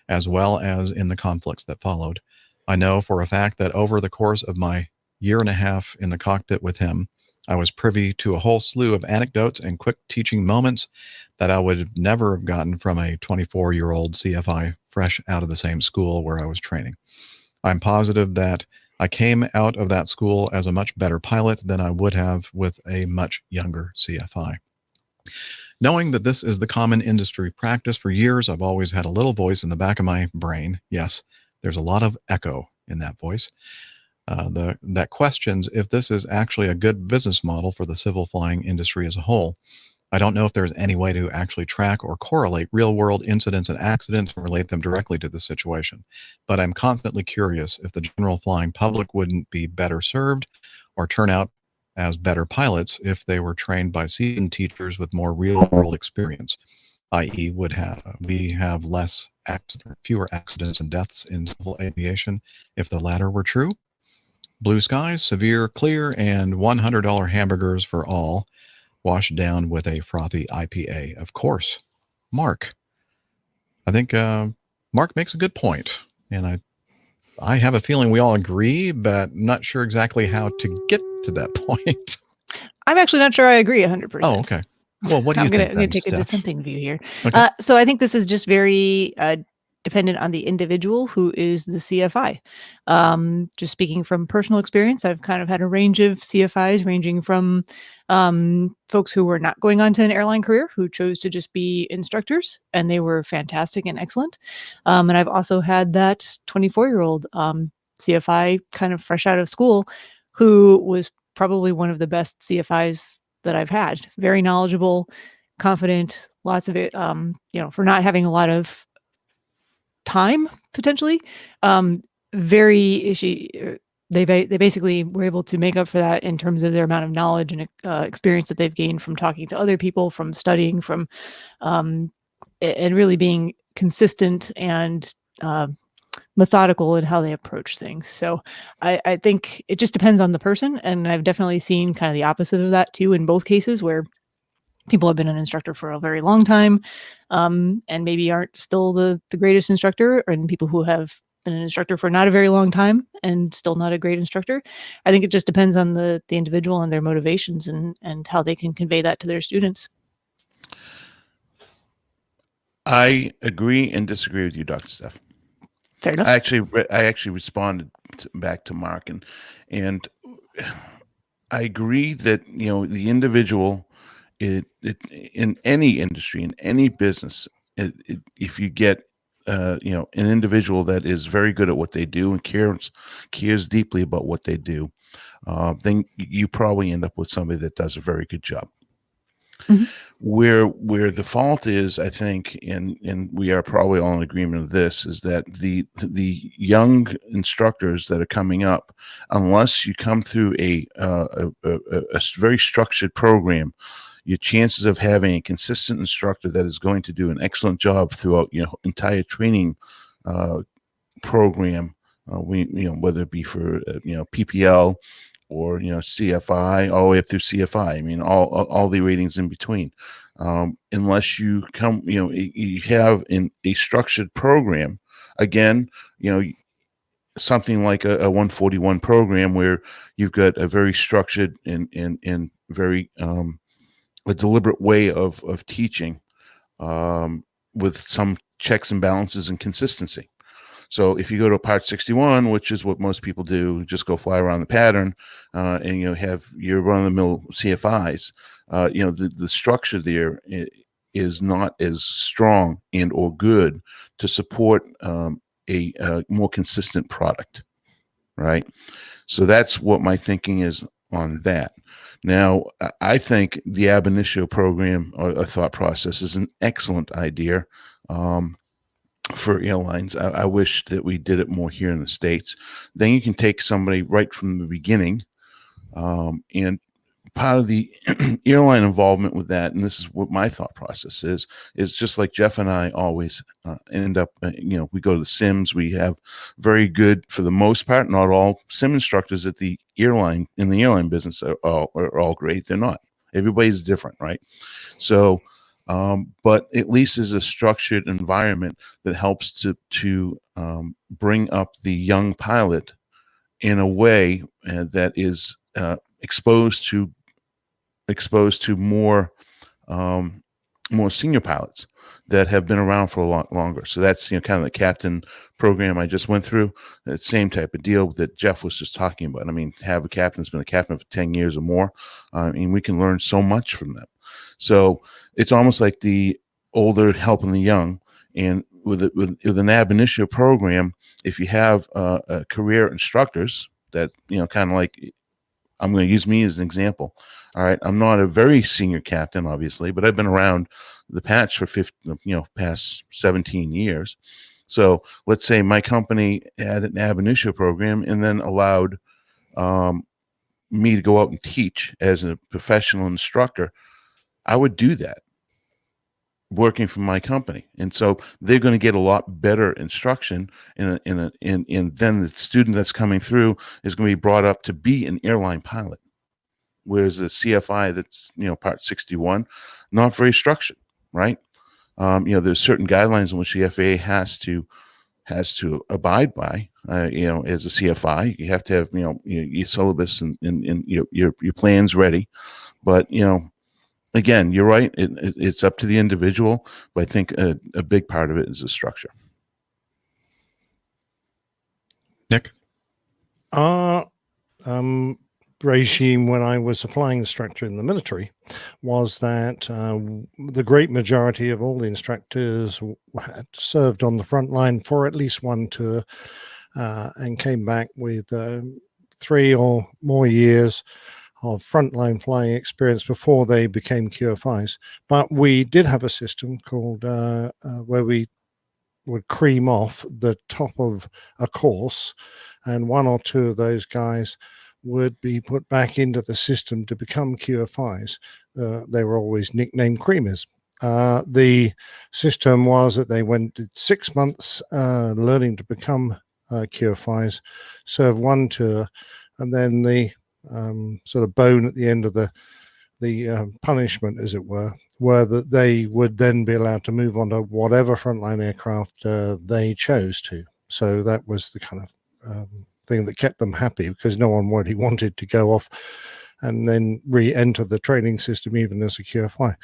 as well as in the conflicts that followed. I know for a fact that over the course of my year and a half in the cockpit with him, I was privy to a whole slew of anecdotes and quick teaching moments that I would never have gotten from a 24-year-old CFI fresh out of the same school where I was training. I'm positive that I came out of that school as a much better pilot than I would have with a much younger CFI. Knowing that this is the common industry practice for years, I've always had a little voice in the back of my brain. Yes, there's a lot of echo in that voice, that questions if this is actually a good business model for the civil flying industry as a whole. I don't know if there's any way to actually track or correlate real-world incidents and accidents and relate them directly to the situation. But I'm constantly curious if the general flying public wouldn't be better served or turn out as better pilots if they were trained by seasoned teachers with more real-world experience, i.e. we have fewer accidents and deaths in civil aviation if the latter were true. Blue skies, severe, clear, and $100 hamburgers for all, washed down with a frothy IPA. Of course, Mark. I think Mark makes a good point, and I have a feeling we all agree, but not sure exactly how to get to that point. I'm actually not sure I agree 100%. Oh, okay. Well, what do you think? I'm going to take Steph? a dissenting view here. Okay. So I think this is just very dependent on the individual who is the CFI. Just speaking from personal experience, I've kind of had a range of CFIs ranging from folks who were not going on to an airline career, who chose to just be instructors, and they were fantastic and excellent. And I've also had that 24-year-old CFI kind of fresh out of school who was probably one of the best CFIs that I've had. Very knowledgeable, confident, lots of it, for not having a lot of time potentially. They basically were able to make up for that in terms of their amount of knowledge and experience that they've gained from talking to other people, from studying, from and really being consistent and methodical in how they approach things. So I think it just depends on the person. And I've definitely seen kind of the opposite of that too, in both cases, where people have been an instructor for a very long time and maybe aren't still the greatest instructor, and people who have been an instructor for not a very long time and still not a great instructor. I think it just depends on the individual and their motivations and how they can convey that to their students. I agree and disagree with you, Dr. Steph. Fair enough. I actually responded back to Mark, and I agree that the individual, in any industry, in any business, if you get an individual that is very good at what they do and cares deeply about what they do, then you probably end up with somebody that does a very good job. Mm-hmm. Where the fault is, I think, and we are probably all in agreement of this, is that the young instructors that are coming up, unless you come through a very structured program, your chances of having a consistent instructor that is going to do an excellent job throughout entire training program, whether it be for PPL or CFI, all the way up through CFI. I mean, all the ratings in between. Unless you come, you have in a structured program, again, something like a 141 program where you've got a very structured and very a deliberate way of teaching, with some checks and balances and consistency. So if you go to a Part 61, which is what most people do, just go fly around the pattern, and have your run-of-the-mill CFIs, the structure there is not as strong and or good to support a more consistent product, right? So that's what my thinking is on that. Now, I think the ab initio program or a thought process is an excellent idea. For airlines, I wish that we did it more here in the States. Then you can take somebody right from the beginning, and part of the airline involvement with that, and this is what my thought process is just like Jeff and I always end up, we go to the sims. We have very good, for the most part, not all sim instructors at the airline, in the airline business are all great. They're not. Everybody's different, right? So, but at least there's a structured environment that helps to bring up the young pilot in a way that is exposed to more senior pilots that have been around for a lot longer. So that's kind of the captain program I just went through. The same type of deal that Jeff was just talking about. I mean, have a captain that's been a captain for 10 years or more. And we can learn so much from them. So it's almost like the older helping the young. And with an ab initio program, if you have career instructors that, kind of like, I'm going to use me as an example. All right. I'm not a very senior captain, obviously, but I've been around the patch for past 17 years. So let's say my company had an ab initio program and then allowed me to go out and teach as a professional instructor. I would do that working for my company. And so they're going to get a lot better instruction and then the student that's coming through is going to be brought up to be an airline pilot. Whereas the CFI that's, part 61, not very structured, right? There's certain guidelines in which the FAA has to abide by, as a CFI. You have to have, your syllabus and your plans ready. But, again, you're right. It's up to the individual, but I think a big part of it is the structure. Nick? Regime when I was a flying instructor in the military was that the great majority of all the instructors had served on the front line for at least one tour and came back with 3 or more years of frontline flying experience before they became QFIs. But we did have a system called where we would cream off the top of a course, and 1 or 2 of those guys would be put back into the system to become QFIs. They were always nicknamed creamers. The system was that they went 6 months learning to become QFIs, serve 1 tour, and then the sort of bone at the end of the punishment, as it were that they would then be allowed to move on to whatever frontline aircraft they chose to. So that was the kind of thing that kept them happy, because no one really wanted to go off and then re-enter the training system even as a QFI.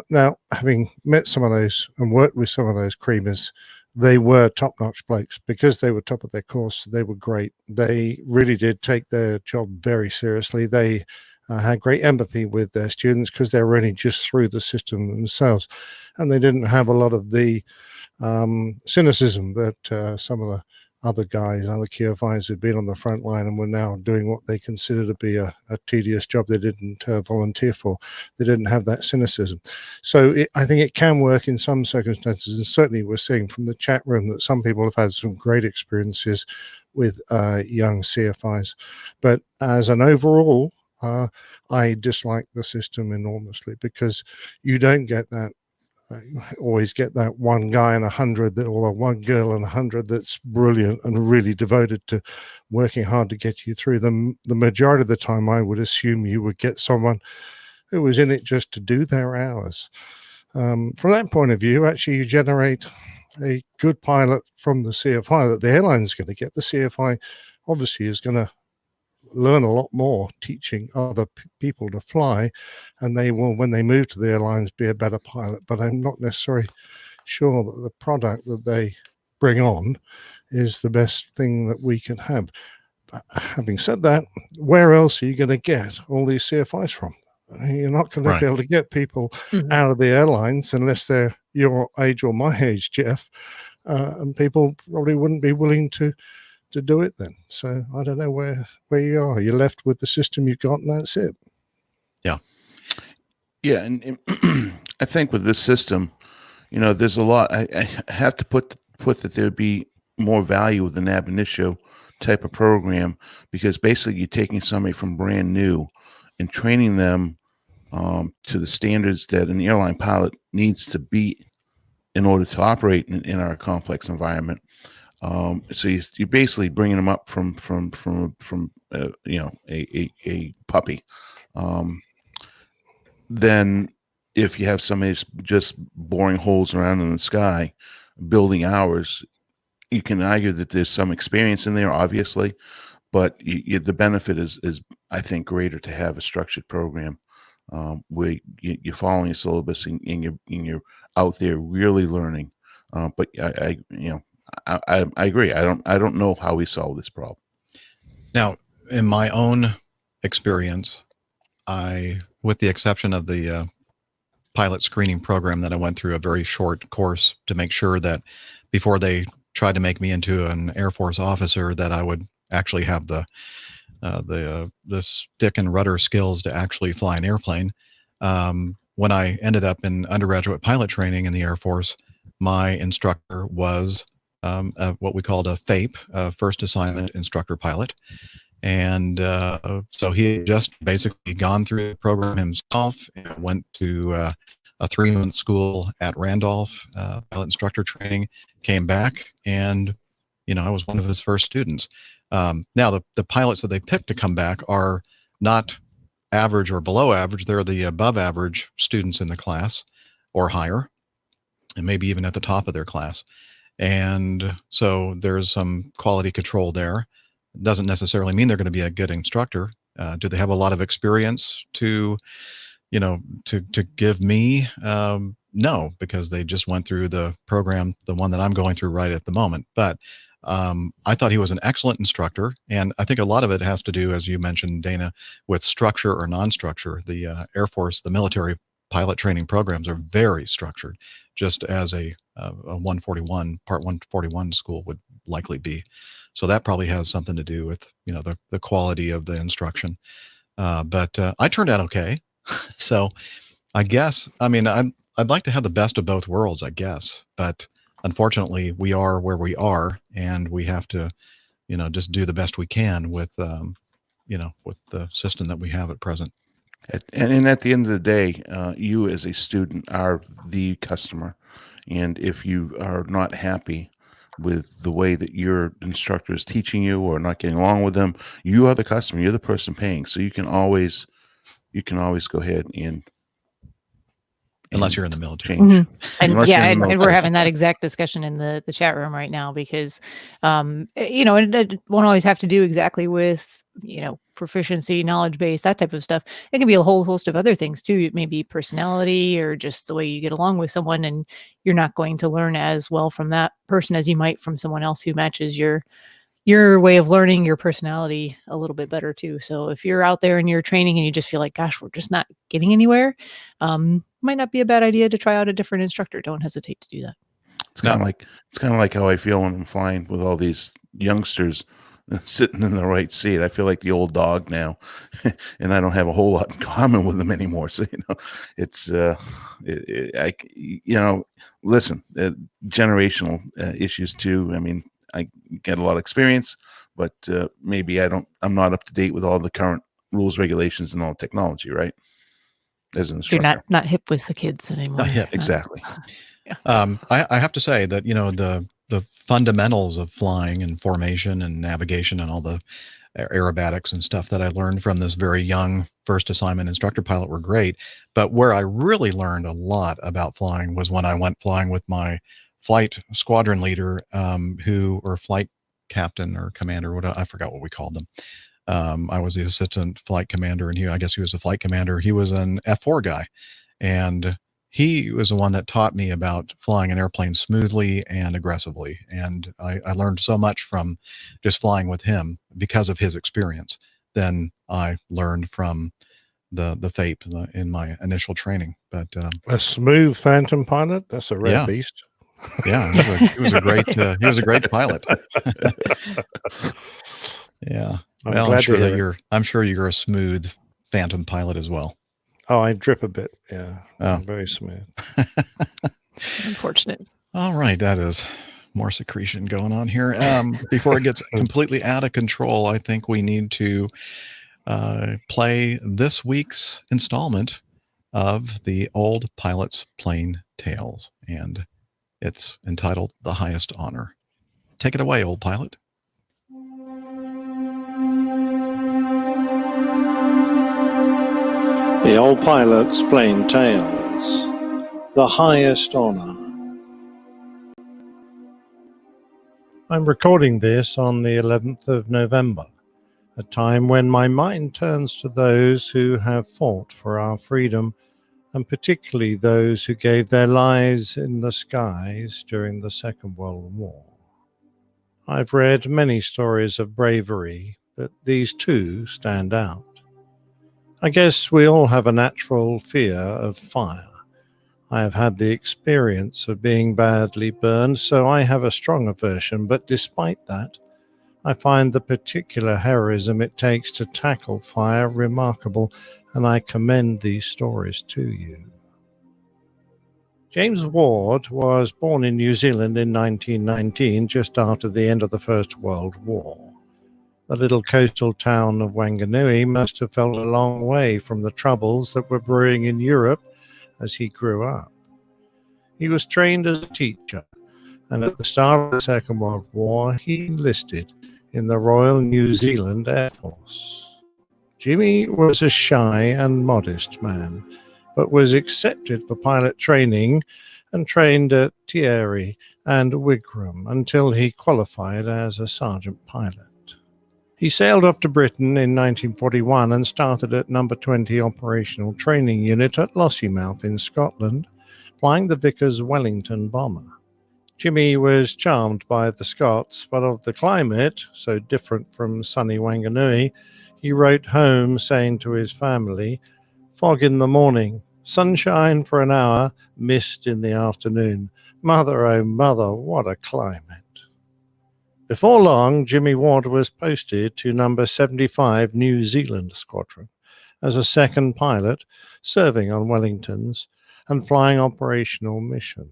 Now, having met some of those and worked with some of those creamers, they were top-notch blokes. Because they were top of their course, they were great. They really did take their job very seriously. They had great empathy with their students because they were only just through the system themselves, and they didn't have a lot of the cynicism that some of the other guys, other QFIs who'd been on the front line and were now doing what they consider to be a tedious job they didn't volunteer for. They didn't have that cynicism. So I think it can work in some circumstances, and certainly we're seeing from the chat room that some people have had some great experiences with young CFIs. But as an overall, I dislike the system enormously, because you don't get that. You always get that one guy in 100 that, or the one girl in 100 that's brilliant and really devoted to working hard to get you through them. The majority of the time, I would assume you would get someone who was in it just to do their hours. From that point of view, actually, you generate a good pilot from the CFI that the airline's going to get. The CFI obviously is going to learn a lot more teaching other people to fly, and they will, when they move to the airlines, be a better pilot. But I'm not necessarily sure that the product that they bring on is the best thing that we can have. Having said that, where else are you going to get all these CFIs from? You're not going to be able to get people out of the airlines unless they're your age or my age, Jeff, and people probably wouldn't be willing to do it then. So I don't know where you are. You're left with the system you've got, and that's it. Yeah, and I think with this system, there's a lot. I have to put that there'd be more value with an ab initio type of program, because basically you're taking somebody from brand new and training them to the standards that an airline pilot needs to be in order to operate in our complex environment. So you're basically bringing them up from a puppy. Then if you have somebody just boring holes around in the sky, building hours, you can argue that there's some experience in there, obviously, but the benefit is I think greater to have a structured program where you're following a syllabus and you're out there really learning. But I agree. I don't know how we solve this problem. Now, in my own experience, with the exception of the pilot screening program that I went through, a very short course to make sure that before they tried to make me into an Air Force officer, that I would actually have the stick and rudder skills to actually fly an airplane. When I ended up in undergraduate pilot training in the Air Force, my instructor was what we called a FAPE, First Assignment Instructor Pilot. And so he had just basically gone through the program himself and went to a 3-month school at Randolph, pilot instructor training, came back, and I was one of his first students. Now, the pilots that they picked to come back are not average or below average. They're the above average students in the class or higher, and maybe even at the top of their class. And so there's some quality control there. It doesn't necessarily mean they're going to be a good instructor. Do they have a lot of experience to give me? No, because they just went through the program, the one that I'm going through right at the moment. But I thought he was an excellent instructor. And I think a lot of it has to do, as you mentioned, Dana, with structure or non-structure. The Air Force, the military pilot training programs are very structured, just as a 141, Part 141 school would likely be. So that probably has something to do with, the quality of the instruction. But I turned out okay. So I guess, I'd like to have the best of both worlds, I guess. But unfortunately, we are where we are, and we have to, just do the best we can with, with the system that we have at present. And at the end of the day, you as a student are the customer. And if you are not happy with the way that your instructor is teaching you or not getting along with them, you are the customer. You're the person paying. So you can always go ahead and unless you're in the military. Mm-hmm. And we're having that exact discussion in the chat room right now because, it won't always have to do exactly with, proficiency, knowledge base, that type of stuff. It can be a whole host of other things too. It may be personality or just the way you get along with someone, and you're not going to learn as well from that person as you might from someone else who matches your way of learning, your personality a little bit better too. So if you're out there and you're training and you just feel like, gosh, we're just not getting anywhere, might not be a bad idea to try out a different instructor. Don't hesitate to do that. It's kind of like how I feel when I'm flying with all these youngsters sitting in the right seat. I feel like the old dog now, and I don't have a whole lot in common with them anymore. So it's listen, generational issues too. I mean, I get a lot of experience, but maybe I'm not up to date with all the current rules, regulations, and all technology, right? As an instructor. You're not hip with the kids anymore. Not hip, exactly. Yeah. I have to say that, the fundamentals of flying and formation and navigation and all the aerobatics and stuff that I learned from this very young first assignment instructor pilot were great. But where I really learned a lot about flying was when I went flying with my flight squadron leader, or flight captain or commander, I forgot what we called them. I was the assistant flight commander, and I guess he was a flight commander. He was an F4 guy, and he was the one that taught me about flying an airplane smoothly and aggressively. And I learned so much from just flying with him because of his experience than I learned from the FAPE in my initial training. But a smooth Phantom pilot, that's a rare beast. Yeah, he was a great pilot. Yeah. I'm sure you're a smooth Phantom pilot as well. Oh, I drip a bit. Yeah. I'm very smooth. Unfortunate. All right. That is more secretion going on here. Before it gets completely out of control, I think we need to play this week's installment of the Old Pilot's Plain Tales. And it's entitled The Highest Honor. Take it away, Old Pilot. The Old Pilot's Plain Tales, The Highest Honor. I'm recording this on the 11th of November, a time when my mind turns to those who have fought for our freedom, and particularly those who gave their lives in the skies during the Second World War. I've read many stories of bravery, but these two stand out. I guess we all have a natural fear of fire. I have had the experience of being badly burned, so I have a strong aversion, but despite that, I find the particular heroism it takes to tackle fire remarkable, and I commend these stories to you. James Ward was born in New Zealand in 1919, just after the end of the First World War. The little coastal town of Wanganui must have felt a long way from the troubles that were brewing in Europe as he grew up. He was trained as a teacher, and at the start of the Second World War, he enlisted in the Royal New Zealand Air Force. Jimmy was a shy and modest man, but was accepted for pilot training and trained at Thierry and Wigram until he qualified as a sergeant pilot. He sailed off to Britain in 1941 and started at No. 20 Operational Training Unit at Lossiemouth in Scotland, flying the Vickers Wellington bomber. Jimmy was charmed by the Scots, but of the climate, so different from sunny Wanganui, he wrote home saying to his family, "Fog in the morning, sunshine for an hour, mist in the afternoon. Mother, oh mother, what a climate." Before long, Jimmy Ward was posted to No. 75 New Zealand Squadron as a second pilot, serving on Wellingtons and flying operational missions.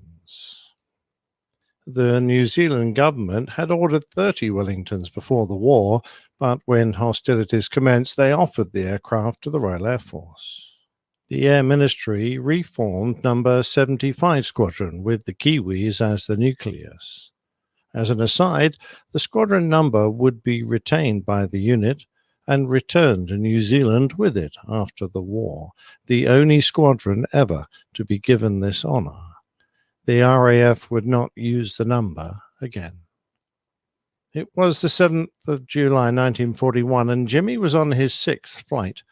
The New Zealand government had ordered 30 Wellingtons before the war, but when hostilities commenced, they offered the aircraft to the Royal Air Force. The Air Ministry reformed No. 75 Squadron with the Kiwis as the nucleus. As an aside, the squadron number would be retained by the unit and returned to New Zealand with it after the war, the only squadron ever to be given this honour. The RAF would not use the number again. It was the 7th of July 1941, and Jimmy was on his 6th flight,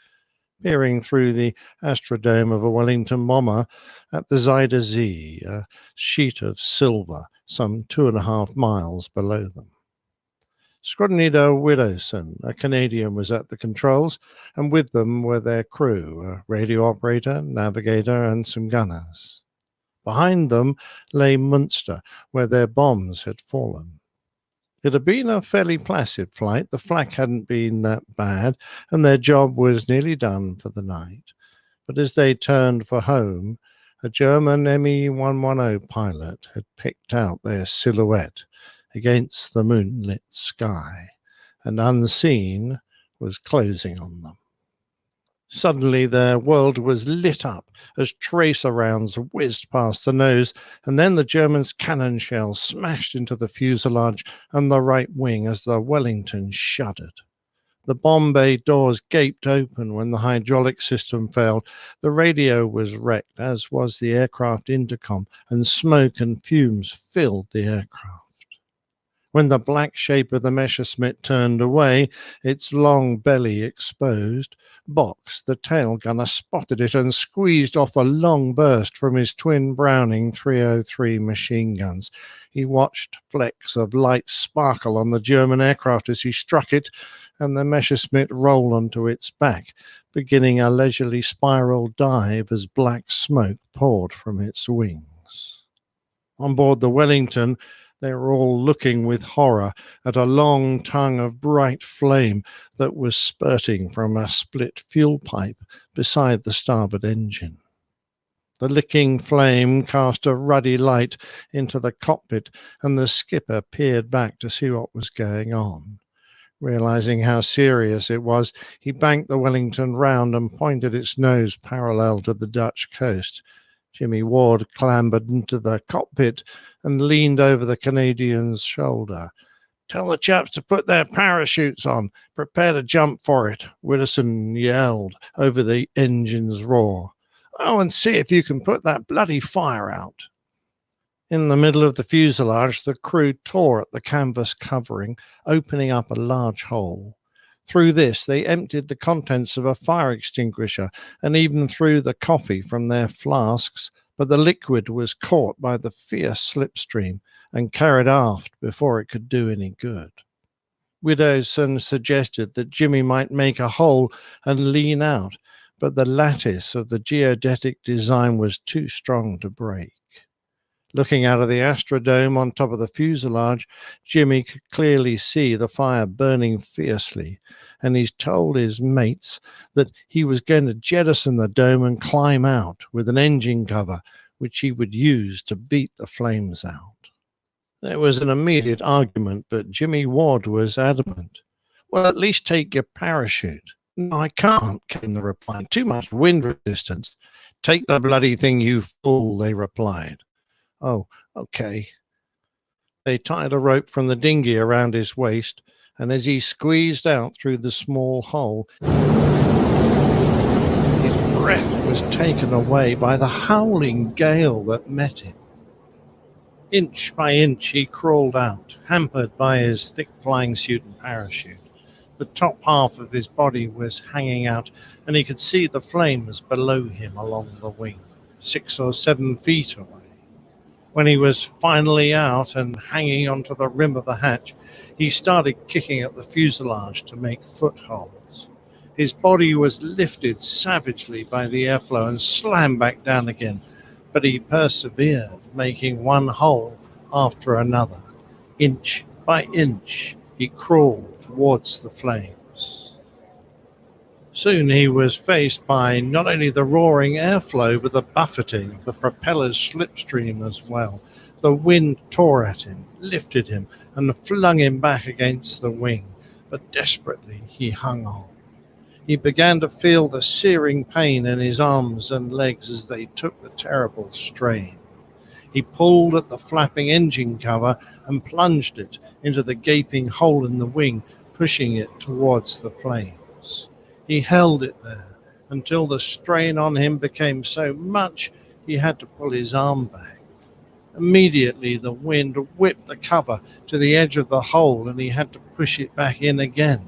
peering through the astrodome of a Wellington bomber at the Zuyder Zee, a sheet of silver some 2.5 miles below them. Squadron Leader Widowson, a Canadian, was at the controls, and with them were their crew, a radio operator, navigator, and some gunners. Behind them lay Munster, where their bombs had fallen. It had been a fairly placid flight. The flak hadn't been that bad, and their job was nearly done for the night. But as they turned for home, a German Me-110 pilot had picked out their silhouette against the moonlit sky, and unseen was closing on them. Suddenly their world was lit up as tracer rounds whizzed past the nose, and then the Germans' cannon shells smashed into the fuselage and the right wing as the Wellington shuddered. The bomb bay doors gaped open when the hydraulic system failed. The radio was wrecked, as was the aircraft intercom, and smoke and fumes filled the aircraft. When the black shape of the Messerschmitt turned away, its long belly exposed, Box, the tail gunner, spotted it and squeezed off a long burst from his twin Browning 303 machine guns. He watched flecks of light sparkle on the German aircraft as he struck it, and the Messerschmitt roll onto its back, beginning a leisurely spiral dive as black smoke poured from its wings. On board the Wellington, they were all looking with horror at a long tongue of bright flame that was spurting from a split fuel pipe beside the starboard engine. The licking flame cast a ruddy light into the cockpit, and the skipper peered back to see what was going on. Realizing how serious it was, he banked the Wellington round and pointed its nose parallel to the Dutch coast. Jimmy Ward clambered into the cockpit and leaned over the Canadian's shoulder. "Tell the chaps to put their parachutes on. Prepare to jump for it," Widowson yelled over the engine's roar. "Oh, and see if you can put that bloody fire out." In the middle of the fuselage, the crew tore at the canvas covering, opening up a large hole. Through this, they emptied the contents of a fire extinguisher and even threw the coffee from their flasks, but the liquid was caught by the fierce slipstream and carried aft before it could do any good. Widowson suggested that Jimmy might make a hole and lean out, but the lattice of the geodetic design was too strong to break. Looking out of the Astrodome on top of the fuselage, Jimmy could clearly see the fire burning fiercely, and he's told his mates that he was going to jettison the dome and climb out with an engine cover, which he would use to beat the flames out. There was an immediate argument, but Jimmy Ward was adamant. "Well, at least take your parachute." "No, I can't," came the reply. "Too much wind resistance." "Take the bloody thing, you fool," they replied. "Oh, okay." They tied a rope from the dinghy around his waist, and as he squeezed out through the small hole, his breath was taken away by the howling gale that met him. Inch by inch he crawled out, hampered by his thick flying suit and parachute. The top half of his body was hanging out, and he could see the flames below him along the wing, 6 or 7 feet away. When he was finally out and hanging onto the rim of the hatch, he started kicking at the fuselage to make footholds. His body was lifted savagely by the airflow and slammed back down again, but he persevered, making one hole after another. Inch by inch, he crawled towards the flames. Soon he was faced by not only the roaring airflow, but the buffeting of the propeller's slipstream as well. The wind tore at him, lifted him, and flung him back against the wing, but desperately he hung on. He began to feel the searing pain in his arms and legs as they took the terrible strain. He pulled at the flapping engine cover and plunged it into the gaping hole in the wing, pushing it towards the flames. He held it there until the strain on him became so much he had to pull his arm back. Immediately the wind whipped the cover to the edge of the hole and he had to push it back in again.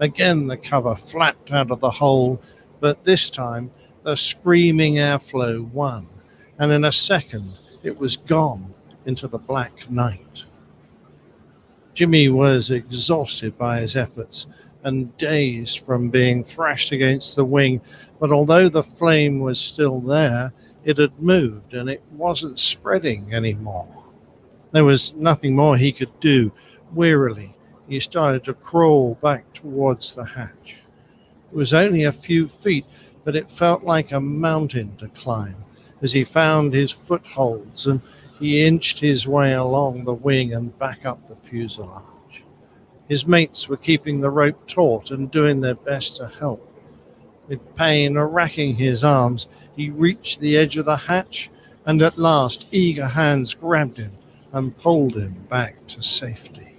Again the cover flapped out of the hole, but this time the screaming airflow won, and in a second it was gone into the black night. Jimmy was exhausted by his efforts and dazed from being thrashed against the wing, but although the flame was still there, it had moved and it wasn't spreading anymore. There was nothing more he could do. Wearily, he started to crawl back towards the hatch. It was only a few feet, but it felt like a mountain to climb as he found his footholds and he inched his way along the wing and back up the fuselage. His mates were keeping the rope taut and doing their best to help. With pain racking his arms, he reached the edge of the hatch, and at last eager hands grabbed him and pulled him back to safety.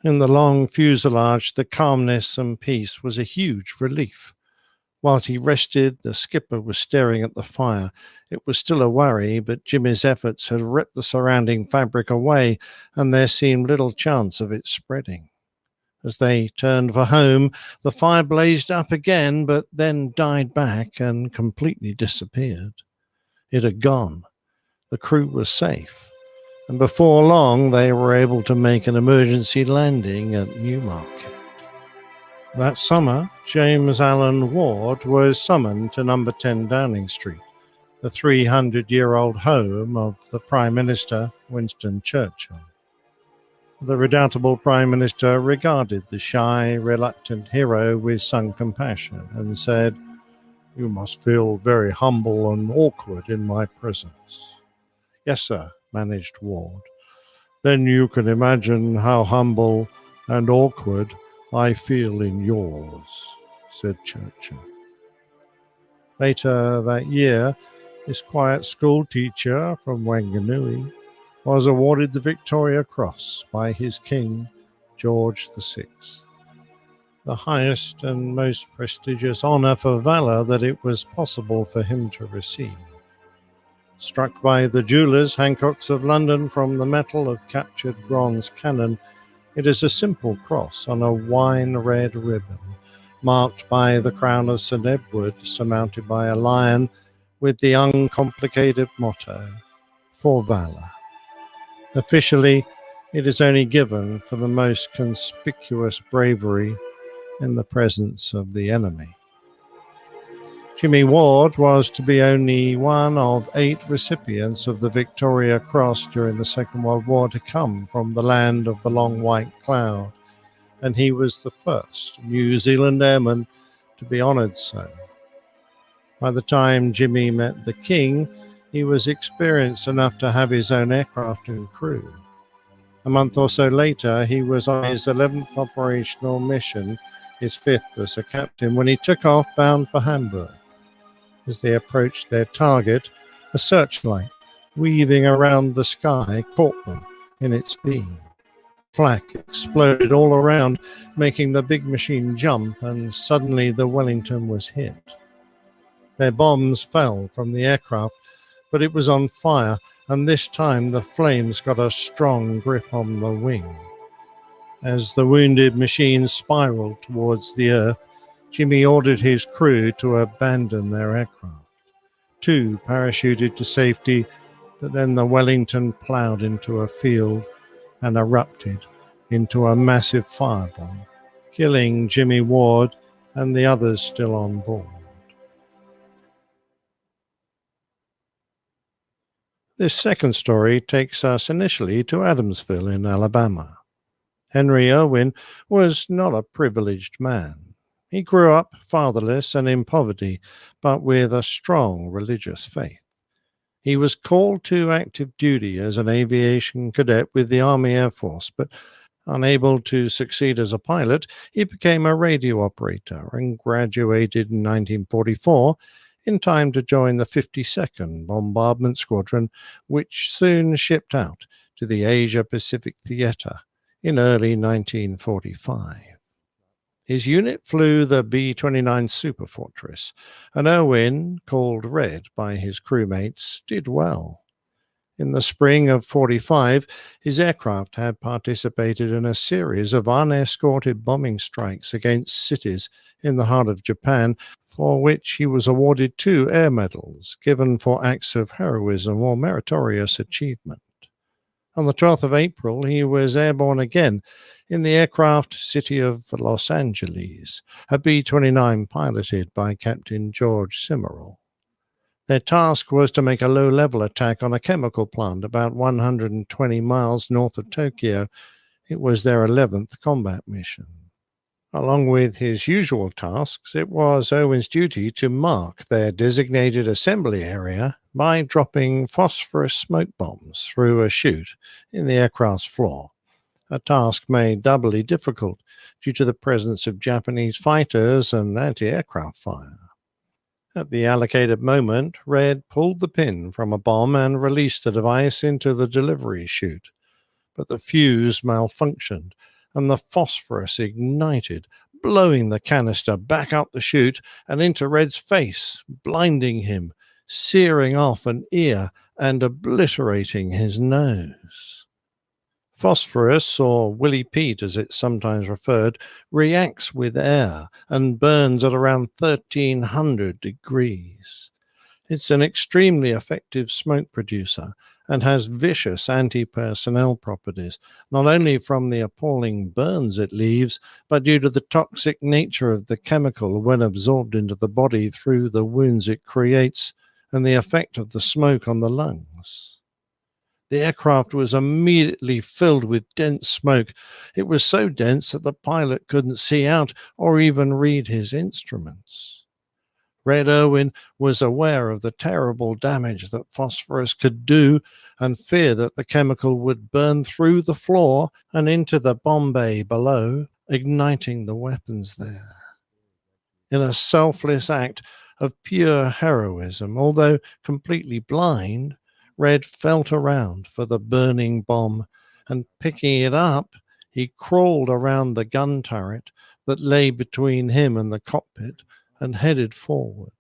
In the long fuselage, the calmness and peace was a huge relief. Whilst he rested, the skipper was staring at the fire. It was still a worry, but Jimmy's efforts had ripped the surrounding fabric away, and there seemed little chance of it spreading. As they turned for home, the fire blazed up again, but then died back and completely disappeared. It had gone. The crew was safe, and before long they were able to make an emergency landing at Newmarket. That summer, James Allen Ward was summoned to number 10 Downing Street, the 300-year-old home of the Prime Minister, Winston Churchill. The redoubtable Prime Minister regarded the shy, reluctant hero with some compassion and said, "You must feel very humble and awkward in my presence." "Yes, sir," managed Ward. "Then you can imagine how humble and awkward I feel in yours," said Churchill. Later that year, this quiet school teacher from Wanganui was awarded the Victoria Cross by his king, George VI, the highest and most prestigious honour for valour that it was possible for him to receive. Struck by the jewellers Hancocks of London from the metal of captured bronze cannon, it is a simple cross on a wine-red ribbon, marked by the crown of St. Edward, surmounted by a lion, with the uncomplicated motto, "For Valour." Officially, it is only given for the most conspicuous bravery in the presence of the enemy. Jimmy Ward was to be only one of 8 recipients of the Victoria Cross during the Second World War to come from the land of the long white cloud, and he was the first New Zealand airman to be honoured so. By the time Jimmy met the King, he was experienced enough to have his own aircraft and crew. A month or so later, he was on his 11th operational mission, his 5th as a captain, when he took off bound for Hamburg. As they approached their target, a searchlight weaving around the sky caught them in its beam. Flak exploded all around, making the big machine jump, and suddenly the Wellington was hit. Their bombs fell from the aircraft, but it was on fire, and this time the flames got a strong grip on the wing. As the wounded machine spiraled towards the earth, Jimmy ordered his crew to abandon their aircraft. 2 parachuted to safety, but then the Wellington ploughed into a field and erupted into a massive firebomb, killing Jimmy Ward and the others still on board. This second story takes us initially to Adamsville in Alabama. Henry Irwin was not a privileged man. He grew up fatherless and in poverty, but with a strong religious faith. He was called to active duty as an aviation cadet with the Army Air Force, but unable to succeed as a pilot, he became a radio operator and graduated in 1944 in time to join the 52nd Bombardment Squadron, which soon shipped out to the Asia-Pacific Theater in early 1945. His unit flew the B-29 Super Fortress, and Irwin, called Red by his crewmates, did well. In the spring of 45, his aircraft had participated in a series of unescorted bombing strikes against cities in the heart of Japan, for which he was awarded 2 air medals given for acts of heroism or meritorious achievement. On the 12th of April, he was airborne again in the aircraft City of Los Angeles, a B-29 piloted by Captain George Simmerall. Their task was to make a low-level attack on a chemical plant about 120 miles north of Tokyo. It was their 11th combat mission. Along with his usual tasks, it was Irwin's duty to mark their designated assembly area by dropping phosphorus smoke bombs through a chute in the aircraft's floor, a task made doubly difficult due to the presence of Japanese fighters and anti-aircraft fire. At the allocated moment, Red pulled the pin from a bomb and released the device into the delivery chute. But the fuse malfunctioned, and the phosphorus ignited, blowing the canister back up the chute and into Red's face, blinding him, searing off an ear and obliterating his nose. Phosphorus, or Willy Pete as it's sometimes referred, reacts with air and burns at around 1300 degrees. It's an extremely effective smoke producer and has vicious anti-personnel properties, not only from the appalling burns it leaves, but due to the toxic nature of the chemical when absorbed into the body through the wounds it creates and the effect of the smoke on the lungs. The aircraft was immediately filled with dense smoke. It was so dense that the pilot couldn't see out or even read his instruments. Red Irwin was aware of the terrible damage that phosphorus could do and feared that the chemical would burn through the floor and into the bomb bay below, igniting the weapons there. In a selfless act of pure heroism, although completely blind, Red felt around for the burning bomb, and picking it up, he crawled around the gun turret that lay between him and the cockpit and headed forward.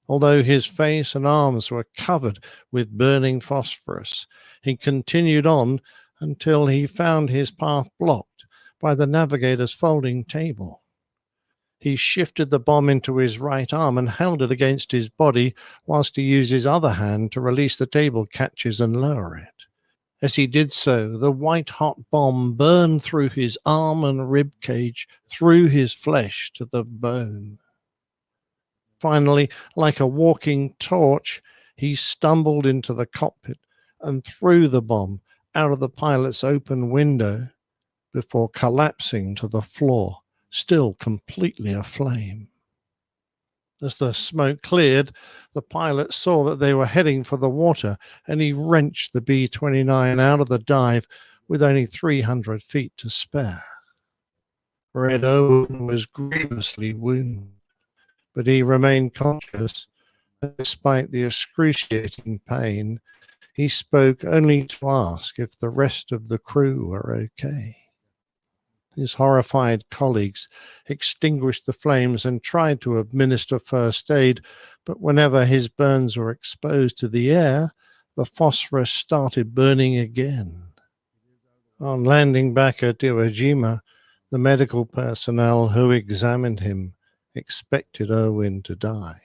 Although his face and arms were covered with burning phosphorus, he continued on until he found his path blocked by the navigator's folding table. He shifted the bomb into his right arm and held it against his body whilst he used his other hand to release the table catches and lower it. As he did so, the white-hot bomb burned through his arm and rib cage, through his flesh to the bone. Finally, like a walking torch, he stumbled into the cockpit and threw the bomb out of the pilot's open window before collapsing to the floor, still completely aflame. As the smoke cleared, the pilot saw that they were heading for the water, and he wrenched the B-29 out of the dive with only 300 feet to spare. Red Owen was grievously wounded, but he remained conscious. Despite the excruciating pain, he spoke only to ask if the rest of the crew were okay. His horrified colleagues extinguished the flames and tried to administer first aid, but whenever his burns were exposed to the air, the phosphorus started burning again. On landing back at Iwo Jima, the medical personnel who examined him expected Owen to die.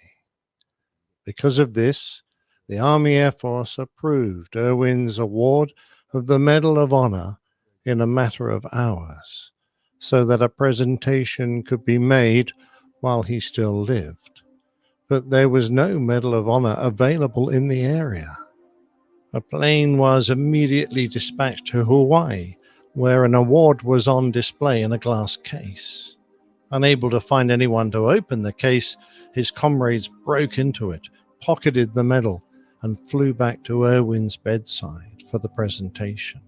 Because of this, the Army Air Force approved Owen's award of the Medal of Honor in a matter of hours, so that a presentation could be made while he still lived. But there was no Medal of Honor available in the area. A plane was immediately dispatched to Hawaii, where an award was on display in a glass case. Unable to find anyone to open the case, his comrades broke into it, pocketed the medal, and flew back to Owen's bedside for the presentation.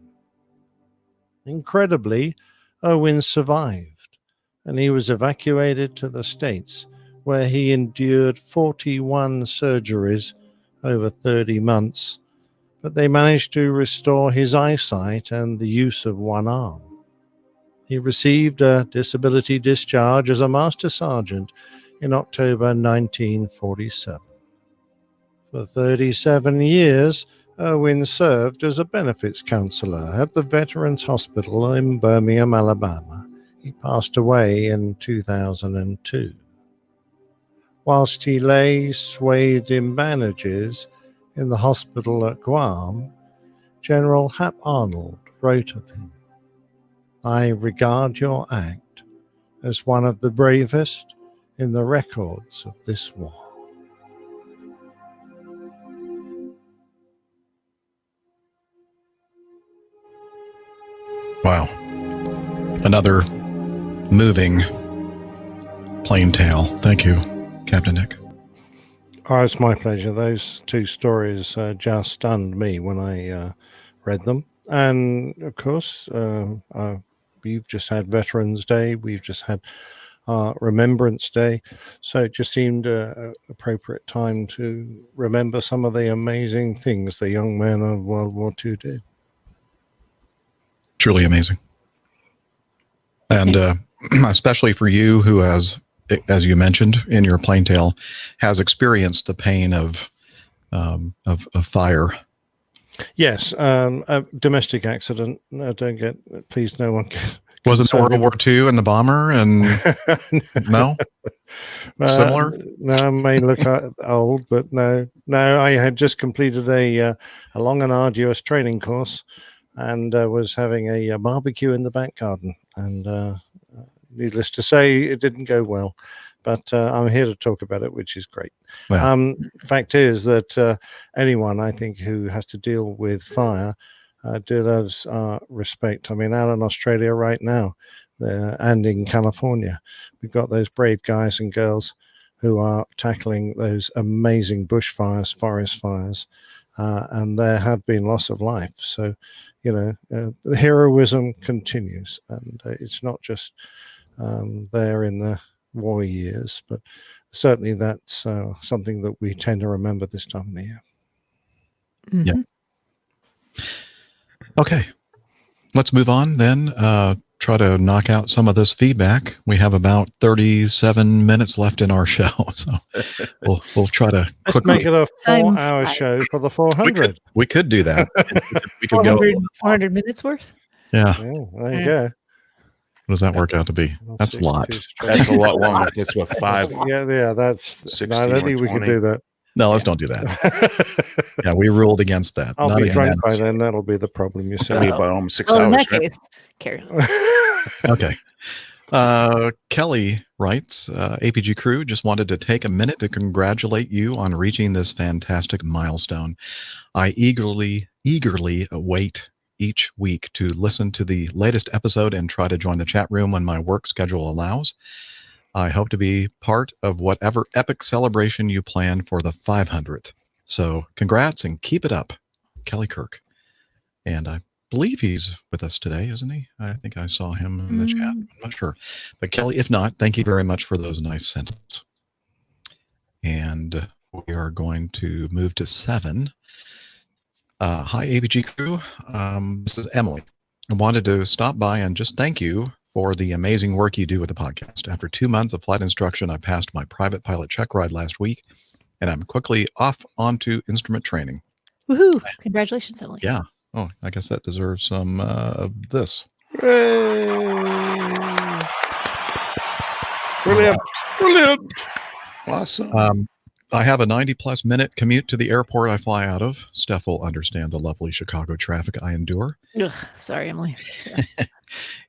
Incredibly, Owen survived, and he was evacuated to the States, where he endured 41 surgeries over 30 months, but they managed to restore his eyesight and the use of one arm. He received a disability discharge as a Master Sergeant in October 1947. For 37 years, Owen served as a benefits counselor at the Veterans Hospital in Birmingham, Alabama. He passed away in 2002. Whilst he lay swathed in bandages in the hospital at Guam, General Hap Arnold wrote of him, "I regard your act as one of the bravest in the records of this war." Wow. Another moving plain tale. Thank you, Captain Nick. Oh, it's my pleasure. Those two stories just stunned me when I read them. And of course, we've just had Veterans Day. We've just had Remembrance Day. So it just seemed an appropriate time to remember some of the amazing things the young men of World War II did. Truly amazing. And especially for you who has, as you mentioned in your plain tale, has experienced the pain of fire. Yes, a domestic accident. No, don't get, please, no one. Wasn't World War II and the bomber and no? Similar? No, I may look old, but no. I had just completed a long and arduous training course, and was having a barbecue in the back garden, and needless to say, it didn't go well. But I'm here to talk about it, which is great. Wow. Fact is that anyone, I think, who has to deal with fire deserves respect. I mean, out in Australia right now, and in California, we've got those brave guys and girls who are tackling those amazing bushfires, forest fires, and there have been loss of life. So, you know, the heroism continues, and it's not just there in the war years, but certainly that's something that we tend to remember this time of the year. Mm-hmm. Yeah. Okay, let's move on then. Try to knock out some of this feedback. We have about 37 minutes left in our show, so we'll try to quickly make it a 4-hour show for the 400. We could do that. We could 400 minutes worth. Yeah. There you go. What does that work out to be? That's a lot. That's a lot longer. That's what 5. Yeah. That's 60, no, I don't think we can do that. No, let's don't do that. Yeah, we ruled against that. I'll be drunk by then. That'll be the problem. You said about almost 6 In hours. that Right? case, carry on. Okay. Kelly writes, APG crew, just wanted to take a minute to congratulate you on reaching this fantastic milestone. I eagerly await each week to listen to the latest episode and try to join the chat room when my work schedule allows. I hope to be part of whatever epic celebration you plan for the 500th. So congrats and keep it up, Kelly Kirk. And I believe he's with us today, isn't he? I think I saw him in the chat. I'm not sure. But Kelly, if not, thank you very much for those nice sentences. And we are going to move to 7. Hi, ABG crew. This is Emily. I wanted to stop by and just thank you for the amazing work you do with the podcast. After 2 months of flight instruction, I passed my private pilot check ride last week, and I'm quickly off onto instrument training. Woohoo! Congratulations, Emily. Yeah. Oh, I guess that deserves some of this. Brilliant. Brilliant. Awesome. I have a 90-plus minute commute to the airport I fly out of. Steph will understand the lovely Chicago traffic I endure. Ugh, sorry, Emily. Yeah.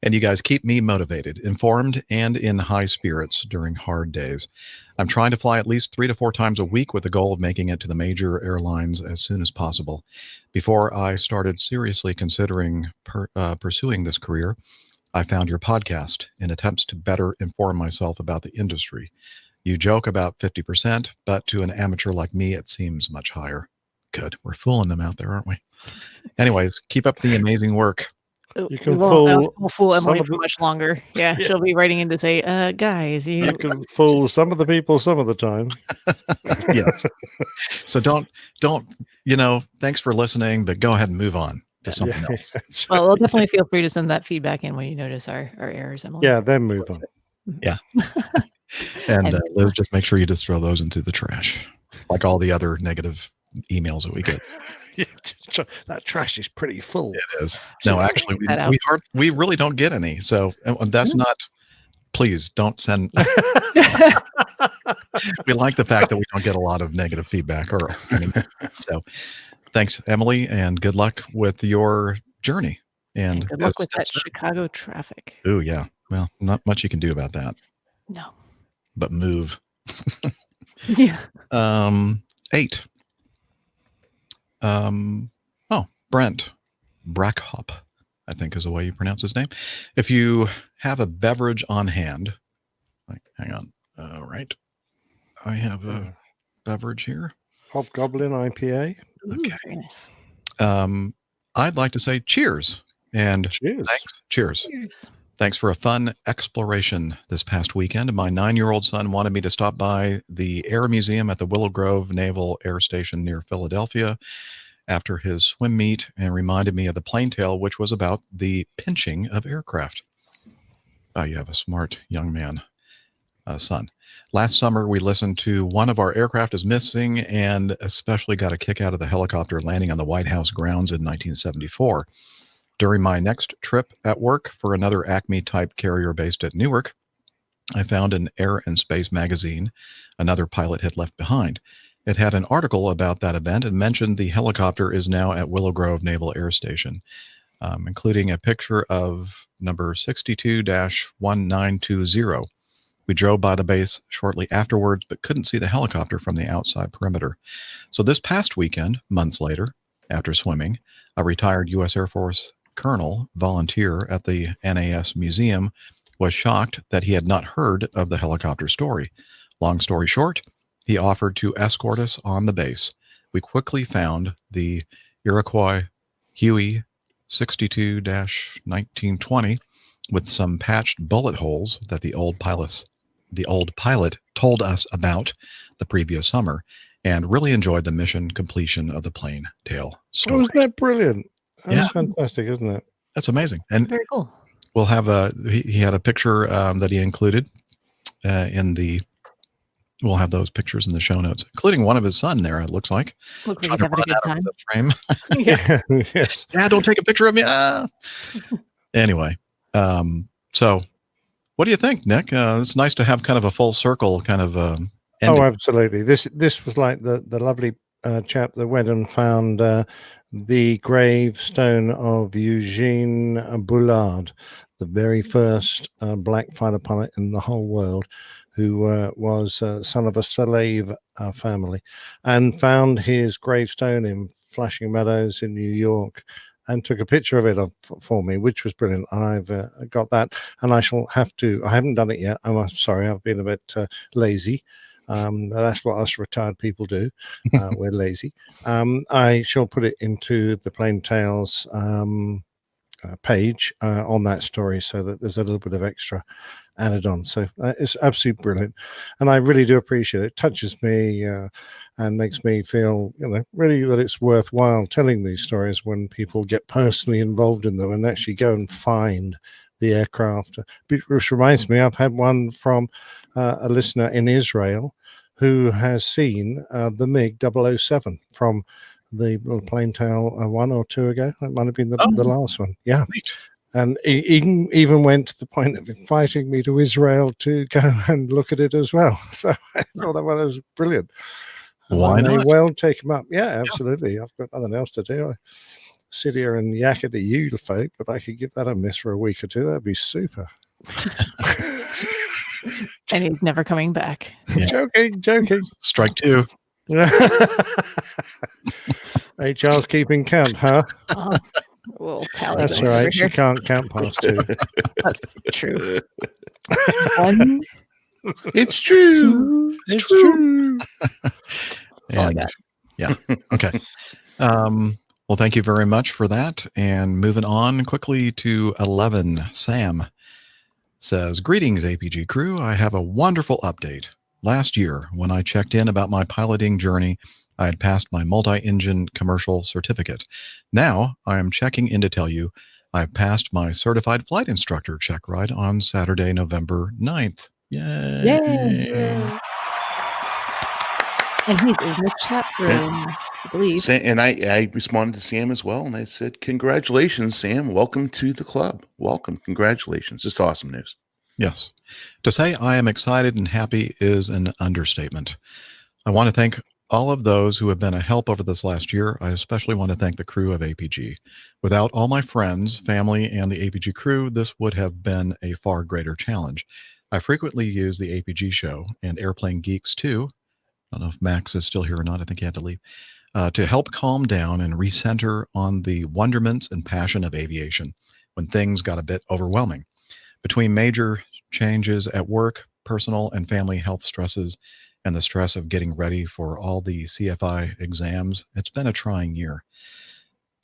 And you guys keep me motivated, informed, and in high spirits during hard days. I'm trying to fly at least 3 to 4 times a week with the goal of making it to the major airlines as soon as possible. Before I started seriously considering pursuing this career, I found your podcast in attempts to better inform myself about the industry. You joke about 50%, but to an amateur like me, it seems much higher. Good. We're fooling them out there, aren't we? Anyways, keep up the amazing work. You can we'll fool some Emily of for the- much longer. Yeah, she'll be writing in to say, guys, You can fool some of the people some of the time. Yes. So don't, thanks for listening, but go ahead and move on to something else. Well, definitely feel free to send that feedback in when you notice our errors, Emily. Yeah, then move on. Yeah. And Liz, just make sure you just throw those into the trash, like all the other negative emails that we get. That trash is pretty full. It is. No, actually, we really don't get any. So that's not. Please don't send. We like the fact that we don't get a lot of negative feedback, so thanks, Emily, and good luck with your journey. And good luck with that Chicago traffic. Oh yeah. Well, not much you can do about that. No. But move. Yeah. 8. Brent Brackhop, I think is the way you pronounce his name. If you have a beverage on hand, hang on. All right. I have a beverage here. Hobgoblin IPA. Okay. Very nice. I'd like to say cheers. And cheers. Thanks. Cheers. Cheers. Thanks for a fun exploration this past weekend. My 9-year-old son wanted me to stop by the Air Museum at the Willow Grove Naval Air Station near Philadelphia after his swim meet and reminded me of the plane tale, which was about the pinching of aircraft. You have a smart young man, son. Last summer, we listened to One of Our Aircraft is Missing and especially got a kick out of the helicopter landing on the White House grounds in 1974. During my next trip at work for another Acme-type carrier based at Newark, I found an Air and Space magazine another pilot had left behind. It had an article about that event and mentioned the helicopter is now at Willow Grove Naval Air Station, including a picture of number 62-1920. We drove by the base shortly afterwards, but couldn't see the helicopter from the outside perimeter. So this past weekend, months later, after swimming, a retired U.S. Air Force colonel volunteer at the NAS Museum was shocked that he had not heard of the helicopter story. Long story short, he offered to escort us on the base. We quickly found the Iroquois Huey 62-1920 with some patched bullet holes that the old pilot told us about the previous summer, and really enjoyed the mission completion of the plane tale story. Oh, isn't that brilliant? That's Yeah. fantastic, isn't it? That's amazing. And very cool. We'll have he had a picture that he included we'll have those pictures in the show notes, including one of his son there, it looks like. Looks like he's having a good time. The frame. Yeah. Yes. Dad, don't take a picture of me. Anyway, so what do you think, Nick? It's nice to have kind of a full circle kind of ending. Oh, absolutely. This was like the lovely chap that went and found the gravestone of Eugene Bullard, the very first black fighter pilot in the whole world, who was son of a slave family, and found his gravestone in Flushing Meadows in New York, and took a picture of it for me, which was brilliant. I've got that, and I shall have to. I haven't done it yet. I'm sorry, I've been a bit lazy. That's what us retired people do. We're lazy. I shall put it into the Plain Tales page on that story, so that there's a little bit of extra added on. So it's absolutely brilliant, and I really do appreciate it. It touches me and makes me feel, really that it's worthwhile telling these stories when people get personally involved in them and actually go and find the aircraft. Which reminds me, I've had one from a listener in Israel who has seen the MiG 007 from the Plain Tale 1 or 2 ago. That might have been the last one. Yeah. Neat. And he even went to the point of inviting me to Israel to go and look at it as well. So I thought that one was brilliant. Why I may not? well take him up. Yeah, absolutely. I've got nothing else to do. I sit here and yak at you folk, but I could give that a miss for a week or two. That'd be super. And he's never coming back. Yeah. Joking. Strike 2. HR's keeping count, huh? We'll tally. That's those all over right. She here. can't count past 2. That's true. 1. It's true. It's true. That's all I got. Yeah. Okay. Well, thank you very much for that. And moving on quickly to 11, Sam says, "Greetings, APG crew. I have a wonderful update. Last year, when I checked in about my piloting journey, I had passed my multi-engine commercial certificate. Now I am checking in to tell you I've passed my certified flight instructor check ride on Saturday, November 9th. Yay. Yay. And he's in the chat room, I believe. And I responded to Sam as well, and I said, "Congratulations, Sam. Welcome to the club. Welcome. Congratulations. Just awesome news." Yes. To say I am excited and happy is an understatement. I want to thank all of those who have been a help over this last year. I especially want to thank the crew of APG. Without all my friends, family, and the APG crew, this would have been a far greater challenge. I frequently use the APG show and Airplane Geeks too. I don't know if Max is still here or not. I think he had to leave. To help calm down and recenter on the wonderments and passion of aviation when things got a bit overwhelming. Between major changes at work, personal and family health stresses, and the stress of getting ready for all the CFI exams, it's been a trying year.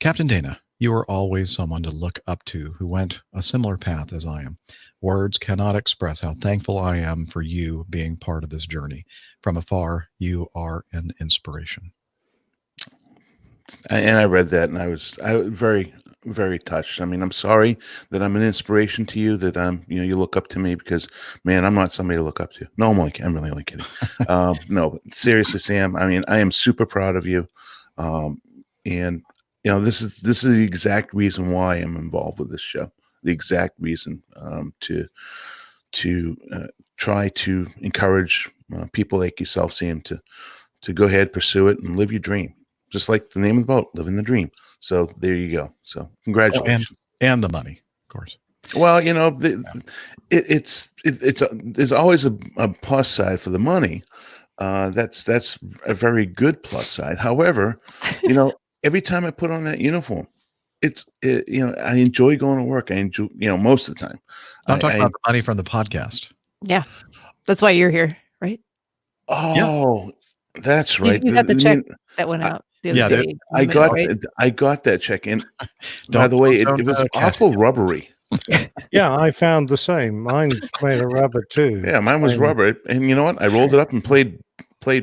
Captain Dana, you are always someone to look up to who went a similar path as I am. Words cannot express how thankful I am for you being part of this journey. From afar, you are an inspiration. And I read that, and I was very, very touched. I mean, I'm sorry that I'm an inspiration to you, that you look up to me, because, man, I'm not somebody to look up to. No, I'm really only kidding. No, but seriously, Sam, I mean, I am super proud of you. And this is the exact reason why I'm involved with this show. The exact reason, to try to encourage people like yourself, Sam, to go ahead, pursue it, and live your dream. Just like the name of the boat, living the dream. So there you go. So congratulations. And the money, of course. Well, there's always a plus side for the money. That's a very good plus side. However, every time I put on that uniform, I enjoy going to work. I enjoy, most of the time. I'm talking about the money from the podcast. Yeah. That's why you're here, right? Oh, that's right. You got the check that went out the other day. I got that check in. By the way, it was awful rubbery. Yeah, I found the same. Mine's made of rubber too. Yeah, mine was rubber. And you know what? I rolled it up and played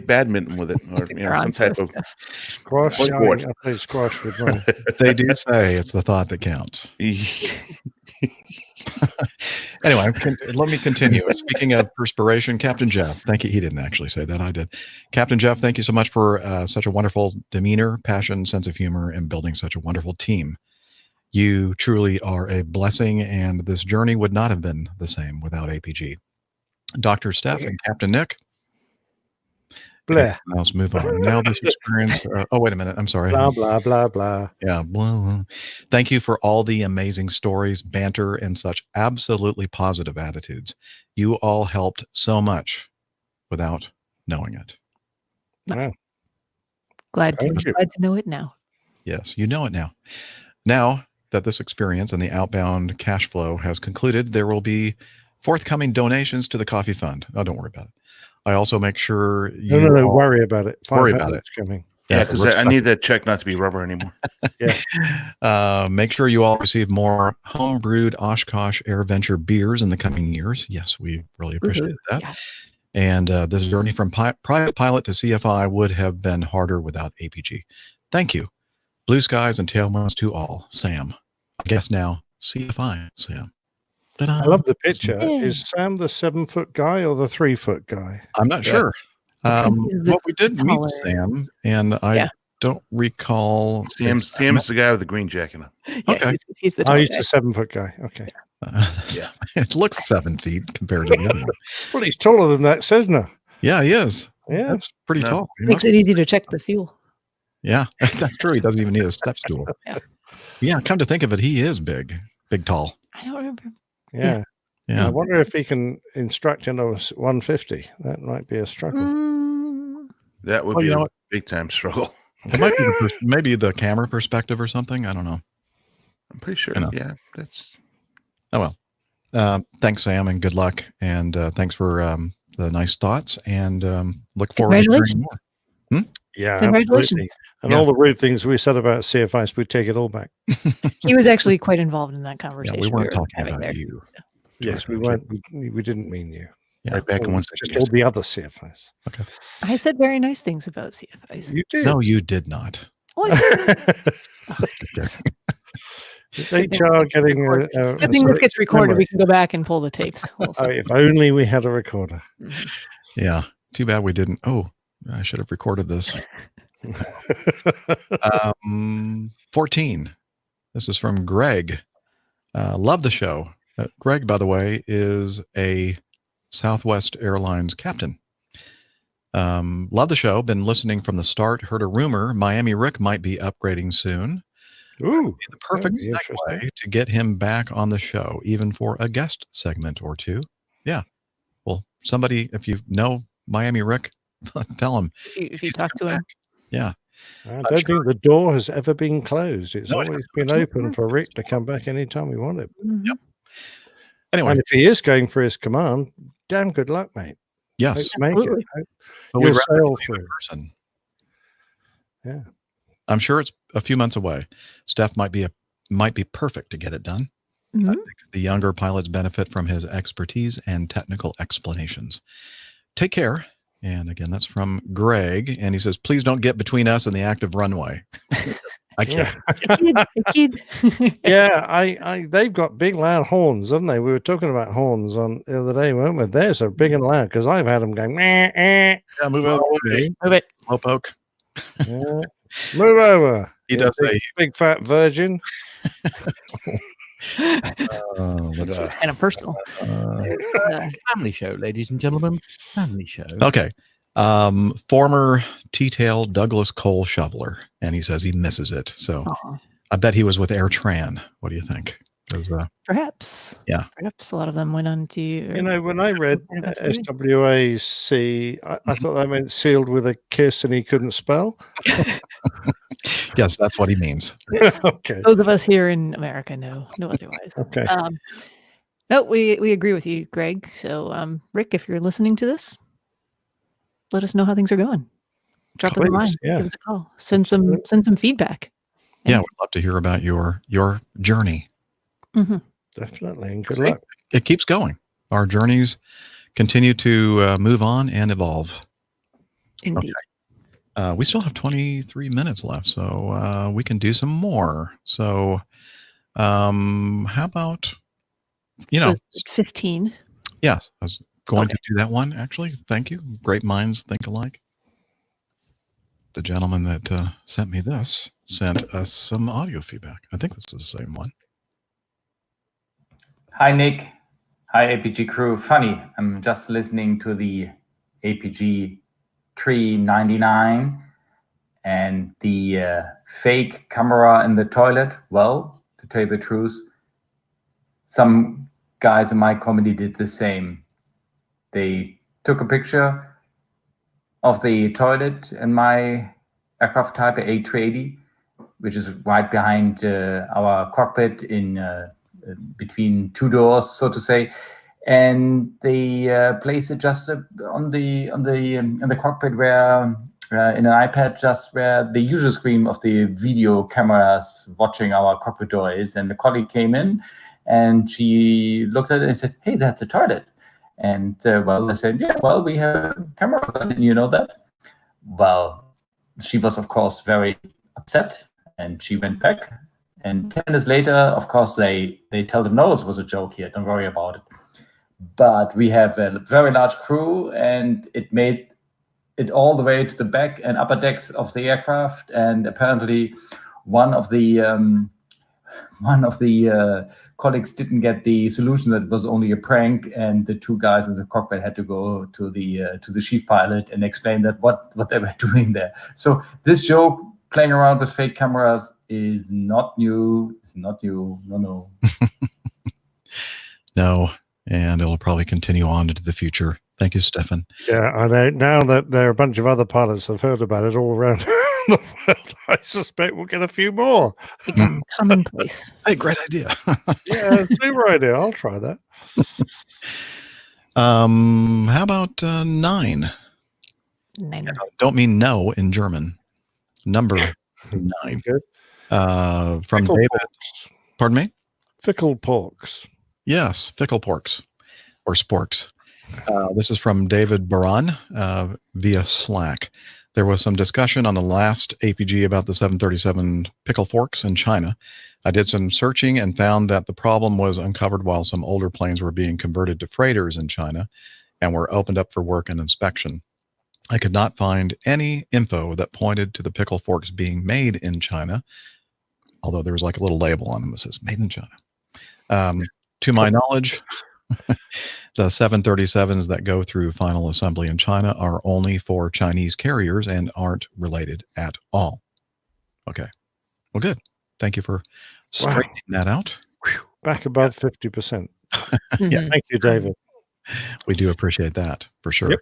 badminton with it, or some type of squash. I played squash with mine. They do say it's the thought that counts. Anyway, let me continue. Speaking of perspiration, Captain Jeff, thank you. He didn't actually say that. I did. Captain Jeff, thank you so much for such a wonderful demeanor, passion, sense of humor, and building such a wonderful team. You truly are a blessing, and this journey would not have been the same without APG. Dr. Steph and Captain Nick, Blah. Now let's move on. Now this experience. Oh, wait a minute. I'm sorry. Blah, blah, blah, blah. Yeah. Blah, blah. Thank you for all the amazing stories, banter, and such absolutely positive attitudes. You all helped so much without knowing it. Wow. Glad to Thank you. know it now. Yes, you know it now. Now that this experience and the outbound cash flow has concluded, there will be forthcoming donations to the coffee fund. Oh, don't worry about it. I also make sure you No, all worry about it. worry about it. Coming. Yeah, because I need that check not to be rubber anymore. Yeah. Make sure you all receive more home-brewed Oshkosh Air Venture beers in the coming years. Yes, we really appreciate that. Yeah. And this journey from private pilot to CFI would have been harder without APG. Thank you. Blue skies and tailwinds to all. Sam. I guess now CFI, Sam. Ta-da. I love the picture. Yeah. Is Sam the 7-foot guy or the 3-foot guy? I'm not sure. He's the Well, we did meet taller. Sam, and I don't recall. Sam's the guy with the green jacket on. Yeah, Okay. he's the Oh, taller he's guy. the 7-foot guy. Okay. Yeah. It looks 7 feet compared to the other one. Well, he's taller than that, Cessna. Yeah, he is. Yeah. That's pretty No. tall. He Makes must- it easy to check the fuel. Yeah, that's true. He doesn't even need a step stool. Yeah. Yeah, come to think of it, he is big, tall. I don't remember. Yeah. Yeah. I wonder if he can instruct in a 150. That might be a struggle. That would Well, be you know a what? big time struggle. It might be maybe the camera perspective or something. I don't know. I'm pretty sure. You know. Yeah, that's. Oh well. Thanks, Sam, and good luck. And thanks for the nice thoughts. And look forward to hearing Congratulations. more. Yeah, Congratulations. absolutely. And Yeah. all the rude things we said about CFIs, we take it all back. He was actually quite involved in that Yeah, conversation. we weren't were talking having about there. you. Yes, we weren't. We didn't mean you. Yeah. Right back in All- 160. Just all the other CFIs. Okay. I said very nice things about CFIs. You did. No, you did not. Oh, I did. Is HR getting a Good thing this gets recorded. memory? We can go back and pull the tapes. Oh, if only we had a recorder. Yeah. Too bad we didn't. Oh, I should have recorded this. 14. This is from Greg. Love the show. Greg, by the way, is a Southwest Airlines captain. Love the show. Been listening from the start. Heard a rumor Miami Rick might be upgrading soon. Ooh, The perfect that'd be interesting. segue to get him back on the show, even for a guest segment or two. Yeah. Well, somebody, if you know Miami Rick, tell him. If you talk to him. Yeah. I don't think the door has ever been closed. It's No, it always hasn't. been That's open for Rick to come back anytime he wanted. Mhm. Anyway, And if he is going for his command, damn good luck, mate. yes. Hope you make Absolutely. it. Hope But you'll we'd rather sail do it in through. person. Yeah. I'm sure it's a few months away. Steph might be perfect to get it done. I Mhm. think the younger pilots benefit from his expertise and technical explanations. Take care. And again, that's from Greg. And he says, please don't get between us and the active runway. I can't. Kid. Yeah, I they've got big loud horns, haven't they? We were talking about horns on the other day, weren't we? Theirs are big and loud because I've had them going. Yeah, move out of the way. Move it. Slowpoke. Yeah. Move over. He you does big fat virgin. Let's see. It's kind of personal. Family show, ladies and gentlemen. Family show. Okay. Former T-tail Douglas Cole shoveler, and he says he misses it. So Aw. I bet he was with AirTran. What do you think? 'Cause, Perhaps. yeah. Perhaps a lot of them went on to. You know, when I read Anniversary. SWAC, I thought that meant sealed with a kiss and he couldn't spell. Yes, that's what he means. Okay. Those of us here in America know otherwise. Okay. No, we agree with you, Greg. So, Rick, if you're listening to this, let us know how things are going. Drop us a Please, line. yeah. Give us a call. Send some feedback. Yeah, we'd love to hear about your journey. Mm-hmm. Definitely. And good See? luck. It keeps going. Our journeys continue to move on and evolve. Indeed. We still have 23 minutes left, so we can do some more. So, how about, 15. Yes, I was going to do that one, actually. Thank you. Great minds think alike. The gentleman that sent me this sent us some audio feedback. I think this is the same one. Hi, Nick. Hi, APG crew. Funny, I'm just listening to the APG $3.99, and the fake camera in the toilet. Well, to tell you the truth, some guys in my company did the same. They took a picture of the toilet in my aircraft type A380, which is right behind our cockpit in between two doors, so to say, and they place it just on the in the cockpit where in an iPad, just where the usual screen of the video cameras watching our cockpit door is. And the colleague came in, and she looked at it and said, "Hey, that's a toilet." And well, I said, "Yeah, well, we have a camera. Didn't you know that?" Well, she was, of course, very upset, and she went back. And 10 minutes later, of course, they tell them, "No, it was a joke here. Don't worry about it." But we have a very large crew, and it made it all the way to the back and upper decks of the aircraft. And apparently, one of the colleagues didn't get the solution that it was only a prank, and the two guys in the cockpit had to go to the chief pilot and explain that what they were doing there. So this joke, playing around with fake cameras, is not new. It's not new. No. No, and it'll probably continue on into the future. Thank you, Stefan. Yeah, I know. Now that there are a bunch of other pilots have heard about it all around the world, I suspect we'll get a few more. Become commonplace. Hey, great idea. Yeah, super idea. I'll try that. How about 9? Niner. I don't mean no in German. Number 9. Good. From Fickle David. porks. Pardon me? Fickle porks. Yes, fickle porks or sporks. This is from David Baran via Slack. There was some discussion on the last APG about the 737 pickle forks in China. I did some searching and found that the problem was uncovered while some older planes were being converted to freighters in China and were opened up for work and inspection. I could not find any info that pointed to the pickle forks being made in China, although there was like a little label on them that says made in China. To my knowledge, the 737s that go through final assembly in China are only for Chinese carriers and aren't related at all. Okay. Well, good. Thank you for straightening that out. Back above 50%. Yeah. Thank you, David. We do appreciate that for sure. Yep.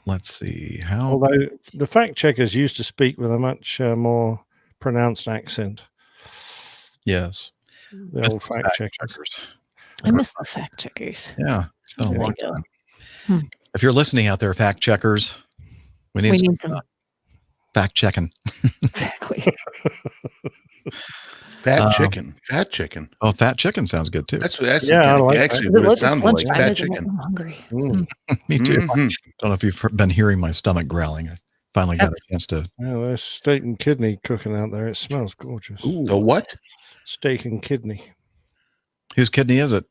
Let's see how. Although the fact checkers used to speak with a much more pronounced accent. Yes. The old fact checkers. I miss the fact checkers. Yeah, it's been a There long we go. time. If you're listening out there, fact checkers, we need some fact checking. Exactly. Fat chicken. Oh, fat chicken sounds good too. That's Yeah, I like actually that. what it sounded like. Lunchtime, Fat isn't it? chicken. I'm hungry. Me too. Mhm. Don't know if you've been hearing my stomach growling. I finally got a chance to. Oh, there's steak and kidney cooking out there. It smells gorgeous. The what? Steak and kidney. Whose kidney is it?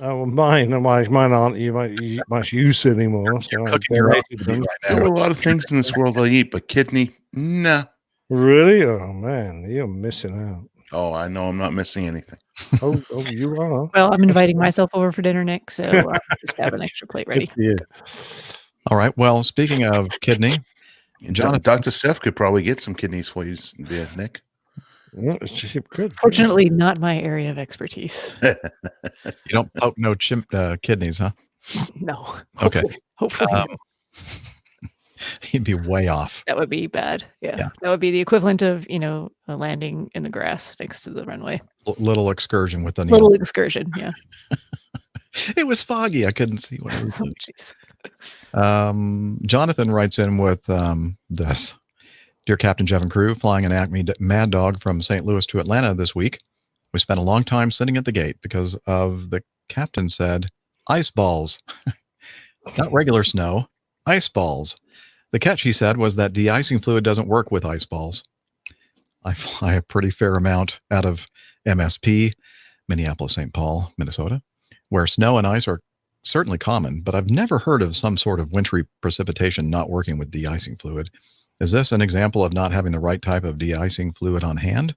Oh, well, mine aren't much use anymore. So I cooking your own donated kidney them. right There are a lot of things in this world I eat, but kidney, nah. Really? Oh man, you're missing out. Oh, I know I'm not missing anything. Oh, you are. Well, I'm inviting myself over for dinner, Nick, so I'll just have an extra plate ready. Good for you. All right. Well, speaking of kidney, Jonathan. Dr. Steph could probably get some kidneys for you, Nick. Yeah, she could. Fortunately, not my area of expertise. You don't poke no kidneys, huh? No. Okay. Hopefully. He'd be way off. That would be bad. Yeah. That would be the equivalent of, a landing in the grass next to the runway. Little excursion with the Little excursion. Yeah. It was foggy. I couldn't see what I was doing. Jeez. Jonathan writes in with this. Dear Captain, Jeff, and crew, flying an Acme Mad Dog from St. Louis to Atlanta this week. We spent a long time sitting at the gate because of the captain said, ice balls. Not regular snow, ice balls. The catch, he said, was that de-icing fluid doesn't work with ice balls. I fly a pretty fair amount out of MSP, Minneapolis, St. Paul, Minnesota, where snow and ice are certainly common, but I've never heard of some sort of wintry precipitation not working with de-icing fluid. Is this an example of not having the right type of de-icing fluid on hand?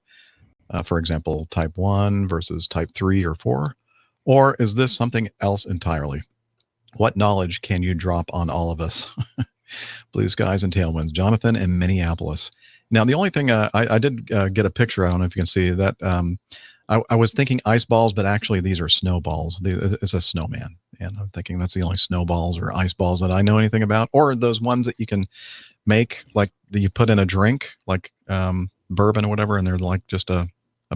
For example, type 1 versus type 3 or 4? Or is this something else entirely? What knowledge can you drop on all of us? Blue skies and tailwinds. Jonathan in Minneapolis. Now, the only thing I did get a picture. I don't know if you can see that. I was thinking ice balls, but actually these are snowballs. It's a snowman. And I'm thinking that's the only snowballs or ice balls that I know anything about, or those ones that you can make, like that you put in a drink, like bourbon or whatever, and they're like just a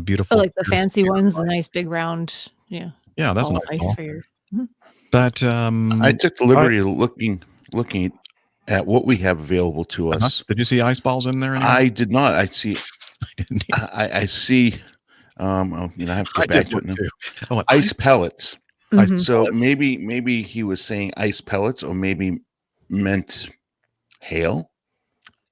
beautiful. Oh, like the fancy ones, the nice big round. Yeah. Yeah, that's a all nice ice ball. for your. Mhm. But I took the liberty of looking at what we have available to us. Did you see ice balls in there anywhere? I did not. I see. I didn't. I see. I have to get back to it now. Oh, ice pellets. Mhm. So maybe he was saying ice pellets, or maybe meant hail.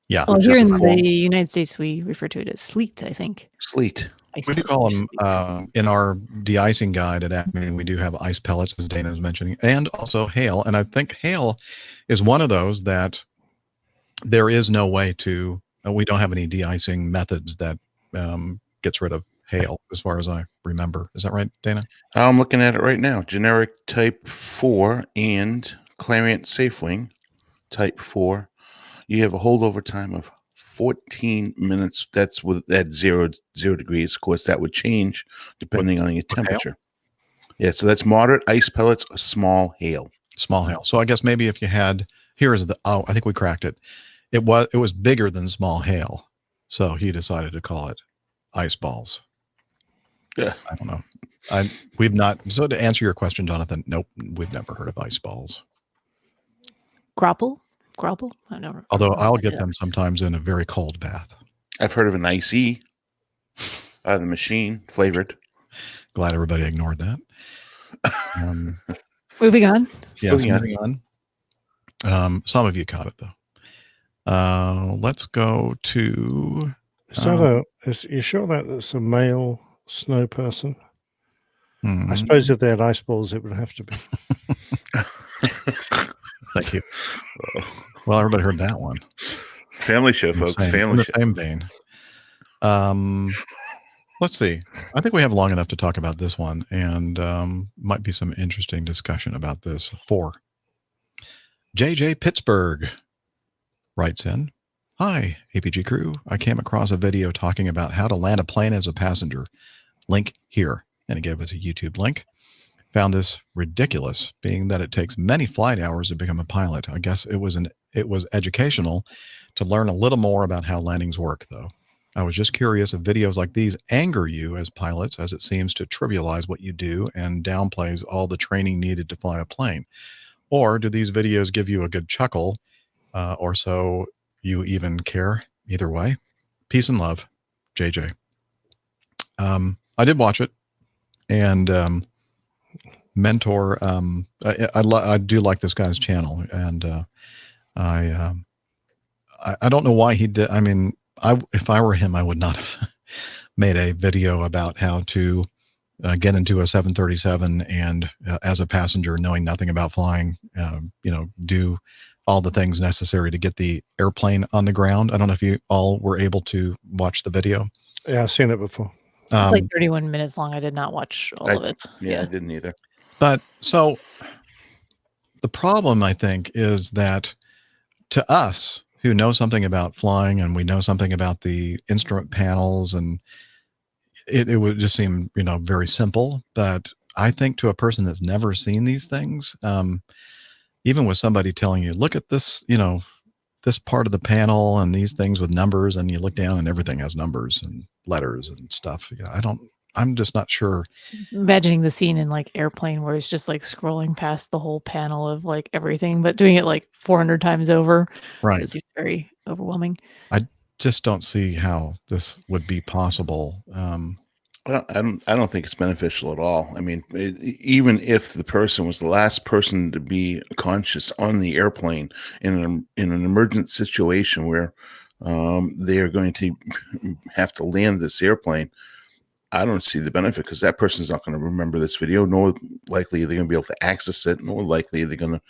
Yeah. Well, which here is a in the form- United States, we refer to it as sleet, I think. Sleet. Ice We do pellets call are them sleet. in our de-icing guide at Acme. We do have ice pellets, as Dana was mentioning, and also hail. And I think hail is one of those that there is no way to. We don't have any de-icing methods that gets rid of hail, as far as I remember. Is that right, Dana? I'm looking at it right now. Generic Type 4 and Clariant Safewing Type 4. You have a holdover time of 14 minutes. That's at zero degrees. Of course, that would change depending on your temperature. Yeah, so that's moderate ice pellets or small hail. Small hail. So I guess maybe if you had, I think we cracked it. It was bigger than small hail. So he decided to call it ice balls. Yeah. I don't know. We've not. So to answer your question, Jonathan, nope, we've never heard of ice balls. Grapple? I never. Although I'll get them sometimes in a very cold bath. I've heard of an icy out of the machine, flavored. Glad everybody ignored that. Moving on. Yes, moving on. Some of you caught it though. Let's go to. You sure that it's a male snow person? I suppose if they had ice balls, it would have to be. Thank you. Well, everybody heard that one. Family show, folks. In the same vein. Let's see. I think we have long enough to talk about this one, and might be some interesting discussion about this. 4. JJ Pittsburgh writes in, "Hi, APG crew. I came across a video talking about how to land a plane as a passenger. Link here." And he gave us a YouTube link. Found this ridiculous, being that it takes many flight hours to become a pilot. I guess it was educational to learn a little more about how landings work, though. I was just curious if videos like these anger you as pilots, as it seems to trivialize what you do and downplays all the training needed to fly a plane. Or do these videos give you a good chuckle, or so you even care? Either way, peace and love, JJ. I did watch it, and mentor. I do like this guy's channel, and I don't know why he did. I mean, if I were him, I would not have made a video about how to get into a 737 and as a passenger, knowing nothing about flying, do all the things necessary to get the airplane on the ground. I don't know if you all were able to watch the video. Yeah, I've seen it before. It's like 31 minutes long. I did not watch all of it. Yeah, I didn't either. But so the problem, I think, is that to us who know something about flying and we know something about the instrument panels, and it would just seem, very simple. But I think to a person that's never seen these things, even with somebody telling you, look at this, this part of the panel and these things with numbers, and you look down and everything has numbers and letters and stuff. I'm just not sure. Imagining the scene in like Airplane where it's just like scrolling past the whole panel of like everything, but doing it like 400 times over. Right. It seems very overwhelming. I just don't see how this would be possible. I don't think it's beneficial at all. I mean, even if the person was the last person to be conscious on the airplane in an emergent situation where they are going to have to land this airplane, I don't see the benefit, because that person's not going to remember this video, nor likely they're going to be able to access it, nor likely they're going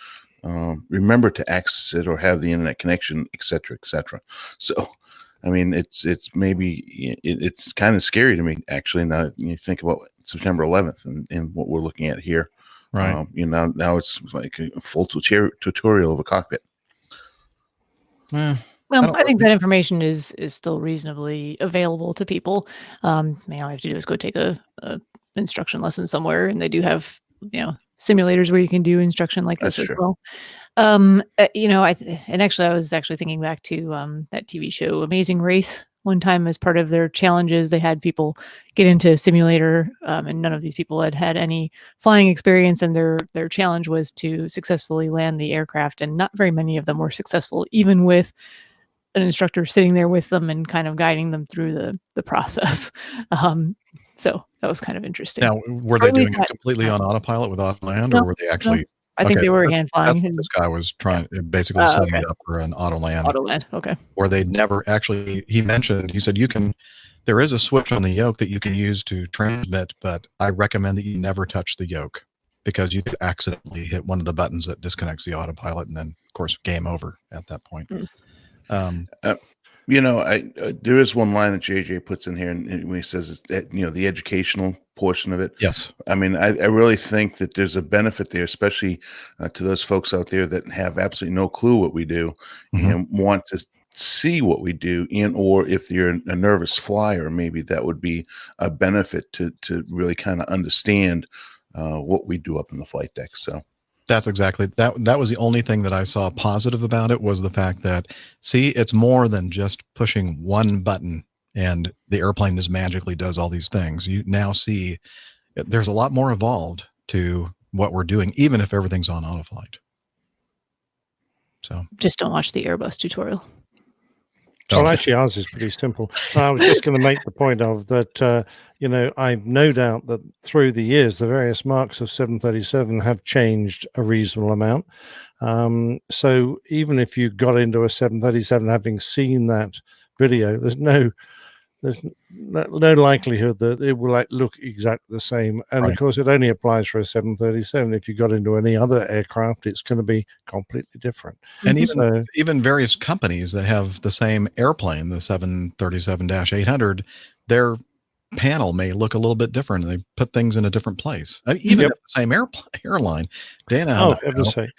to remember to access it or have the internet connection, et cetera, et cetera. So, I mean, it's kind of scary to me, actually, now that you think about September 11th and what we're looking at here. Right. Now it's like a full tutorial of a cockpit. Well, I think that information is still reasonably available to people. All you have to do is go take a instruction lesson somewhere, and they do have simulators where you can do instruction like this as well. And actually, I was actually thinking back to that TV show Amazing Race. One time, as part of their challenges, they had people get into a simulator, and none of these people had had any flying experience. And their challenge was to successfully land the aircraft, and not very many of them were successful, even with an instructor sitting there with them and kind of guiding them through the process. So that was kind of interesting. Now, were they doing it completely on autopilot with auto land, or were they actually? I think they were hand flying. That's what this guy was trying, basically setting it up for an auto land. Auto land, okay. Where they never actually. He said there is a switch on the yoke that you can use to transmit, but I recommend that you never touch the yoke because you could accidentally hit one of the buttons that disconnects the autopilot, and then of course game over at that point. There is one line that JJ puts in here, and when he says, the educational portion of it. Yes. I mean, I really think that there's a benefit there, especially to those folks out there that have absolutely no clue what we do and want to see what we do, or if you're a nervous flyer, maybe that would be a benefit to really kind of understand what we do up in the flight deck. So. That's exactly that was the only thing that I saw positive about it, was the fact that, see, it's more than just pushing one button and the airplane just magically does all these things. You now see there's a lot more evolved to what we're doing, even if everything's on autoflight. So just don't watch the Airbus tutorial. Well, actually, ours is pretty simple. I was just going to make the point of that, I've no doubt that through the years, the various marks of 737 have changed a reasonable amount. So even if you got into a 737 having seen that video, there's no likelihood that it will look exactly the same. And of course, it only applies for a 737. If you got into any other aircraft, it's going to be completely different. And even various companies that have the same airplane, the 737-800, their panel may look a little bit different. They put things in a different place. Even at the same airline. Dana,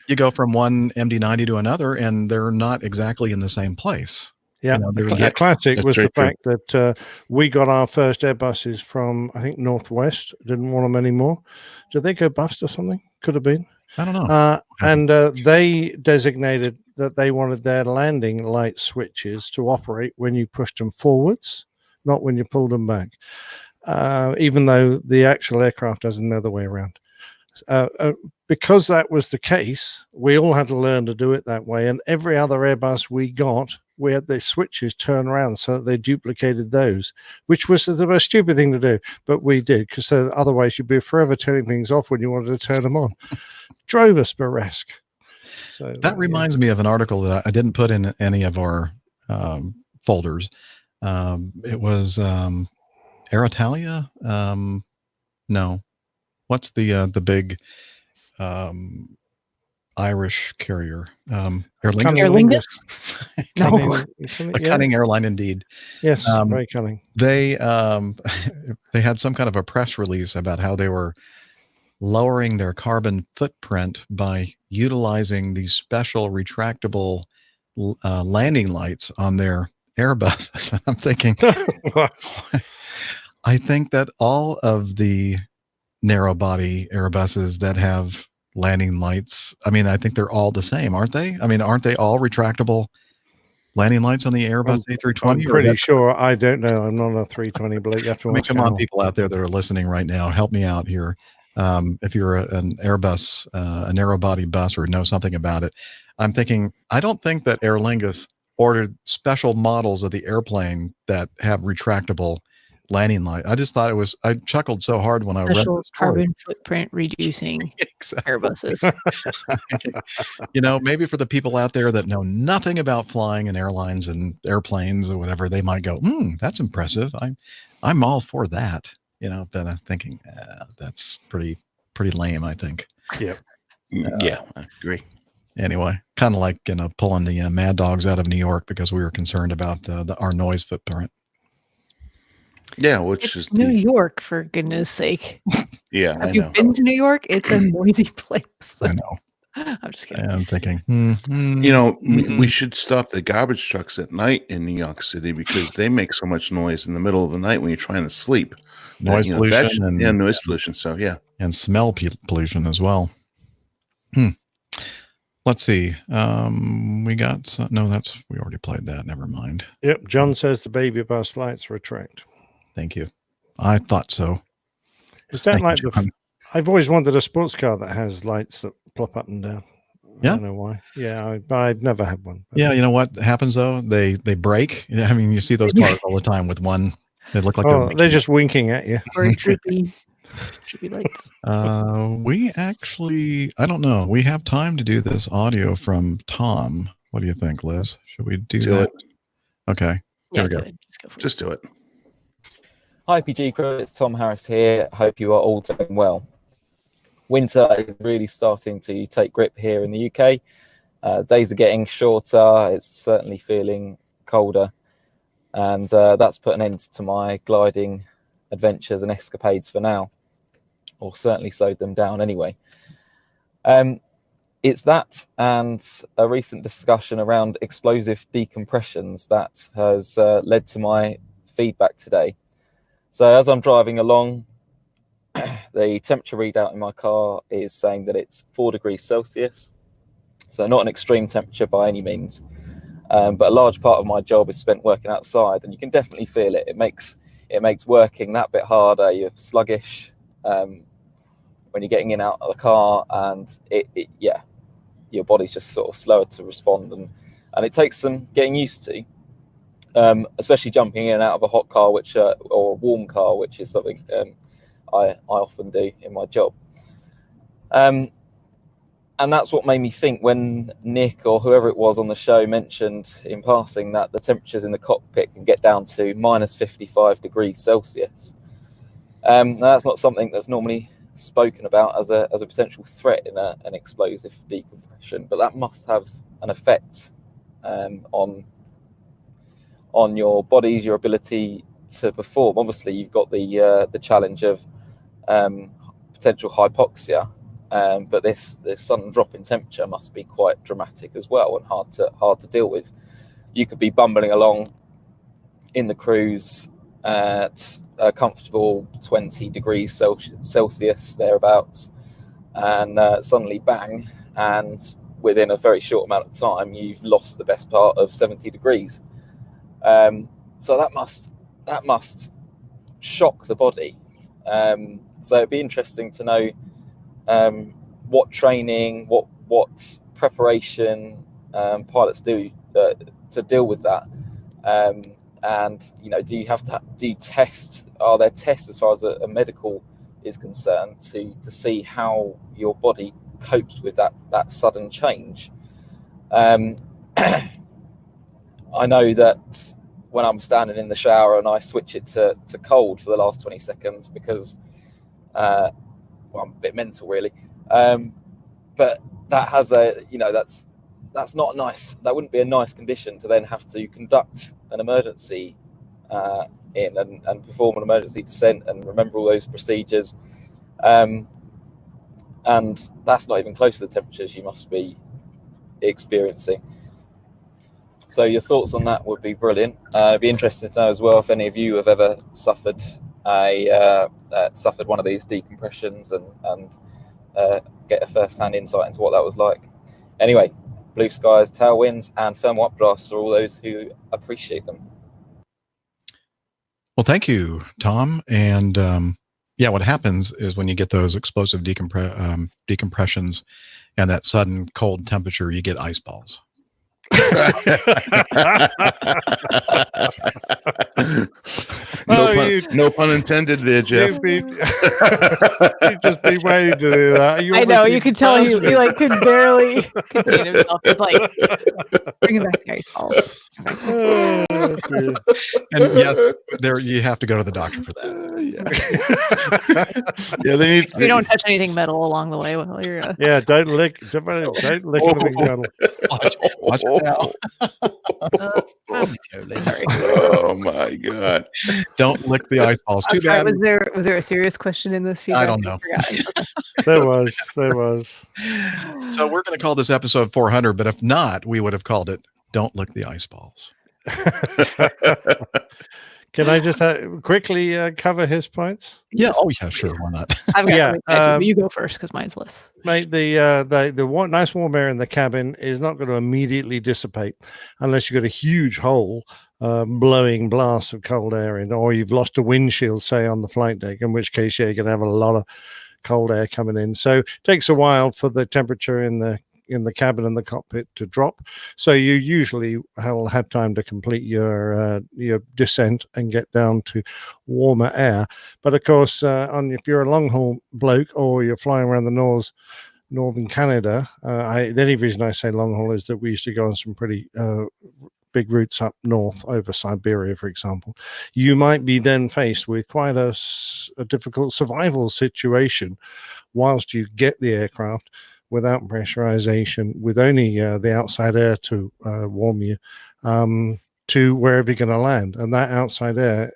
you go from one MD-90 to another, and they're not exactly in the same place. Yeah, a classic was the fact that we got our first Airbuses from, I think, Northwest. Didn't want them anymore. Did they go bust or something? Could have been. I don't know. And they designated that they wanted their landing light switches to operate when you pushed them forwards, not when you pulled them back, even though the actual aircraft does it the other way around. Because that was the case, we all had to learn to do it that way. And every other Airbus we got, we had the switches turn around so that they duplicated those, which was the most stupid thing to do. But we did, because otherwise you'd be forever turning things off when you wanted to turn them on. Drove us burlesque. So that reminds me of an article that I didn't put in any of our folders. It was Air Italia. No. What's the big Irish carrier? Aer Lingus? No. A cunning airline indeed. Yes, very cunning. They had some kind of a press release about how they were lowering their carbon footprint by utilizing these special retractable landing lights on their Airbuses. And I'm thinking, I think that all of the narrow body Airbuses that have landing lights, I mean, I think they're all the same, aren't they? I mean, aren't they all retractable landing lights on the Airbus A320? I'm pretty sure. I don't know. I'm not a 320 Blake. You have to come on, people out there that are listening right now, help me out here. If you're an Airbus, a narrow body bus, or know something about it, I'm thinking, I don't think that Aer Lingus ordered special models of the airplane that have retractable landing light. I just thought I chuckled so hard when I read this carbon footprint reducing Airbuses. Maybe for the people out there that know nothing about flying and airlines and airplanes or whatever, they might go, that's impressive. I'm all for that. But I'm thinking that's pretty lame, I think. Yeah. Yeah, I agree. Anyway, kind of like pulling the Mad Dogs out of New York because we were concerned about our noise footprint. Yeah, which It's is New York, for goodness sake. Yeah, Have I you know. been to New York? It's a noisy place. I know. I'm just kidding. I'm thinking, You know, we should stop the garbage trucks at night in New York City because they make so much noise in the middle of the night when you're trying to sleep. noise pollution and noise pollution. So yeah, and smell pollution as well. Let's see. We got we already played that. Never mind. Yep. John says the baby bus lights retract. Thank you. I thought so. Is that Thank like you, John. I've always wanted a sports car that has lights that plop up and down. Yeah. I don't know why. Yeah, I've never had one. Yeah, you know what happens though? They break. I mean, you see those cars all the time with one. They look like they're just winking at you. Or droopy lights. We actually, I don't know. We have time to do this audio from Tom. What do you think, Liz? Should we do Do that? it. Okay. Yeah, Here we do go. it. Just go for Just do it. Hi PG crew, it's Tom Harris here. Hope you are all doing well. Winter is really starting to take grip here in the UK. Days are getting shorter. It's certainly feeling colder. And that's put an end to my gliding adventures and escapades for now. Or certainly slowed them down anyway. It's that and a recent discussion around explosive decompressions that has led to my feedback today. So as I'm driving along, the temperature readout in my car is saying that it's 4 degrees Celsius. So not an extreme temperature by any means. But a large part of my job is spent working outside, and you can definitely feel it. It makes working that bit harder. You're sluggish when you're getting in out of the car, and your body's just sort of slower to respond, and it takes some getting used to. Especially jumping in and out of a hot car, or a warm car, which is something I often do in my job. And that's what made me think when Nick or whoever it was on the show mentioned in passing that the temperatures in the cockpit can get down to minus 55 degrees Celsius. Now that's not something that's normally spoken about as a potential threat in an explosive decompression, but that must have an effect on your bodies, your ability to perform. Obviously, you've got the challenge of potential hypoxia, but this sudden drop in temperature must be quite dramatic as well and hard to deal with. You could be bumbling along in the cruise at a comfortable 20 degrees Celsius thereabouts, and suddenly bang, and within a very short amount of time you've lost the best part of 70 degrees. So that must shock the body. So it'd be interesting to know what training, what preparation pilots do to deal with that. And do you test? Are there tests as far as a medical is concerned to see how your body copes with that sudden change? I know that when I'm standing in the shower and I switch it to cold for the last 20 seconds because I'm a bit mental really, but that has that's not nice. That wouldn't be a nice condition to then have to conduct an emergency in and perform an emergency descent and remember all those procedures, and that's not even close to the temperatures you must be experiencing. So your thoughts on that would be brilliant. It'd be interesting to know as well if any of you have ever suffered one of these decompressions and get a first-hand insight into what that was like. Anyway, blue skies, tailwinds, and thermal updrafts are all those who appreciate them. Well, thank you, Tom. And what happens is when you get those explosive decompressions and that sudden cold temperature, you get ice balls. No pun intended there, Jeff. You'd just be waiting to do that. I know, you could tell he could barely contain himself. It's like, bring back the ice balls. And yes, you have to go to the doctor for that. Yeah, they need. You don't touch anything metal along the way while you're. Yeah, don't lick anything metal. Watch it now. Sorry. Oh my God! Don't lick the ice balls. I'm Too sorry, bad. was there a serious question in this feedback? I don't know. There was. So we're going to call this episode 400, but if not, we would have called it "Don't Lick the Ice Balls." Can I just quickly cover his points? Yeah. Oh, yeah. Sure. Why not? I've got something to add too, but you go first because mine's less. Mate, the nice warm air in the cabin is not going to immediately dissipate unless you've got a huge hole blowing blasts of cold air in, or you've lost a windshield, say, on the flight deck, in which case, yeah, you're going to have a lot of cold air coming in. So it takes a while for the temperature in the cabin and the cockpit to drop. So you usually will have time to complete your descent and get down to warmer air. But of course, if you're a long haul bloke or you're flying around the northern Canada, the only reason I say long haul is that we used to go on some pretty big routes up north over Siberia, for example. You might be then faced with quite a difficult survival situation whilst you get the aircraft without pressurization, with only the outside air to warm you to wherever you're going to land. And that outside air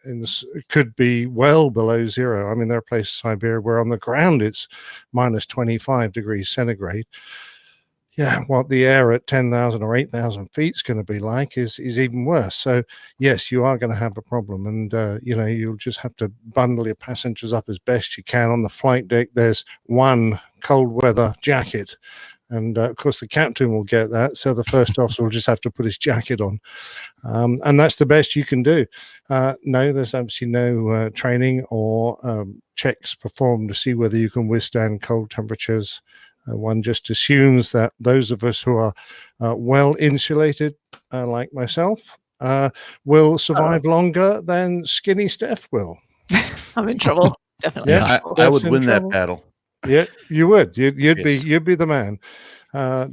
could be well below zero. I mean, there are places in Siberia where on the ground it's minus 25 degrees centigrade. Yeah, what the air at 10,000 or 8,000 feet is going to be like is even worse. So, yes, you are going to have a problem. And, you'll just have to bundle your passengers up as best you can. On the flight deck, there's one cold weather jacket. And, of course, the captain will get that. So the first officer will just have to put his jacket on. And that's the best you can do. No, there's absolutely no training or checks performed to see whether you can withstand cold temperatures. One just assumes that those of us who are well insulated, like myself, will survive longer than skinny Steph will. I'm in trouble. Definitely. Yeah, I would win that battle. Yeah, you would. You'd be the man.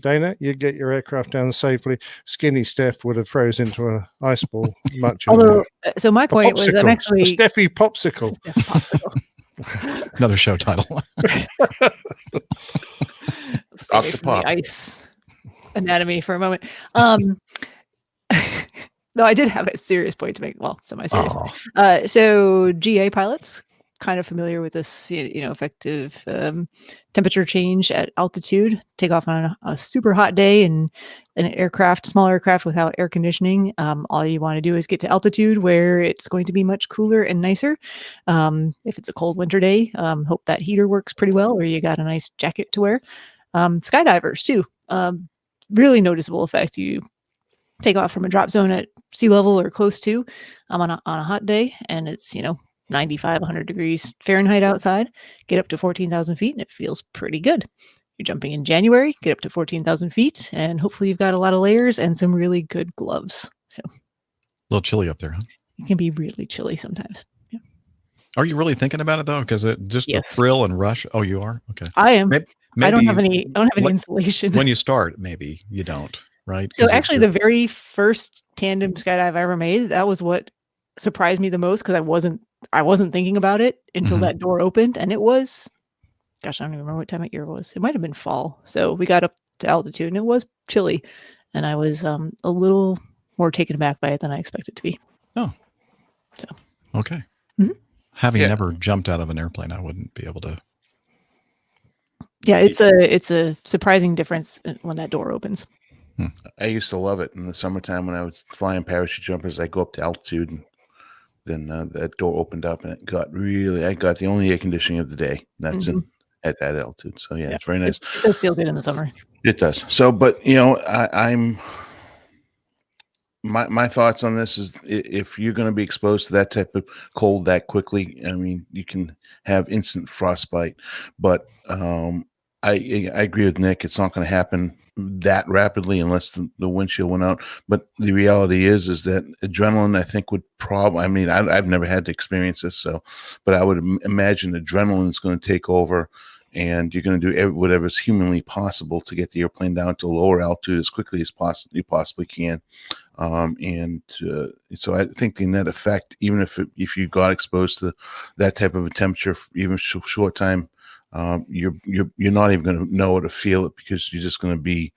Dana, you'd get your aircraft down safely. Skinny Steph would have froze into an ice ball much. Although, so my point was, I'm actually a Steffi popsicle. Another show title. Off the pop. Ice anatomy for a moment. No, I did have a serious point to make. Well, semi-serious. So GA pilots kind of familiar with this, effective temperature change at altitude. Take off on a super hot day in an small aircraft without air conditioning. All you want to do is get to altitude where it's going to be much cooler and nicer. If it's a cold winter day, hope that heater works pretty well, or you got a nice jacket to wear. Skydivers too, really noticeable effect. You take off from a drop zone at sea level or close to, on a hot day, and it's 95, 100 degrees Fahrenheit outside. Get up to 14,000 feet, and it feels pretty good. You're jumping in January, get up to 14,000 feet, and hopefully you've got a lot of layers and some really good gloves. So, a little chilly up there, huh? It can be really chilly sometimes. Yeah. Are you really thinking about it though? Because it just the thrill and rush. Oh, you are? Okay. I am. Maybe I don't have any insulation. When you start, maybe you don't, right? So actually, the very first tandem skydive I ever made, that was what surprised me the most, because I wasn't thinking about it until that door opened, and it was, gosh, I don't even remember what time of year it was. It might have been fall. So we got up to altitude, and it was chilly, and I was a little more taken aback by it than I expected to be. Oh, so okay. Having never jumped out of an airplane, I wouldn't be able to. Yeah, it's a surprising difference when that door opens. I used to love it in the summertime when I was flying parachute jumpers. I go up to altitude, and then that door opened up, and I got the only air conditioning of the day. That's at that altitude. So yeah, it's very nice. It does feel good in the summer. It does. So, but I'm my thoughts on this is, if you're going to be exposed to that type of cold that quickly, I mean, you can have instant frostbite. But I agree with Nick. It's not going to happen that rapidly unless the windshield went out. But the reality is that adrenaline, I think, would probably, I mean, I've never had to experience this, but I would imagine adrenaline is going to take over and you're going to do whatever's humanly possible to get the airplane down to lower altitude as quickly as you possibly can. So I think the net effect, even if you got exposed to that type of a temperature, even short time, you're not even going to know or to feel it, because you're just going to be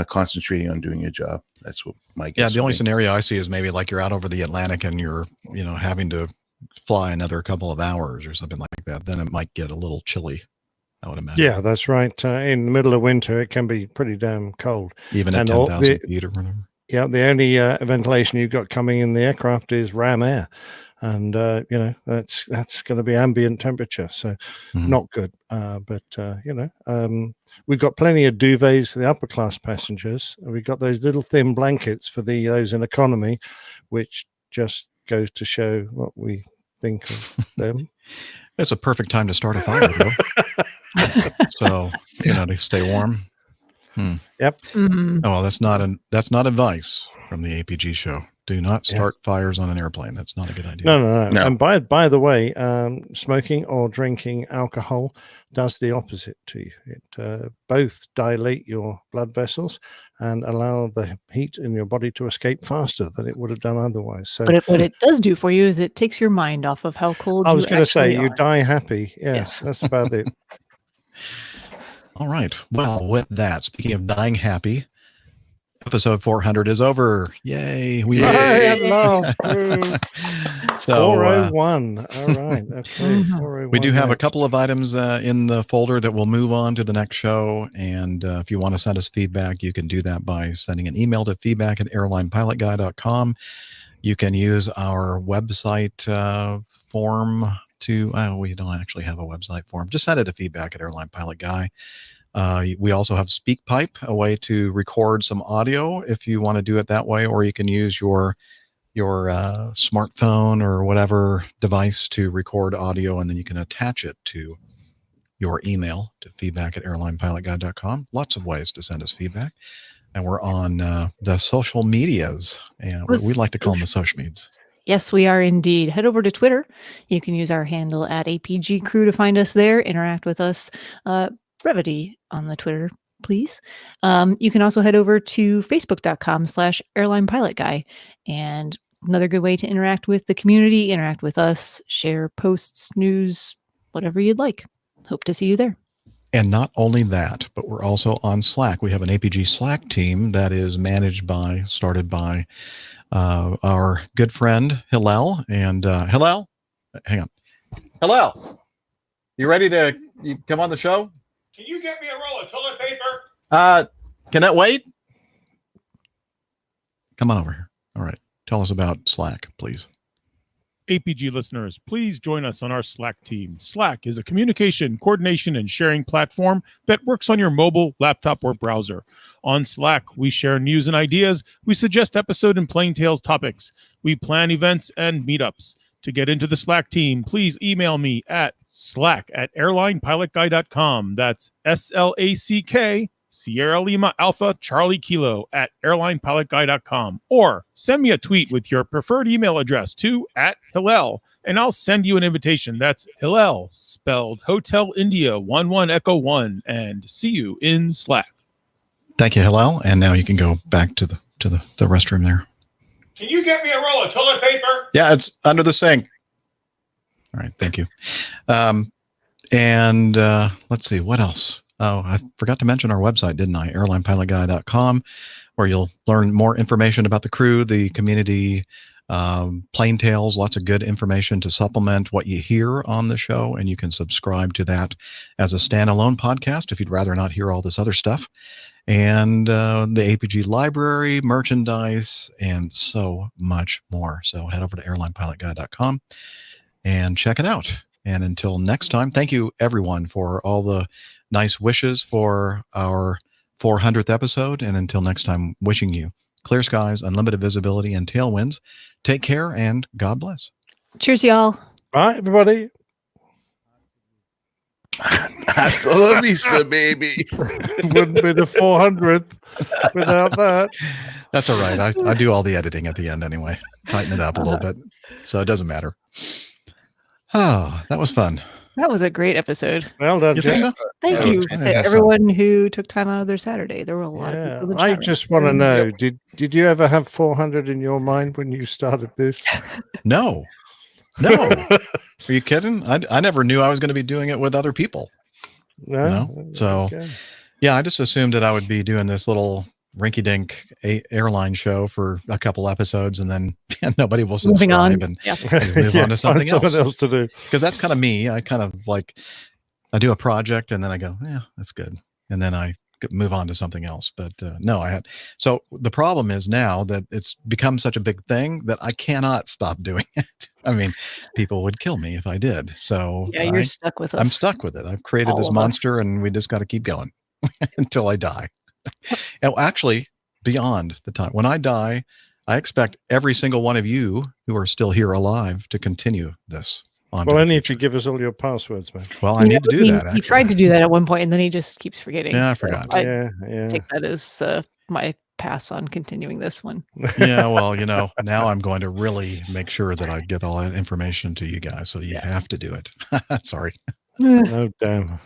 concentrating on doing your job. That's what my guess. Yeah, the only scenario I see is maybe like you're out over the Atlantic and you're, having to fly another couple of hours or something like that. Then it might get a little chilly, I would imagine. Yeah, that's right. In the middle of winter, it can be pretty damn cold. Even at 10,000 feet or whatever. Yeah, the only ventilation you've got coming in the aircraft is ram air. And, that's going to be ambient temperature. So not good. We've got plenty of duvets for the upper class passengers. We've got those little thin blankets for those in economy, which just goes to show what we think of them. It's a perfect time to start a fire, though. So, to stay warm. Yep. Mm-hmm. Oh, well, that's not advice from the APG show. Do not start fires on an airplane. That's not a good idea. No. And by the way, smoking or drinking alcohol does the opposite to you. It both dilate your blood vessels and allow the heat in your body to escape faster than it would have done otherwise. So, But what it does do for you is it takes your mind off of how cold. I was going to say are. you die happy. Yes, that's about it. All right. Well, with that, speaking of dying happy, episode 400 is over. Yay. So 401. All right. Okay. 401. We do have a couple of items in the folder that we'll move on to the next show. And if you want to send us feedback, you can do that by sending an email to feedback@airlinepilotguy.com. You can use our website form we don't actually have a website form. Just send it to feedback@airlinepilotguy. We also have SpeakPipe, a way to record some audio if you want to do it that way, or you can use your smartphone or whatever device to record audio, and then you can attach it to your email to feedback@airlinepilotguy.com. Lots of ways to send us feedback. And we're on the social medias, and we like to call them the social medias. Yes, we are indeed. Head over to Twitter. You can use our handle @APG Crew to find us there. Interact with us. Brevity on the Twitter, please. You can also head over to facebook.com/airlinepilotguy. And another good way to interact with the community, interact with us, share posts, news, whatever you'd like. Hope to see you there. And not only that, but we're also on Slack. We have an APG Slack team that is started by our good friend Hillel. And Hillel, hang on. Hillel, you ready to come on the show? Can you get me a roll of toilet paper? Can that wait? Come on over here. All right. Tell us about Slack, please. APG listeners, please join us on our Slack team. Slack is a communication, coordination, and sharing platform that works on your mobile, laptop, or browser. On Slack, we share news and ideas. We suggest episode and plain tales topics. We plan events and meetups. To get into the Slack team, please email me at slack@airlinepilotguy.com. That's SLACK Sierra Lima Alpha Charlie Kilo @airlinepilotguy.com. Or send me a tweet with your preferred email address to @Hillel, and I'll send you an invitation. That's Hillel, spelled Hotel India 11 Echo 1, and see you in Slack. Thank you, Hillel. And now you can go back to the restroom there. Can you get me a roll of toilet paper? Yeah, it's under the sink. All right, thank you. And let's see, what else? Oh, I forgot to mention our website, didn't I? airlinepilotguy.com, where you'll learn more information about the crew, the community, plain tales, lots of good information to supplement what you hear on the show. And you can subscribe to that as a standalone podcast if you'd rather not hear all this other stuff. And the APG library, merchandise, and so much more. So head over to airlinepilotguy.com and check it out. And until next time, thank you, everyone, for all the nice wishes for our 400th episode. And until next time, wishing you clear skies, unlimited visibility, and tailwinds. Take care, and God bless. Cheers, y'all. Bye, everybody. Hasta la vista, baby. Wouldn't be the 400th without that. That's all right. I do all the editing at the end anyway. Tighten it up a little bit. So it doesn't matter. Oh, that was fun. That was a great episode. Well done, You think Jeff. so? Thank Yeah, you it to has everyone who took time out of their Saturday. There were a lot of people in the I chat room. just want to know, did you ever have 400 in your mind when you started this? No. Are you kidding? I never knew I was going to be doing it with other people. No. You know? So, yeah, I just assumed that I would be doing this little rinky-dink airline show for a couple episodes, and then nobody will Moving on. subscribe and Yeah. just move on to something Find else. else to do. Because that's kind of me. I kind of like, I do a project and then I go, yeah, that's good. And then I move on to something else. But no, so the problem is now that it's become such a big thing that I cannot stop doing it. I mean, people would kill me if I did. So Yeah, you're stuck with us. I'm stuck with it. I've created All this of us. monster and we just got to keep going until I die. And actually, beyond the time when I die, I expect every single one of you who are still here alive to continue this. Well, only if you give us all your passwords, man. Well, I need to do that. He tried to do that at one point, and then he just keeps forgetting. Yeah, I So forgot. I Yeah. take that as my pass on continuing this one. Yeah, well, now I'm going to really make sure that I get all that information to you guys. So you have to do it. Sorry. No, damn.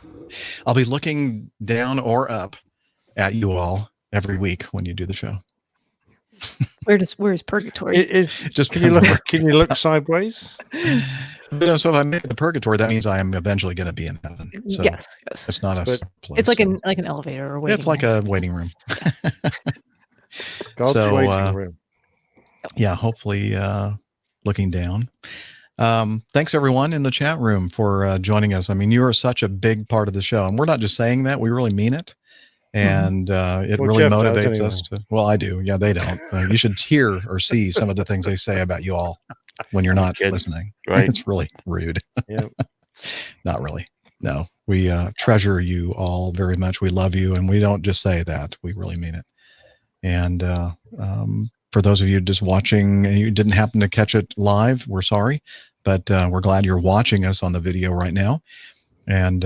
I'll be looking down or up at you all every week when you do the show. Where's purgatory? Just can you look sideways? But, so if I make it to purgatory, that means I am eventually going to be in heaven. So yes. It's not a place. It's like an elevator or waiting. It's like a waiting room. God's waiting room. Yeah, hopefully looking down. Thanks everyone in the chat room for joining us. I mean, you are such a big part of the show, and we're not just saying that; we really mean it. And it really Jeff motivates does, us to. Well, I do. Yeah, they don't. You should hear or see some of the things they say about you all when you're not listening. Right? It's really rude. Yeah. Not really. No, we treasure you all very much. We love you, and we don't just say that; we really mean it. And for those of you just watching and you didn't happen to catch it live, we're sorry, but we're glad you're watching us on the video right now. And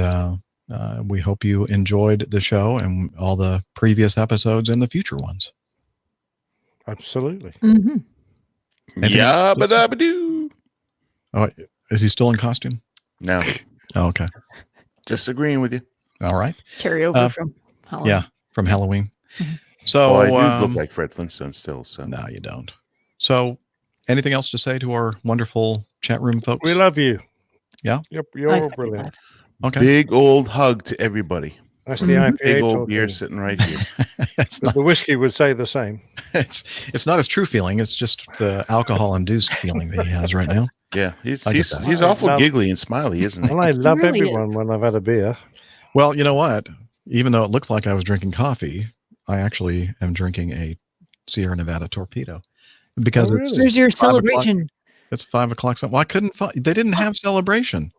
we hope you enjoyed the show and all the previous episodes and the future ones. Absolutely. Mm-hmm. Yabba-dabba-doo. Oh, is he still in costume? No. Oh, okay. Just agreeing with you. All right. Carry over from Halloween. Yeah, from Halloween. Mm-hmm. So I do look like Fred Flintstone still. So no, you don't. So anything else to say to our wonderful chat room folks? We love you. Yeah. You're all brilliant. Okay. Big old hug to everybody. That's the IPA big old talking. beer sitting right here. The whiskey would say the same. It's not his true feeling. It's just the alcohol-induced feeling that he has right now. Yeah, he's I get that. he's awful giggly and smiley, isn't he? Well, I love really everyone when I've had a beer. Well, you know what? Even though it looks like I was drinking coffee, I actually am drinking a Sierra Nevada Torpedo because it's There's your 5 o'clock. celebration. It's 5 o'clock. Well, I couldn't find. They didn't have celebration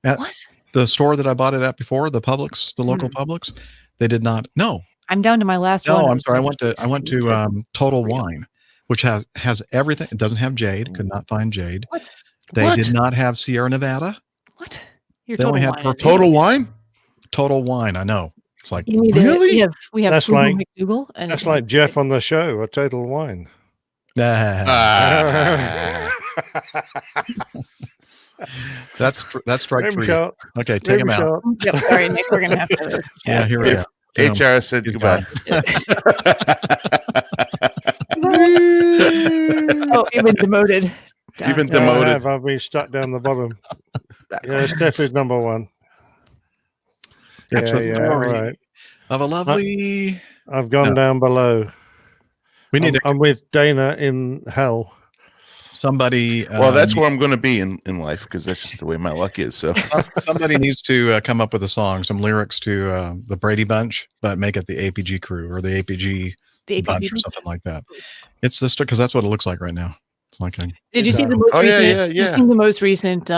at What? the store that I bought it at before. The Publix, the local Publix, they did not. No, I'm down to my last one. I'm sorry. I went to Total Wine, which has everything. It doesn't have jade. Could not find jade. What? They did not have Sierra Nevada. What? Your They total only had wine. Torpedo. Total Wine? Total Wine. I know. It's like You need Really? we have That's Google like- McDougal, and That's like Jeff on the show, a total wine. That's strike Rim 3. shot. Okay, take him Rim out. shot. Yep, sorry, Nick. We're gonna have to. Yeah, here we go. HR said goodbye. Oh, you've been demoted. You've been Yeah, I demoted. have. I've been stuck down the bottom. Yeah, Steph is number one. That's yeah, the yeah, story right. of a lovely. I've gone down below. We need I'm with Dana in hell. somebody. Well, that's where I'm going to be in life because that's just the way my luck is. So somebody needs to come up with a song, some lyrics to the Brady Bunch, but make it the APG crew or the APG bunch or something like that. It's just because that's what it looks like right now. It's like Did you see the most recent? Yeah. You seen the most recent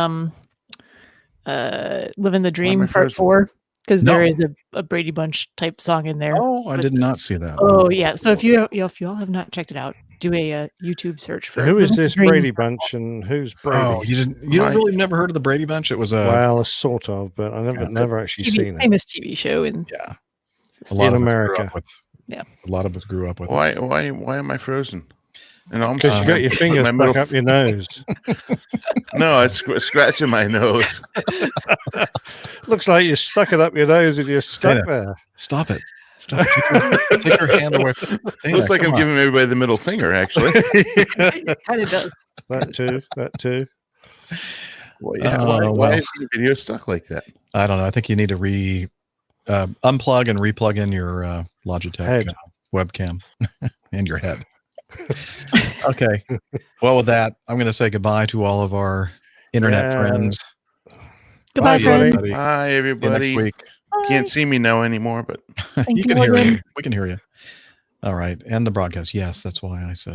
"Living the Dream" Part 4? Because there is a Brady Bunch type song in there. Oh, I did not see that. Oh yeah. So if you all have not checked it out, do a YouTube search for Who is Living the this Dream. Brady Bunch and who's Brady? Oh, you don't really never heard of the Brady Bunch? It was a Well, sort of, but I never actually seen it. famous TV show in a lot in of us grew America. up with. Yeah. A lot of us grew up with. why am I frozen? And I'm Because you got your fingers back up your nose. No, it's scratching my nose. Looks like you stuck it up your nose and you're stuck there. Stop it. Stop. Take your hand away. Dana, Looks like I'm giving everybody the middle finger, actually. Kind of does. That too. Well, yeah, why is the video stuck like that? I don't know. I think you need to unplug and replug in your Logitech webcam and your head. Okay. Well, with that, I'm going to say goodbye to all of our internet friends. Goodbye, friends. Bye, everybody. See you next week. Can't see me now anymore, but you can hear you. We can hear you. All right. And the broadcast. Yes, that's why I said